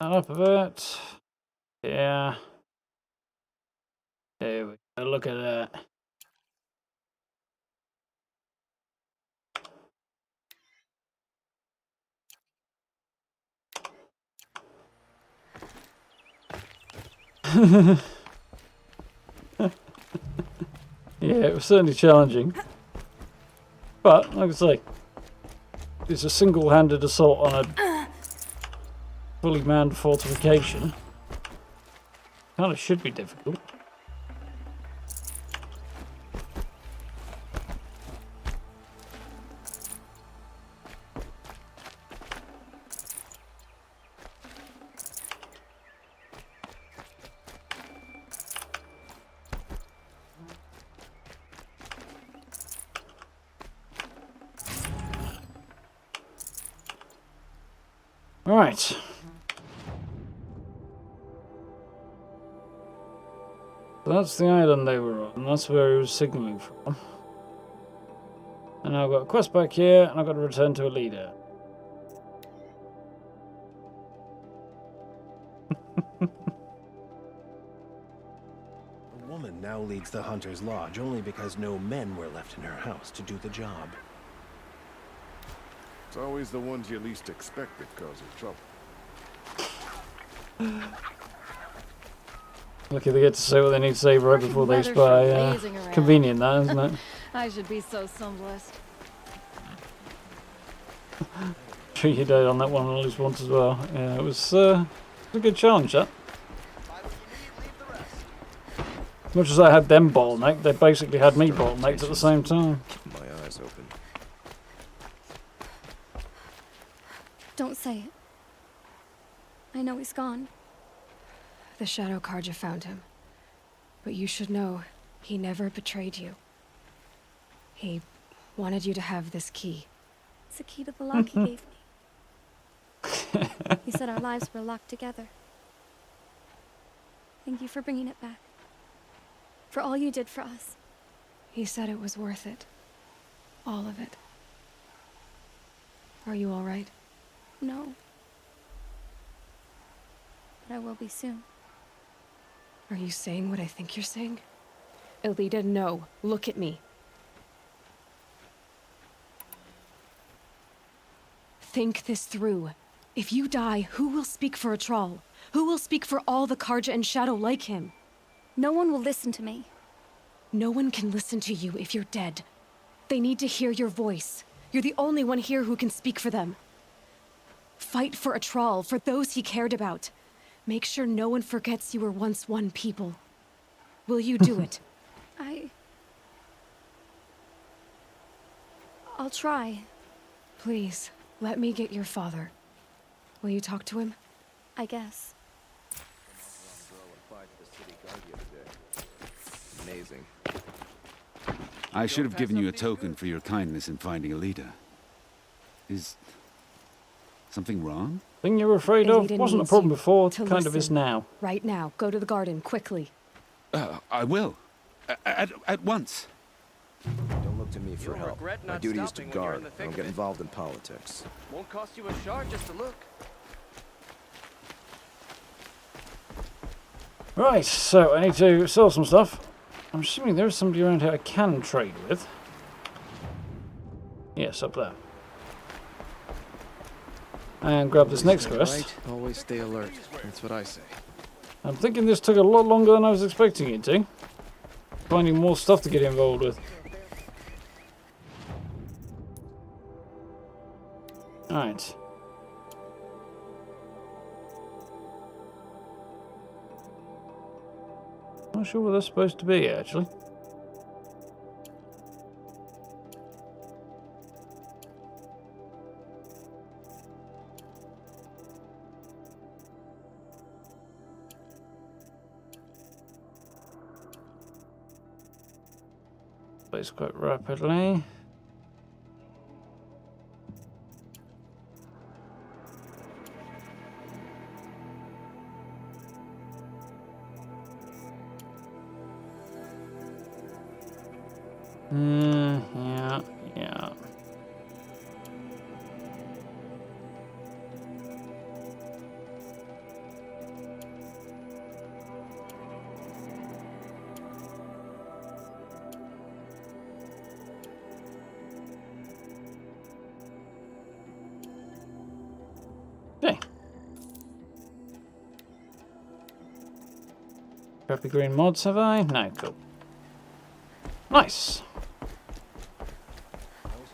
up a bit. Yeah. There we go. Look at that. Yeah, it was certainly challenging. But, like I say, it's a single-handed assault on a fully manned fortification. Kind of should be difficult. Right. So that's the island they were on, and that's where he was signalling from. And now I've got a quest back here, and I've got to return to a leader. A woman now leads the Hunter's Lodge only because no men were left in her house to do the job. It's always the ones you least expect that cause you trouble. Lucky they get to say what they need to say right before they spy. Convenient, that, isn't it? I should be so blessed. Sure you died on that one at least once as well. Yeah, it was a good challenge, that. Much as I had them bottlenecked, they basically had me bottlenecked at the same time. My eyes open. Don't say it. I know he's gone. The Shadow Karja found him. But you should know, he never betrayed you. He wanted you to have this key. It's a key to the lock he gave me. He said our lives were locked together. Thank you for bringing it back. For all you did for us. He said it was worth it. All of it. Are you all right? No. But I will be soon. Are you saying what I think you're saying? Elita, no. Look at me. Think this through. If you die, who will speak for a Troll? Who will speak for all the Karja and Shadow like him? No one will listen to me. No one can listen to you if you're dead. They need to hear your voice. You're the only one here who can speak for them. Fight for a Troll, for those he cared about. Make sure no one forgets you were once one people. Will you do it? I'll try. Please, let me get your father. Will you talk to him? I guess. Amazing. I should have given you a token for your kindness in finding Alita. Is something wrong? Thing you were afraid of Elita wasn't a needs problem you before, to kind of is listen. now. Right now, go to the garden, quickly. I will. At once. Don't look to me for help. My duty is to guard. I don't get involved in politics. Won't cost you a shard just to look. Right, so I need to sell some stuff. I'm assuming there is somebody around here I can trade with. Yes, up there. And grab this next quest. Right, always stay alert. That's what I say. I'm thinking this took a lot longer than I was expecting it to. Finding more stuff to get involved with. Alright. Not sure what that's supposed to be, actually. Plays quite rapidly. Yeah. Okay. Crappy green mods, have I? No, cool. Nice.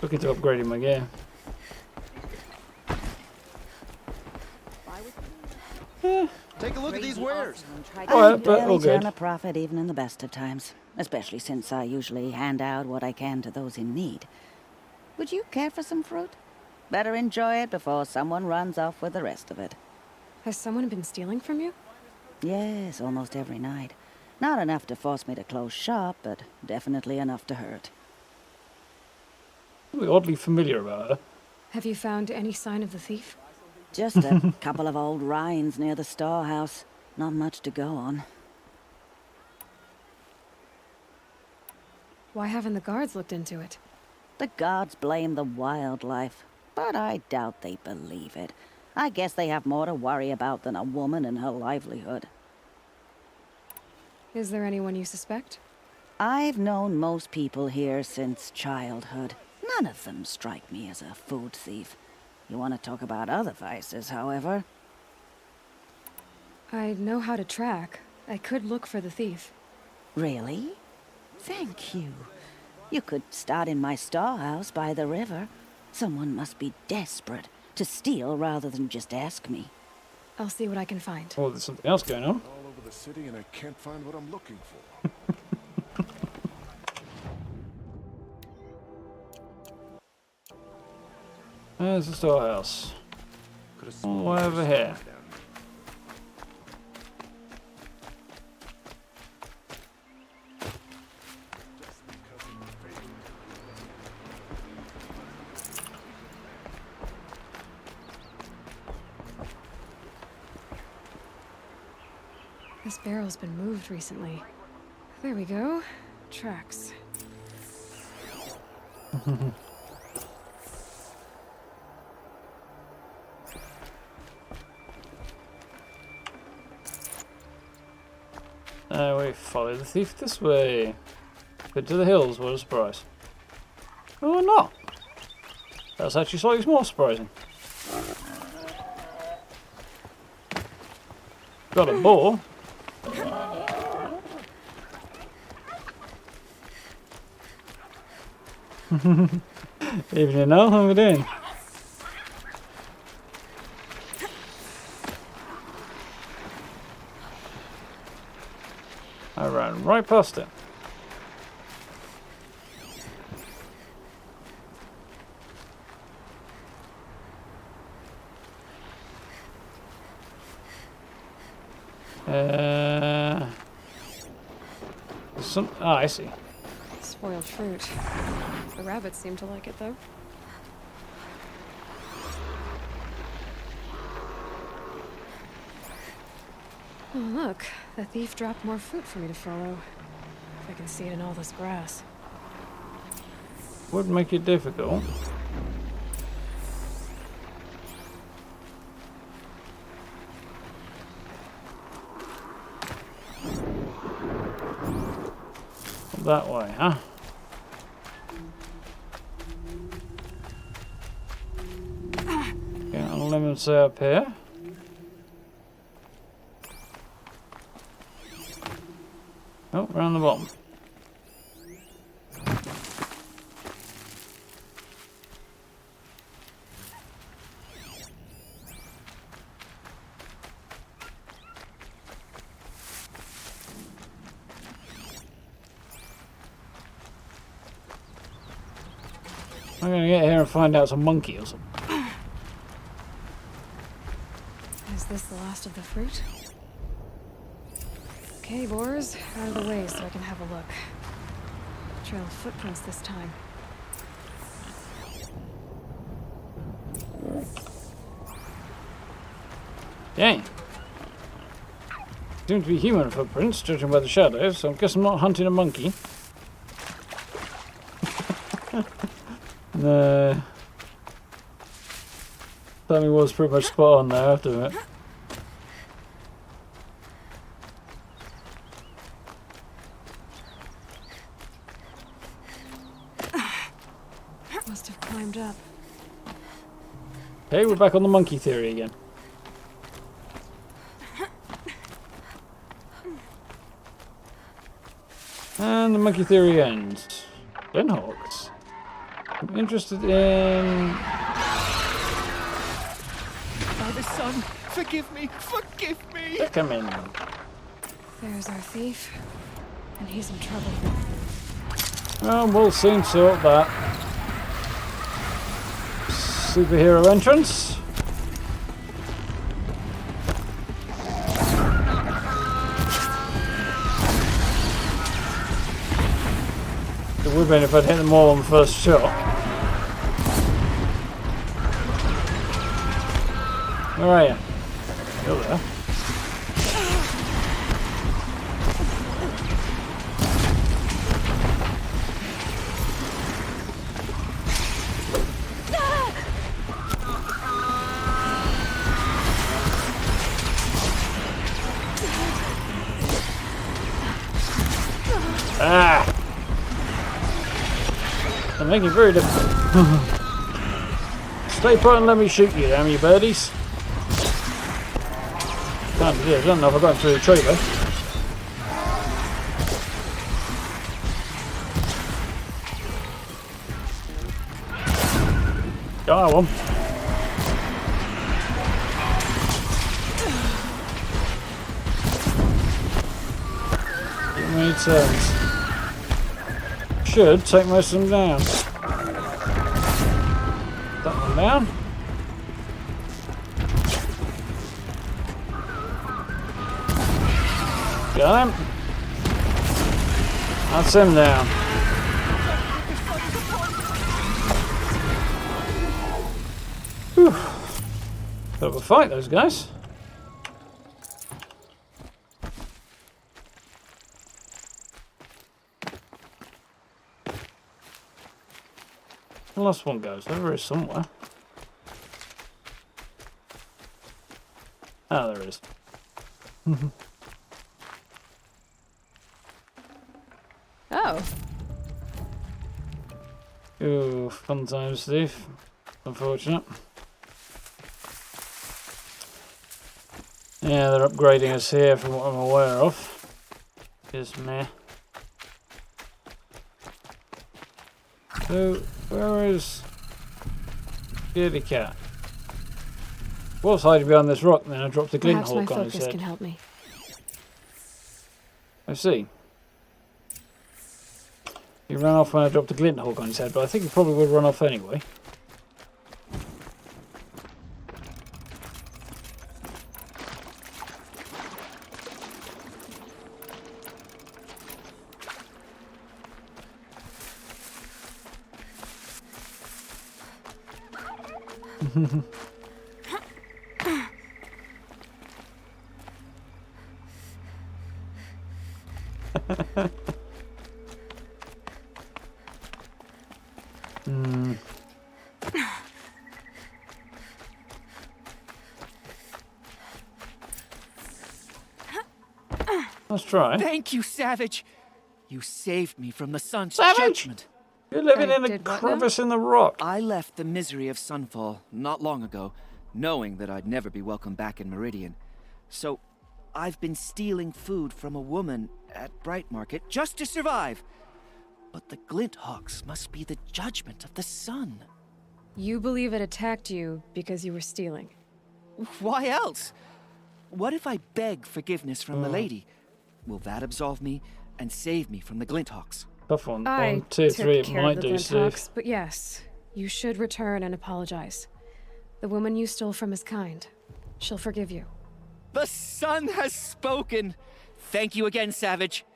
Looking to upgrading my gear. Take a look at these wares. I but barely all good. turn a profit even in the best of times, especially since I usually hand out what I can to those in need. Would you care for some fruit? Better enjoy it before someone runs off with the rest of it. Has someone been stealing from you? Yes, almost every night. Not enough to force me to close shop, but definitely enough to hurt. Something oddly familiar about her. Have you found any sign of the thief? Just a couple of old rinds near the storehouse. Not much to go on. Why haven't the guards looked into it? The guards blame the wildlife, but I doubt they believe it. I guess they have more to worry about than a woman and her livelihood. Is there anyone you suspect? I've known most people here since childhood. None of them strike me as a food thief. You want to talk about other vices, however? I know how to track. I could look for the thief. Really? Thank you. You could start in my storehouse by the river. Someone must be desperate, to steal rather than just ask me. I'll see what I can find. Oh, there's something else going on. All over the city and I can't find what I'm looking for. There's the storehouse. All the way over here. This barrel's been moved recently. There we go. Tracks. We follow the thief this way. But to the hills, what a surprise. Oh, not. That's actually slightly more surprising. Got a boar. Evening now, how are we doing? I ran right past it. I see. Spoiled fruit. The rabbits seem to like it, though. Oh, look. The thief dropped more fruit for me to follow. If I can see it in all this grass. Would make it difficult. That way, huh? Get on lemons up here. Oh, round the bottom. I'm gonna get here and find out some monkey or something. Is this the last of the fruit? Okay, boars, out of the way so I can have a look. Trail of footprints this time. Dang. Seem to be human footprints, judging by the shadows, so I guess I'm not hunting a monkey. No. Timing was pretty much spot on there, I have to admit. Must have climbed up. Okay, we're back on the monkey theory again. And the monkey theory ends. Denhawks. I'm interested in... Father, son, forgive me, forgive me! Come in. There's our thief. And he's in trouble. Well, we'll soon sort that. Superhero entrance. It would have been if I'd hit them all on the first shot. Where are you? You're there. Ah! They're making it very difficult. Stay put and let me shoot you, damn you birdies. Can't do it. I don't know if I got through the trailer. Got one. many turns. Should take most of them down. That one down. Got him. That's him down. Whew. Bit of a fight, those guys. The last one goes. There is somewhere. Ah, there is. Oh. Ooh, fun times, Steve. Unfortunate. Yeah, they're upgrading us here from what I'm aware of. Is meh. So, where is Beardy Cat? Was hiding behind this rock, and then I dropped the glint hawk on his head. Perhaps my focus can help me. I see. He ran off when I dropped the glint hawk on his head, but I think he probably would run off anyway. Let's try. Thank you, Savage. You saved me from the sun's Savage? judgment. You're living in a crevice in the rock. I left the misery of Sunfall not long ago, knowing that I'd never be welcome back in Meridian. So, I've been stealing food from a woman at Bright Market just to survive. But the Glint Hawks must be the judgment of the sun. You believe it attacked you because you were stealing? Why else? What if I beg forgiveness from the lady? Will that absolve me and save me from the Glint Hawks? Tough one. I 1, 2, 3, it took care might of the do, Glint Hawks, Steve. but yes, you should return and apologize. The woman you stole from is kind. She'll forgive you. The sun has spoken. Thank you again, Savage.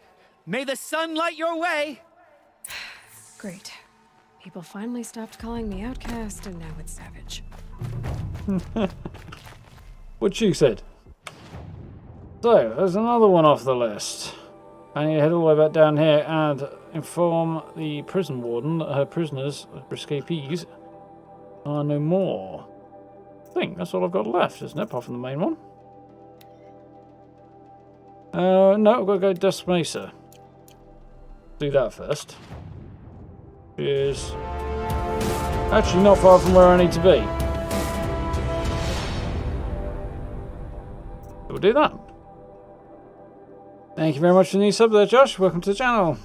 May the sun light your way. Great. People finally stopped calling me outcast, and now it's Savage. What she said. So, there's another one off the list. I need to head all the way back down here and inform the prison warden that her prisoners, escapees, are no more. I think that's all I've got left, isn't it? Apart from the main one. No, I've got to go to Des Mesa. Do that first. Which is actually not far from where I need to be. So we'll do that. Thank you very much for the new sub there, Josh. Welcome to the channel.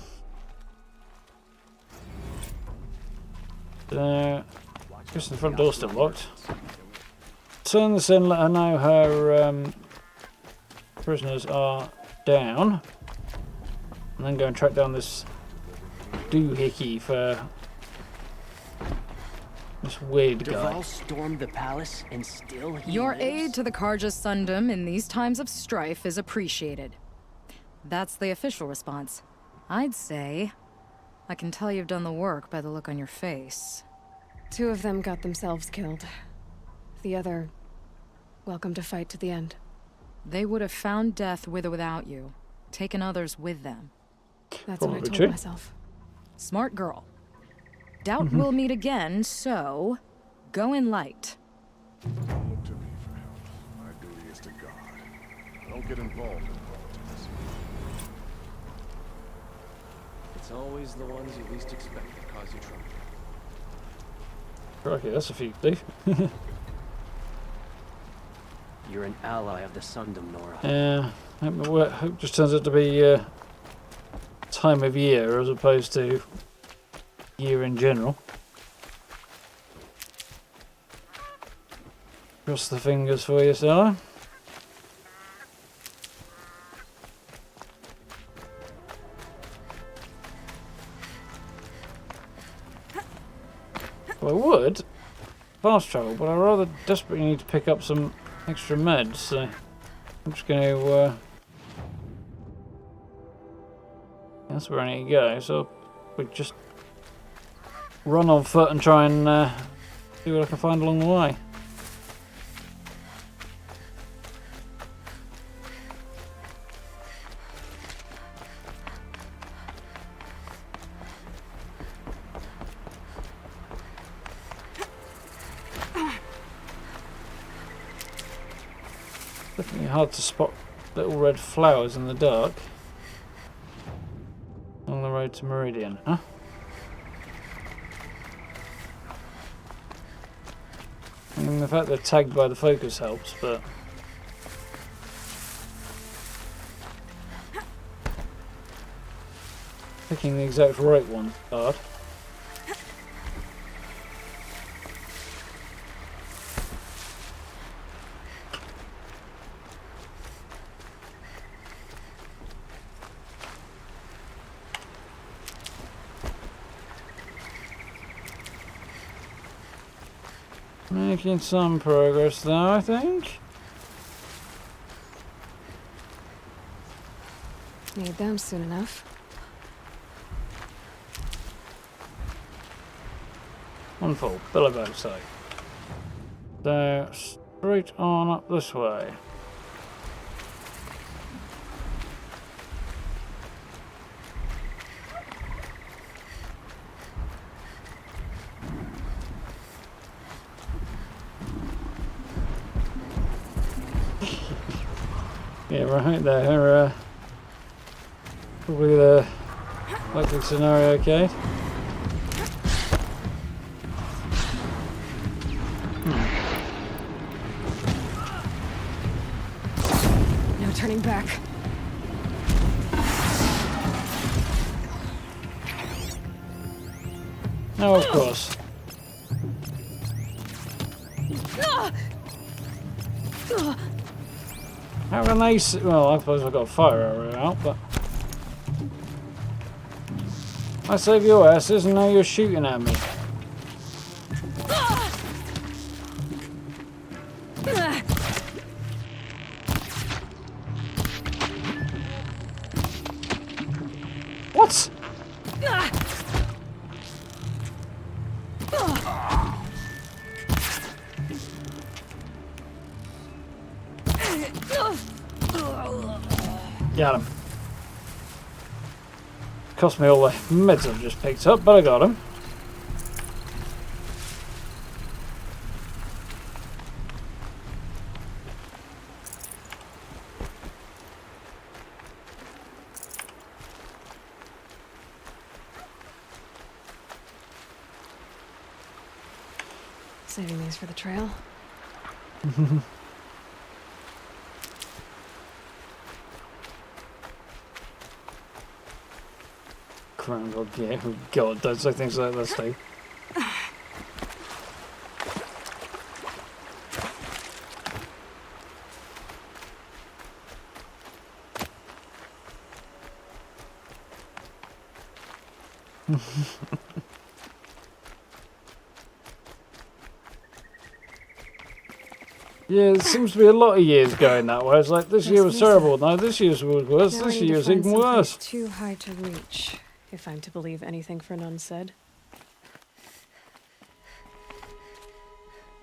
Just the front door still locked. Turn this in, let her know her prisoners are down. And then go and track down this doohickey for this weird guy. Duval stormed the palace and still he Your lives? aid to the Carja Sundom in these times of strife is appreciated. That's the official response. I'd say I can tell you've done the work by the look on your face. 2 of them got themselves killed. The other, welcome to fight to the end. They would have found death with or without you, taken others with them. That's what I Probably told true. myself. Smart girl. Doubt we'll meet again, so go in light. Don't look to me for help. My duty is to guard. Don't get involved in politics. It's always the ones you least expect that cause you trouble. Okay, that's a few, Steve. You're an ally of the Sundom, Nora. Yeah, it just turns out to be time of year as opposed to year in general. Cross the fingers for you, Sarah. Well, I would fast travel, but I rather desperately need to pick up some extra meds, so I'm just going to. That's where I need to go. So we just run on foot and try and see what I can find along the way. Definitely hard to spot little red flowers in the dark. On the road to Meridian, huh? I mean, the fact they're tagged by the focus helps, but... picking the exact right one is hard. Making some progress though, I think. Need them soon enough. Wonderful, billowboat site. So, straight on up this way. Yeah, right there. Probably the likely scenario, okay? No turning back. No, of course. How can they see? Well, I suppose I've got a fire arrow out, but... I save your asses and now you're shooting at me. What? Got him. Cost me all the meds I've just picked up, but I got him. Saving these for the trail. Groundhog, yeah, oh god, don't say things like that, Steve. Yeah, it seems to be a lot of years going that way. It's like, this year was terrible. No, this year's was worse. This year's even worse. Too high to reach, if I'm to believe anything Fernand said.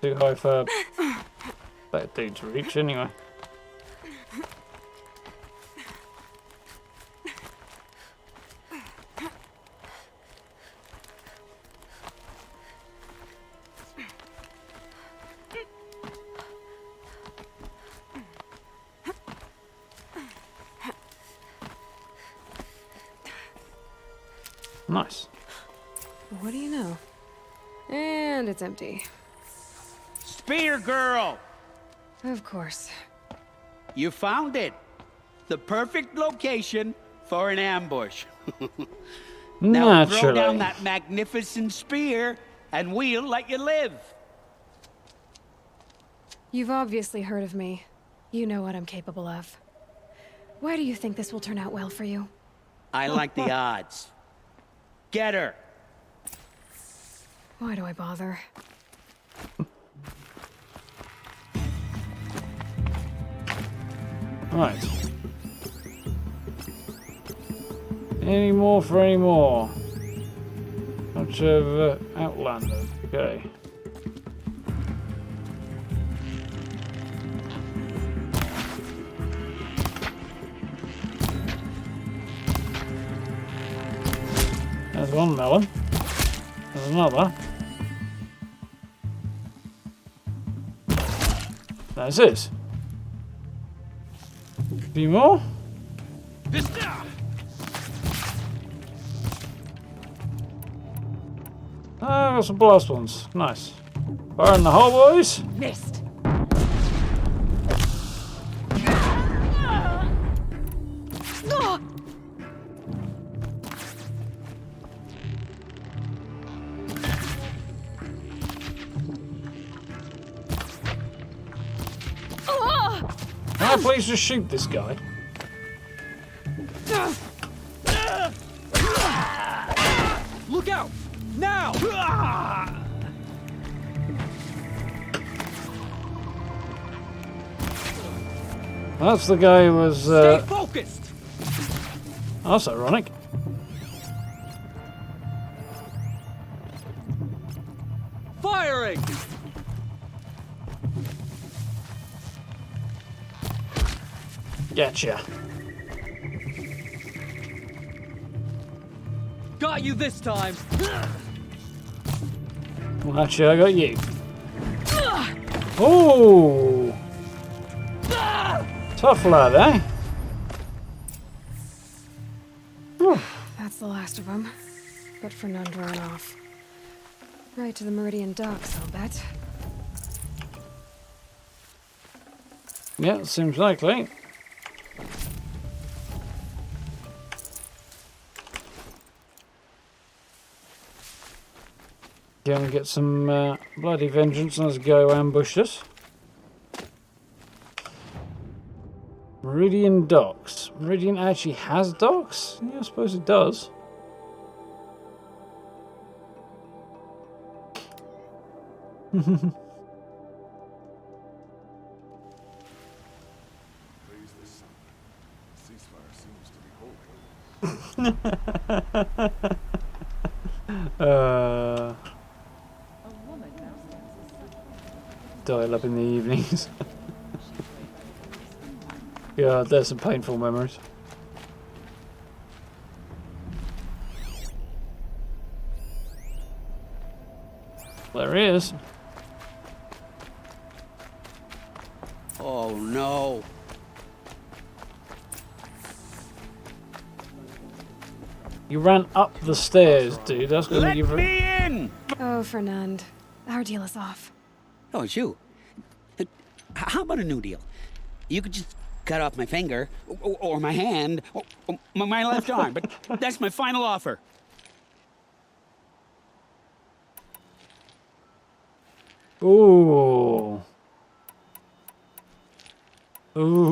Too high for that dude to reach, anyway. Nice. What do you know? And it's empty. Spear girl! Of course. You found it. The perfect location for an ambush. Now throw down that magnificent spear, and we'll let you live. You've obviously heard of me. You know what I'm capable of. Why do you think this will turn out well for you? I like the odds. Get her. Why do I bother? Right. Any more for any more? Bunch of Outlanders. Okay. There's one melon. There's another. There's this. A few more. Ah, got some blast ones. Nice. Fire in the hole, boys. Missed. Can I please just shoot this guy? Look out! Now! That's the guy who was. Stay focused. That's ironic. Firing! Getcha. Got you this time. Well, actually, I got you. Oh! Tough lad, eh? That's the last of them. But Fernand ran off. Right to the Meridian docks, I'll bet. Yeah, seems likely. Go and get some bloody vengeance on this guy who ambushed us. Meridian docks. Meridian actually has docks? Yeah, I suppose it does. Dial up in the evenings. God, there's some painful memories. There he is. Oh no. You ran up the stairs, dude. That's gonna Let give you. me in! Oh, Fernand. Our deal is off. Oh, it's you. How about a new deal? You could just cut off my finger, or my hand, or my left arm, but that's my final offer. Ooh. Ooh.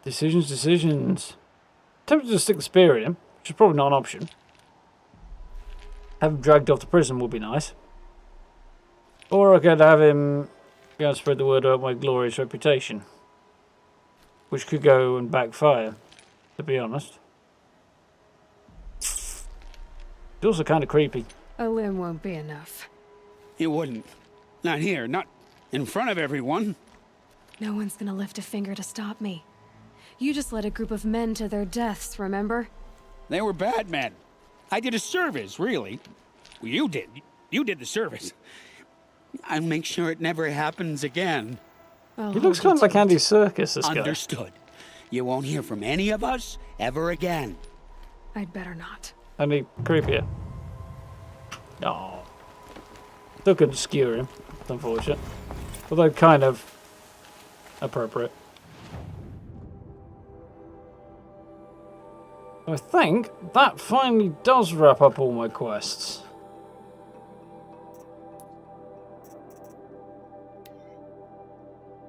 Decisions. Tempted to stick the spear in him, which is probably not an option. Have him dragged off to prison would be nice. Or I could have him go and spread the word about my glorious reputation. Which could go and backfire, to be honest. It's also kind of creepy. A limb won't be enough. It wouldn't. Not here, not in front of everyone. No one's gonna lift a finger to stop me. You just led a group of men to their deaths, remember? They were bad men. I did a service, really. Well, you did. You did the service. I'll make sure it never happens again. He looks kind of like Andy Serkis, this guy. Understood. You won't hear from any of us ever again. I'd better not. Only creepier. Oh. Still couldn't skewer him. It's unfortunate. Although kind of appropriate. I think that finally does wrap up all my quests.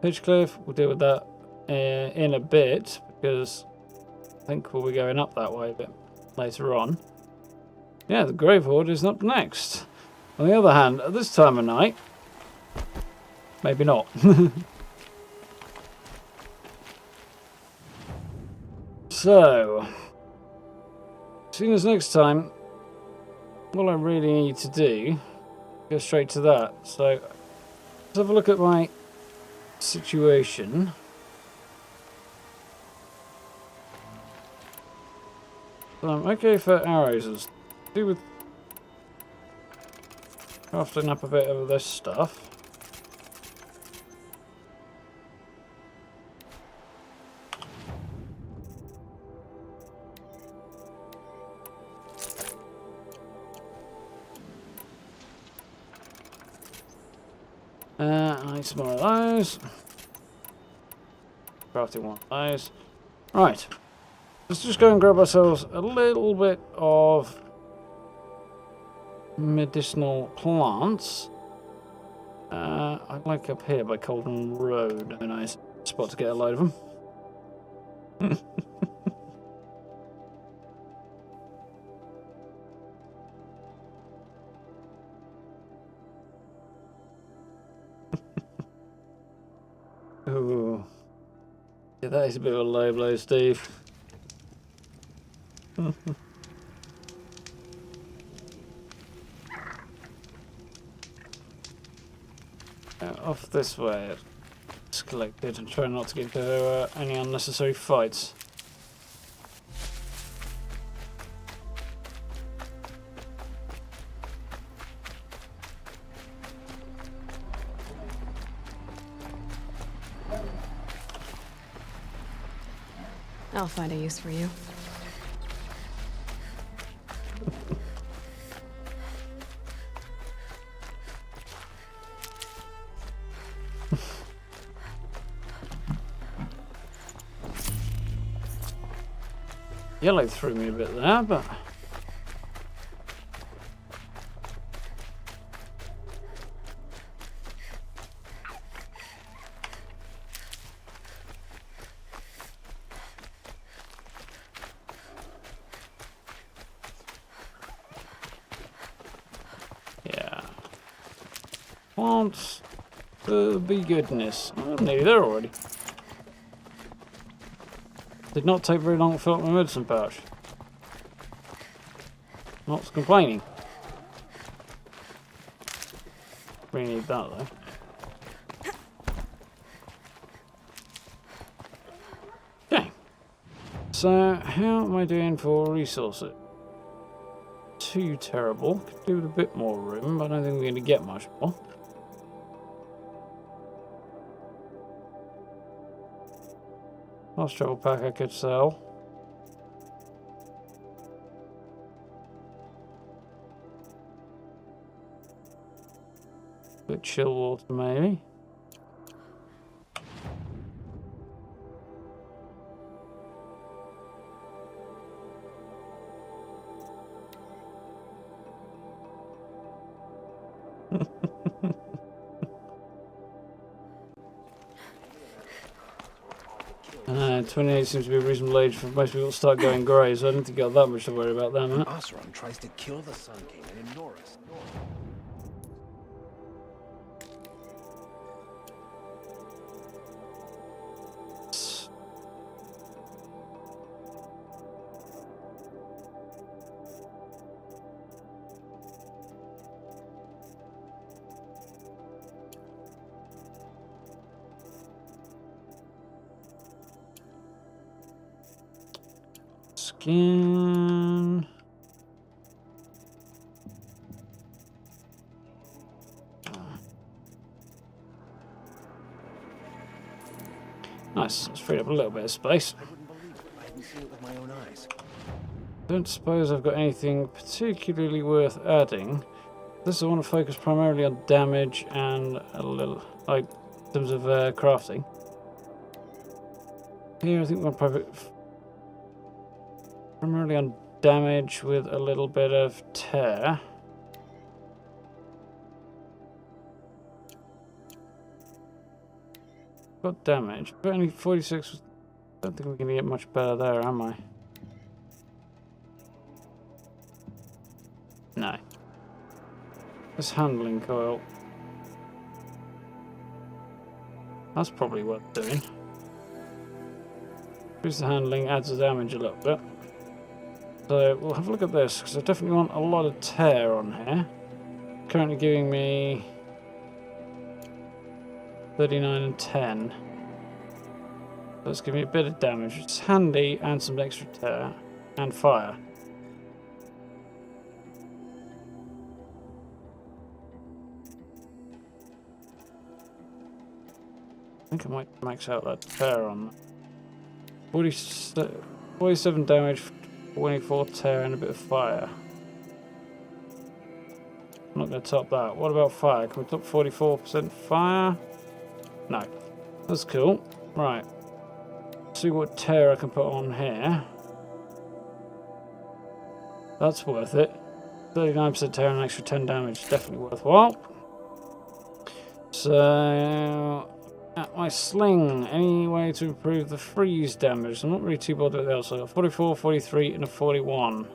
Pitchcliff, we'll deal with that in a bit, because I think we'll be going up that way a bit. later on. Yeah, the Grave Horde is up next. On the other hand, at this time of night, maybe not. So, seeing as next time, what I really need to do, go straight to that. So, let's have a look at my situation. So I'm okay for arrows and do with crafting up a bit of this stuff. I need some more of those. Crafting one of those. Right. Let's just go and grab ourselves a little bit of medicinal plants. I like up here by Colden Road. A nice spot to get a load of them. Ooh. Yeah, that is a bit of a low blow, Steve. Off this way, it's collected and try not to get into any unnecessary fights. I'll find a use for you. Yellow threw me a bit there, but yeah, plants be goodness. I'm nearly there already. Did not take very long to fill up my medicine pouch. Not complaining. Really need that though. Okay. So how am I doing for resources? Too terrible. Could do with a bit more room, but I don't think we're going to get much more. Last travel pack I could sell. Bit chill water maybe. Uh, 28 seems to be a reasonable age for most people to start going grey, so I don't think I've got that much to worry about them. Huh? Osram tries to kill the Sun King and ignore us. Skin. Nice. Let's free up a little bit of space. I wouldn't believe it. I hadn't seen it with my own eyes. Don't suppose I've got anything particularly worth adding. This I want to focus primarily on damage and a little, like, in terms of crafting. Here, I think we're primarily on damage with a little bit of tear. Got damage, but only 46. Don't think we're going to get much better there, am I? This handling coil. That's probably worth doing. Increase the handling, adds the damage a little bit. So we'll have a look at this, because I definitely want a lot of tear on here. Currently giving me 39 and 10. That's giving me a bit of damage, which is handy, and some extra tear and fire. I think I might max out that tear on that. 47 damage, 24 tear, and a bit of fire. I'm not going to top that. What about fire? Can we top 44% fire? No. That's cool. Right. Let's see what tear I can put on here. That's worth it. 39% tear and an extra 10 damage. Definitely worthwhile. So... my sling, any way to improve the freeze damage? I'm not really too bothered with that. So I got 44, 43, and a 41.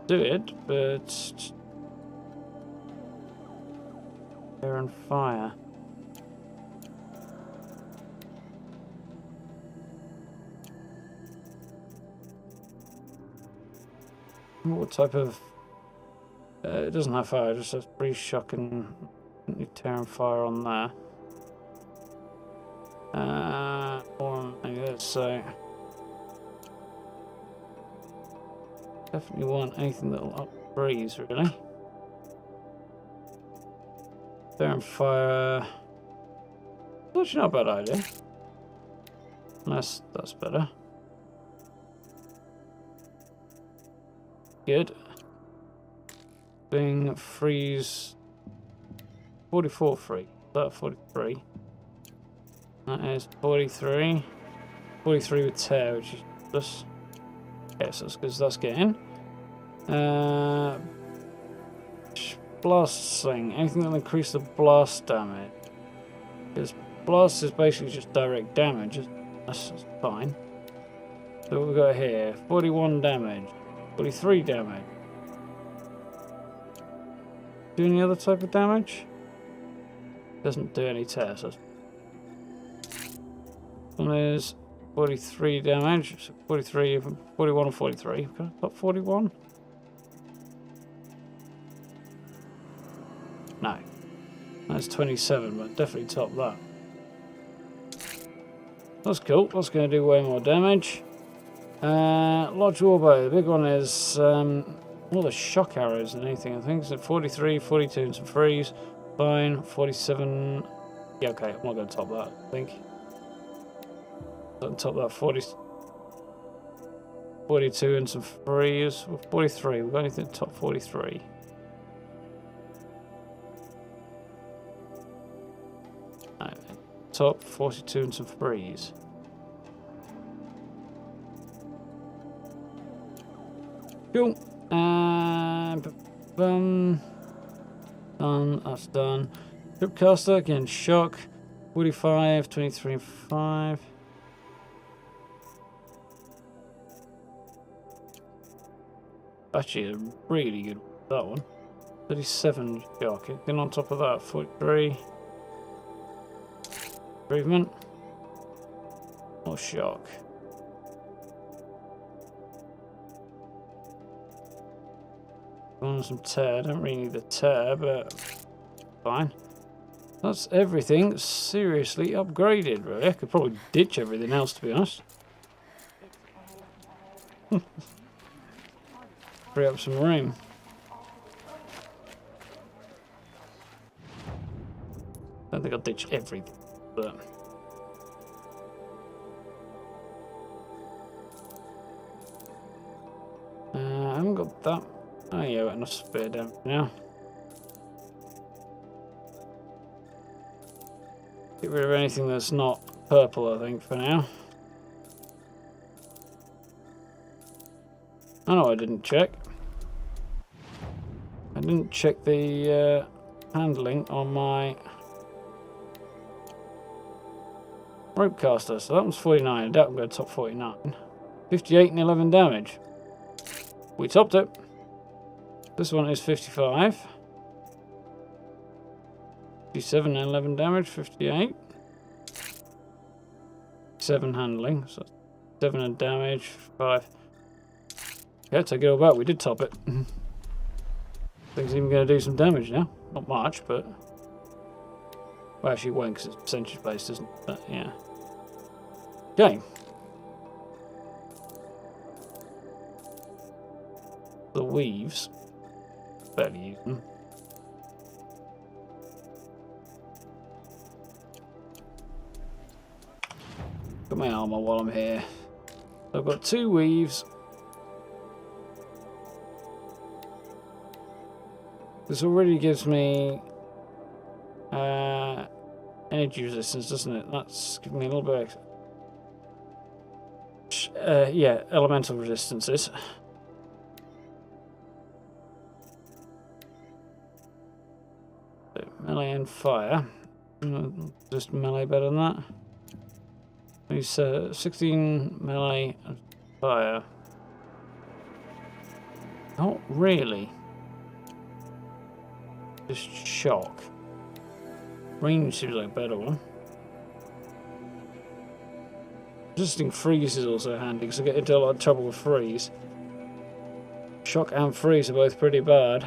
Do it, but air and fire. What type of? It doesn't have fire, it just has freeze, shock, and tear and fire on there. Or maybe this, so definitely want anything that'll up freeze, really. Tear and fire. Actually, not a bad idea. Unless that's better. Good. Being freeze 44 free. That 43. That is 43. 43 with tear, which is this. Yes, that's because that's getting. Blast sling. Anything that will increase the blast damage. Because blast is basically just direct damage. That's fine. So what we've got here, 41 damage, 43 damage. Do any other type of damage? Doesn't do any tear, so one is 43 damage, so 43, 41 or 43. Can I put 41? No. That's 27, but definitely top that. That's cool. That's going to do way more damage. Lodge Warbow. The big one is all the shock arrows and anything. I think it's at 43, 42 and some freeze. Fine. 47. Yeah, okay. I'm not going to top that, I think. Don't top that. 42 and some freeze. 43. We've got anything top 43. No, top 42 and some freeze. Cool. Done. That's done. Tripcaster, again, shock. 45, 23, and 5. Actually, is really good with that one. 37 shock. Then on top of that, 43. Improvement. More shock. Some tear. I don't really need the tear, but fine. That's everything seriously upgraded, really. I could probably ditch everything else, to be honest. Free up some room. I don't think I'll ditch everything, but I haven't got that. Oh yeah, I've got enough spare damage now. Get rid of anything that's not purple, I think, for now. I know I didn't check. I didn't check the handling on my rope caster, so that was 49. I doubt I'm going to top 49. 58 and 11 damage. We topped it. This one is 55. 57 and 11 damage, 58. 7 handling, so 7 and damage, 5. Yeah, take it all back. We did top it. Thing's even going to do some damage now. Not much, but... Well, actually, it won't because it's percentage based, isn't it? But, yeah. Okay. The weaves. Better use them. Got my armor while I'm here. So I've got 2 weaves. This already gives me energy resistance, doesn't it? That's giving me a little bit of, yeah, elemental resistances. So melee and fire. Just melee better than that. He's 16 melee and fire. Not really. Just shock. Range seems like a better one. Resisting freeze is also handy because I get into a lot of trouble with freeze. Shock and freeze are both pretty bad.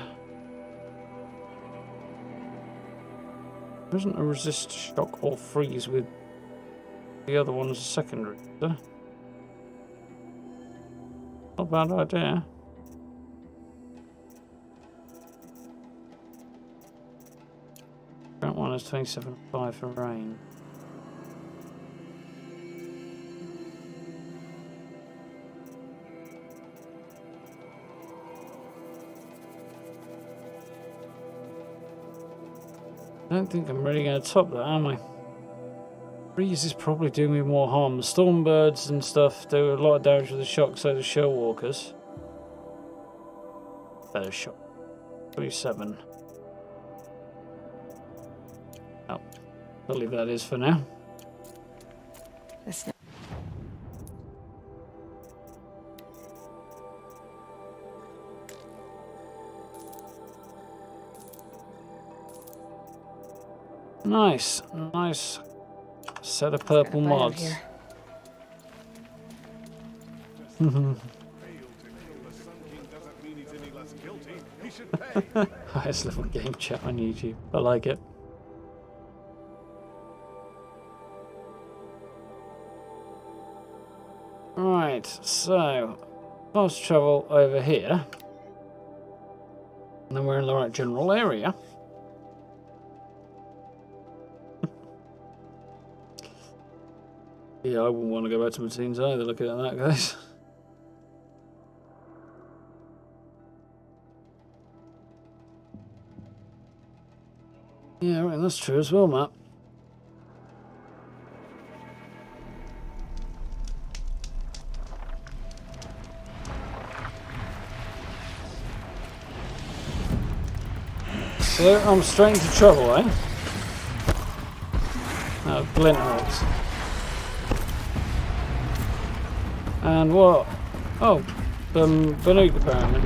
There isn't a resist shock or freeze with the other one as a secondary, is there? Not a bad idea. Current one is 27.5 for rain. I don't think I'm really going to top that, am I? Freeze is probably doing me more harm. The Stormbirds and stuff do a lot of damage with the shock, so do Shell Walkers. Better shot. 37. Oh, I'll leave that as for now. Nice, nice set of purple mods. Highest level game chat on YouTube. I like it. Right, so fast travel over here. And then we're in the right general area. Yeah, I wouldn't want to go back to my teens either, looking at that, guys. Yeah, right, that's true as well, Matt. So, I'm straight into trouble, eh? Glint hawks. And what? Oh, Banuk apparently.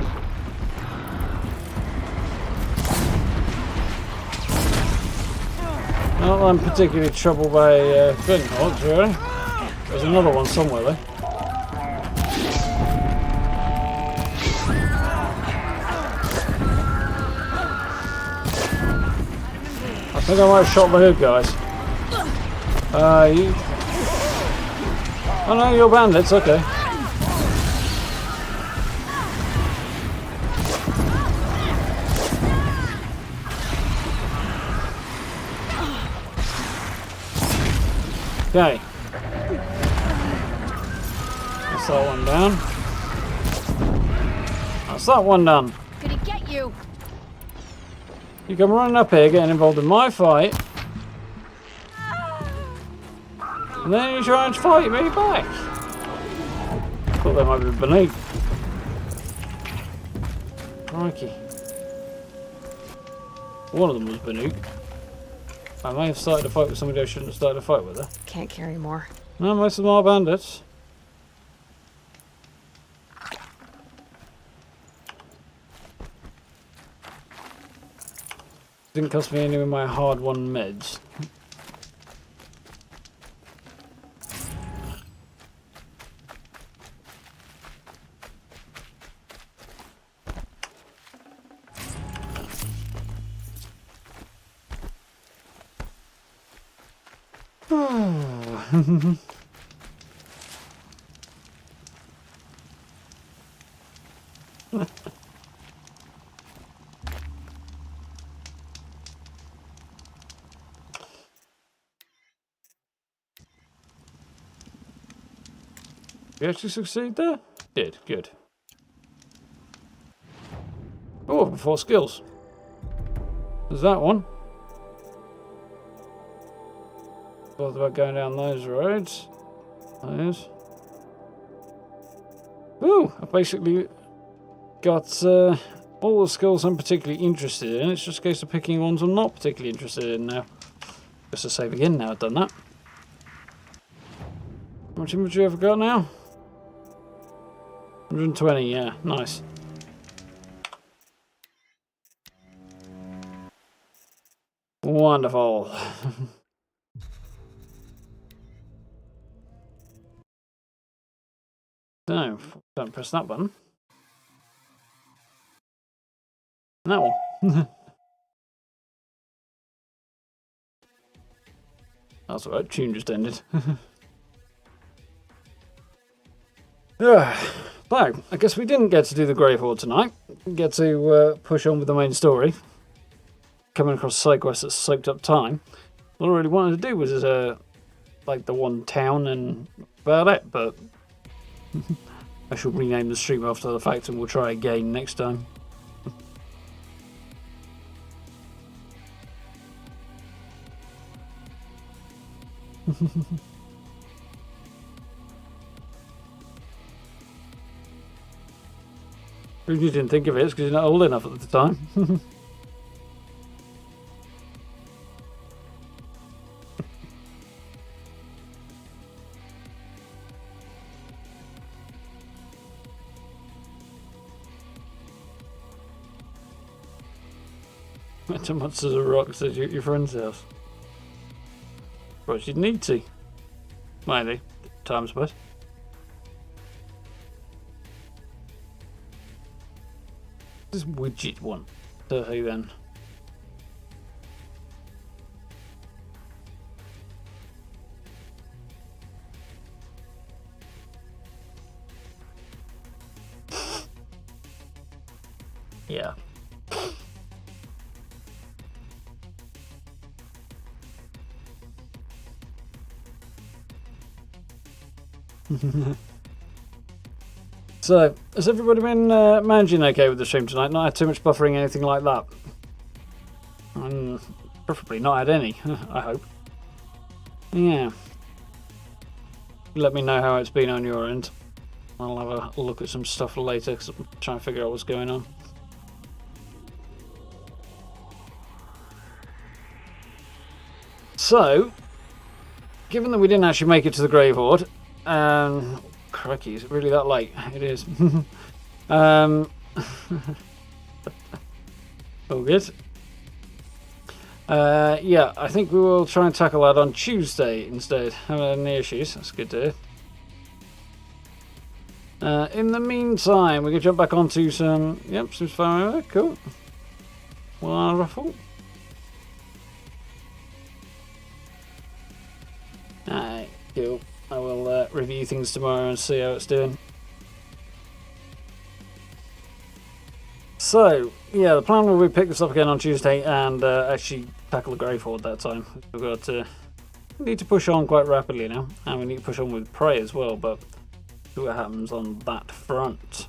Not that I'm particularly troubled by Glint hawks, really. There's another one somewhere though. I think I might have shot the hood, guys. You... Oh no, you're bandits, okay. Okay. That's that one down. That's that one done. Gonna get you. You come running up here, getting involved in my fight. And then you try and fight me back. Thought that might be Banuk. Crikey. One of them was Banuk. I may have started a fight with somebody I shouldn't have started a fight with her. Can't carry more. No, most of them are bandits. Didn't cost me any of my hard-won meds. You actually succeed there? Did, good. Oh, 4 skills. There's that one. Thought about going down those roads. Those. Ooh, I basically got all the skills I'm particularly interested in. It's just a case of picking ones I'm not particularly interested in now. Just to save again now I've done that. How much inventory have I got now? 120, yeah, nice. Wonderful. No, don't press that button. That one. That's alright, tune just ended. So, I guess we didn't get to do the Grave Horde tonight. Didn't get to push on with the main story. Coming across a side quest that soaked up time. All I really wanted to do was like the one town and about it, but I shall rename the stream after the fact and we'll try again next time. If you didn't think of it, it's because you're not old enough at the time. How much does a rock says you at your friend's house? Well, you'd need to. Maybe. Time's best. This widget one. So who then? Yeah. So, has everybody been managing okay with the stream tonight? Not had too much buffering, anything like that? Preferably not had any, I hope. Yeah. Let me know how it's been on your end. I'll have a look at some stuff later because I'm trying to figure out what's going on. So, given that we didn't actually make it to the Grave Horde, crikey, is it really that late? It is. All good. Yeah, I think we will try and tackle that on Tuesday instead. Haven't had any issues. That's good to hear. In the meantime, we can jump back onto some. Yep, some fire. Cool. Wonderful. Alright, cool. I will review things tomorrow and see how it's doing. So, yeah, the plan will be pick this up again on Tuesday and actually tackle the Grave Horde that time. We've got to need to push on quite rapidly now, and we need to push on with Prey as well, but see what happens on that front.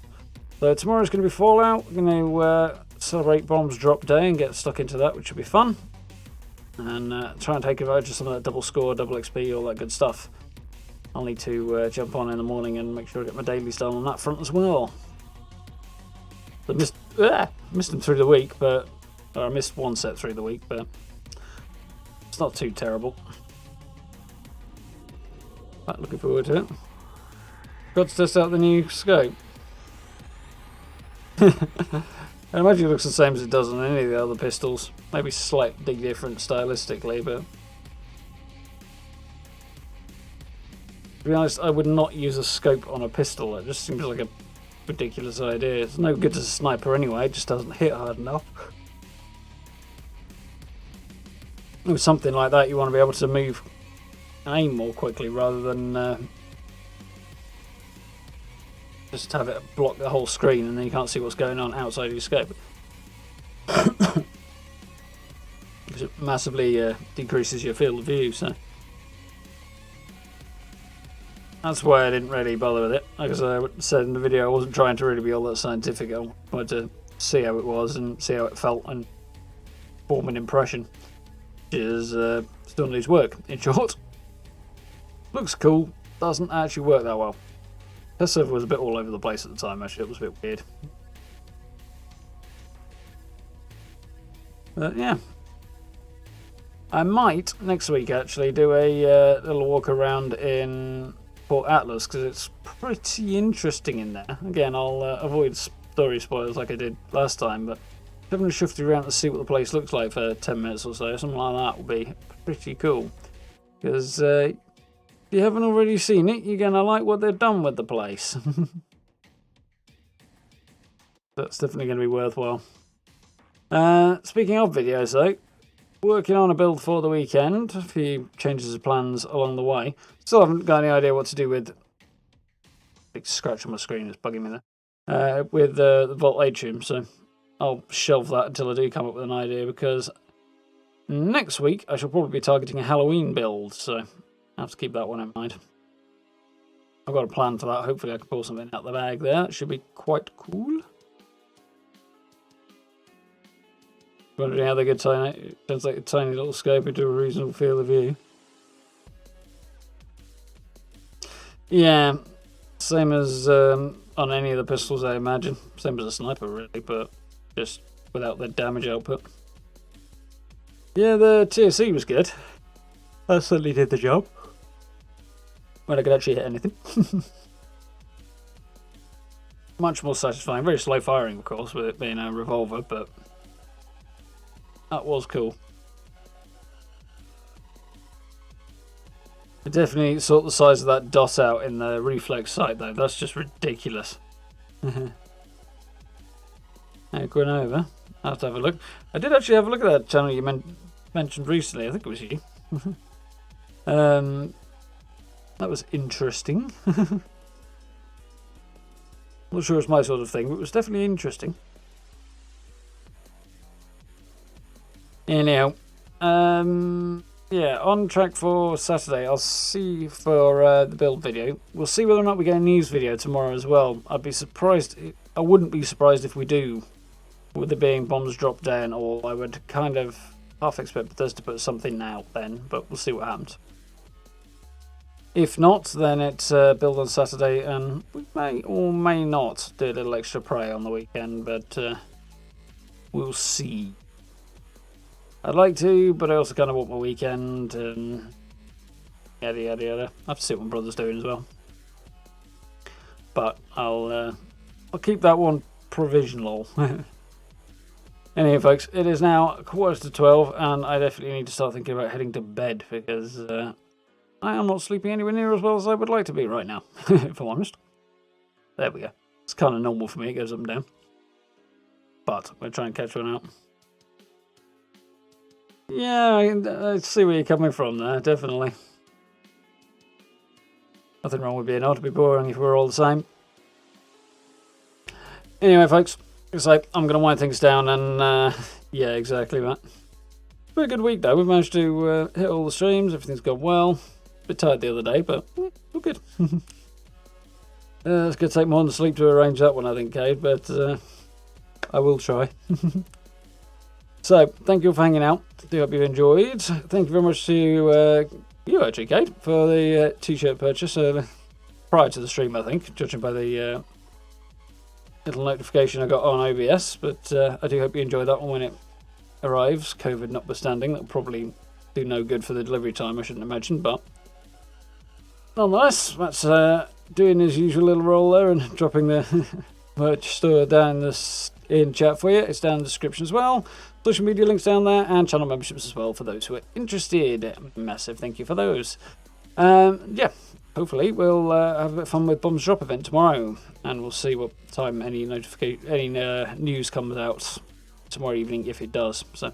So tomorrow's going to be Fallout. We're going to celebrate Bombs Drop Day and get stuck into that, which will be fun. And try and take advantage of some of that double score, double XP, all that good stuff. I'll need to jump on in the morning and make sure I get my dailies done on that front as well. I missed them through the week, or I missed one set through the week, but it's not too terrible. But looking forward to it. Got to test out the new scope. I imagine it looks the same as it does on any of the other pistols. Maybe slightly different stylistically, but... To be honest, I would not use a scope on a pistol. It just seems like a ridiculous idea. It's no good as a sniper anyway, it just doesn't hit hard enough. With something like that, you want to be able to move and aim more quickly rather than just have it block the whole screen and then you can't see what's going on outside your scope. Because it massively decreases your field of view, so that's why I didn't really bother with it. Like I said in the video, I wasn't trying to really be all that scientific. I wanted to see how it was and see how it felt and form an impression. Which is still needs work, in short. Looks cool, doesn't actually work that well. Test server was a bit all over the place at the time, actually. It was a bit weird. But yeah. I might, next week actually, do a little walk around in Port Atlas, because it's pretty interesting in there. Again, I'll avoid story spoilers like I did last time, but having a shifty around to see what the place looks like for 10 minutes or so, something like that will be pretty cool. Because if you haven't already seen it, you're going to like what they've done with the place. That's definitely going to be worthwhile. Speaking of videos though, working on a build for the weekend, a few changes of plans along the way. Still haven't got any idea what to do with... Big scratch on my screen is bugging me there. With the Vault Atrium, so I'll shelve that until I do come up with an idea, because next week I shall probably be targeting a Halloween build, so I have to keep that one in mind. I've got a plan for that. Hopefully I can pull something out the bag there. It should be quite cool. Wondering how they get tiny, sounds like a tiny little scope into a reasonable field of view. Yeah, same as on any of the pistols, I imagine. Same as a sniper, really, but just without the damage output. Yeah, the TSC was good. That certainly did the job. When I could actually hit anything. Much more satisfying. Very slow firing, of course, with it being a revolver, but that was cool. I definitely sort the size of that dot out in the reflex sight, though. That's just ridiculous. Going over. I'll have to have a look. I did actually have a look at that channel you mentioned recently. I think it was you. That was interesting. Not sure it's my sort of thing, but it was definitely interesting. Anyhow, yeah, on track for Saturday. I'll see for the build video. We'll see whether or not we get a news video tomorrow as well. I'd be surprised. I wouldn't be surprised if we do, with there being bombs dropped down, or I would kind of half expect Bethesda to put something out then, but we'll see what happens. If not, then it's build on Saturday, and we may or may not do a little extra prey on the weekend, but we'll see. I'd like to, but I also kind of want my weekend, and yada yada yada. I have to see what my brother's doing as well. But I'll keep that one provisional. Anyway, folks, it is now 11:45, and I definitely need to start thinking about heading to bed, because I am not sleeping anywhere near as well as I would like to be right now, if I'm honest. There we go. It's kind of normal for me, it goes up and down. But we'll try and catch one out. Yeah, I see where you're coming from there, definitely. Nothing wrong with being odd to be boring if we're all the same. Anyway, folks, it's like I'm going to wind things down, and yeah, exactly that. Pretty good week though. We've managed to hit all the streams, everything's gone well. A bit tired the other day, but we're good. It's going to take more than sleep to arrange that one, I think, Cade, but I will try. So, thank you all for hanging out. I do hope you've enjoyed. Thank you very much to you, actually, Kate, for the t-shirt purchase prior to the stream, I think, judging by the little notification I got on OBS. But I do hope you enjoy that one when it arrives, COVID notwithstanding. That'll probably do no good for the delivery time, I shouldn't imagine, but nonetheless, that's doing his usual little roll there and dropping the merch store down the in chat for you. It's down in the description as well. Social media links down there, and channel memberships as well for those who are interested. Massive thank you for those. Yeah, hopefully we'll have a bit of fun with Bomb's Drop event tomorrow, and we'll see what time any news comes out tomorrow evening, if it does. So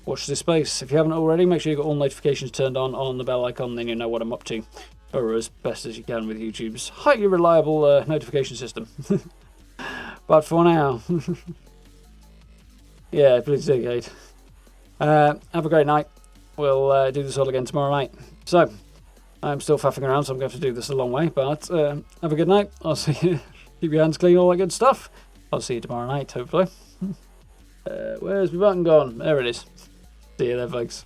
watch this space. If you haven't already, make sure you've got all notifications turned on the bell icon, then you know what I'm up to, or as best as you can with YouTube's highly reliable notification system. But for now, yeah, please do, Kate. Have a great night. We'll do this all again tomorrow night. So, I'm still faffing around, so I'm going to have to do this a long way, but have a good night. I'll see you. Keep your hands clean, all that good stuff. I'll see you tomorrow night, hopefully. Where's my button gone? There it is. See you there, folks.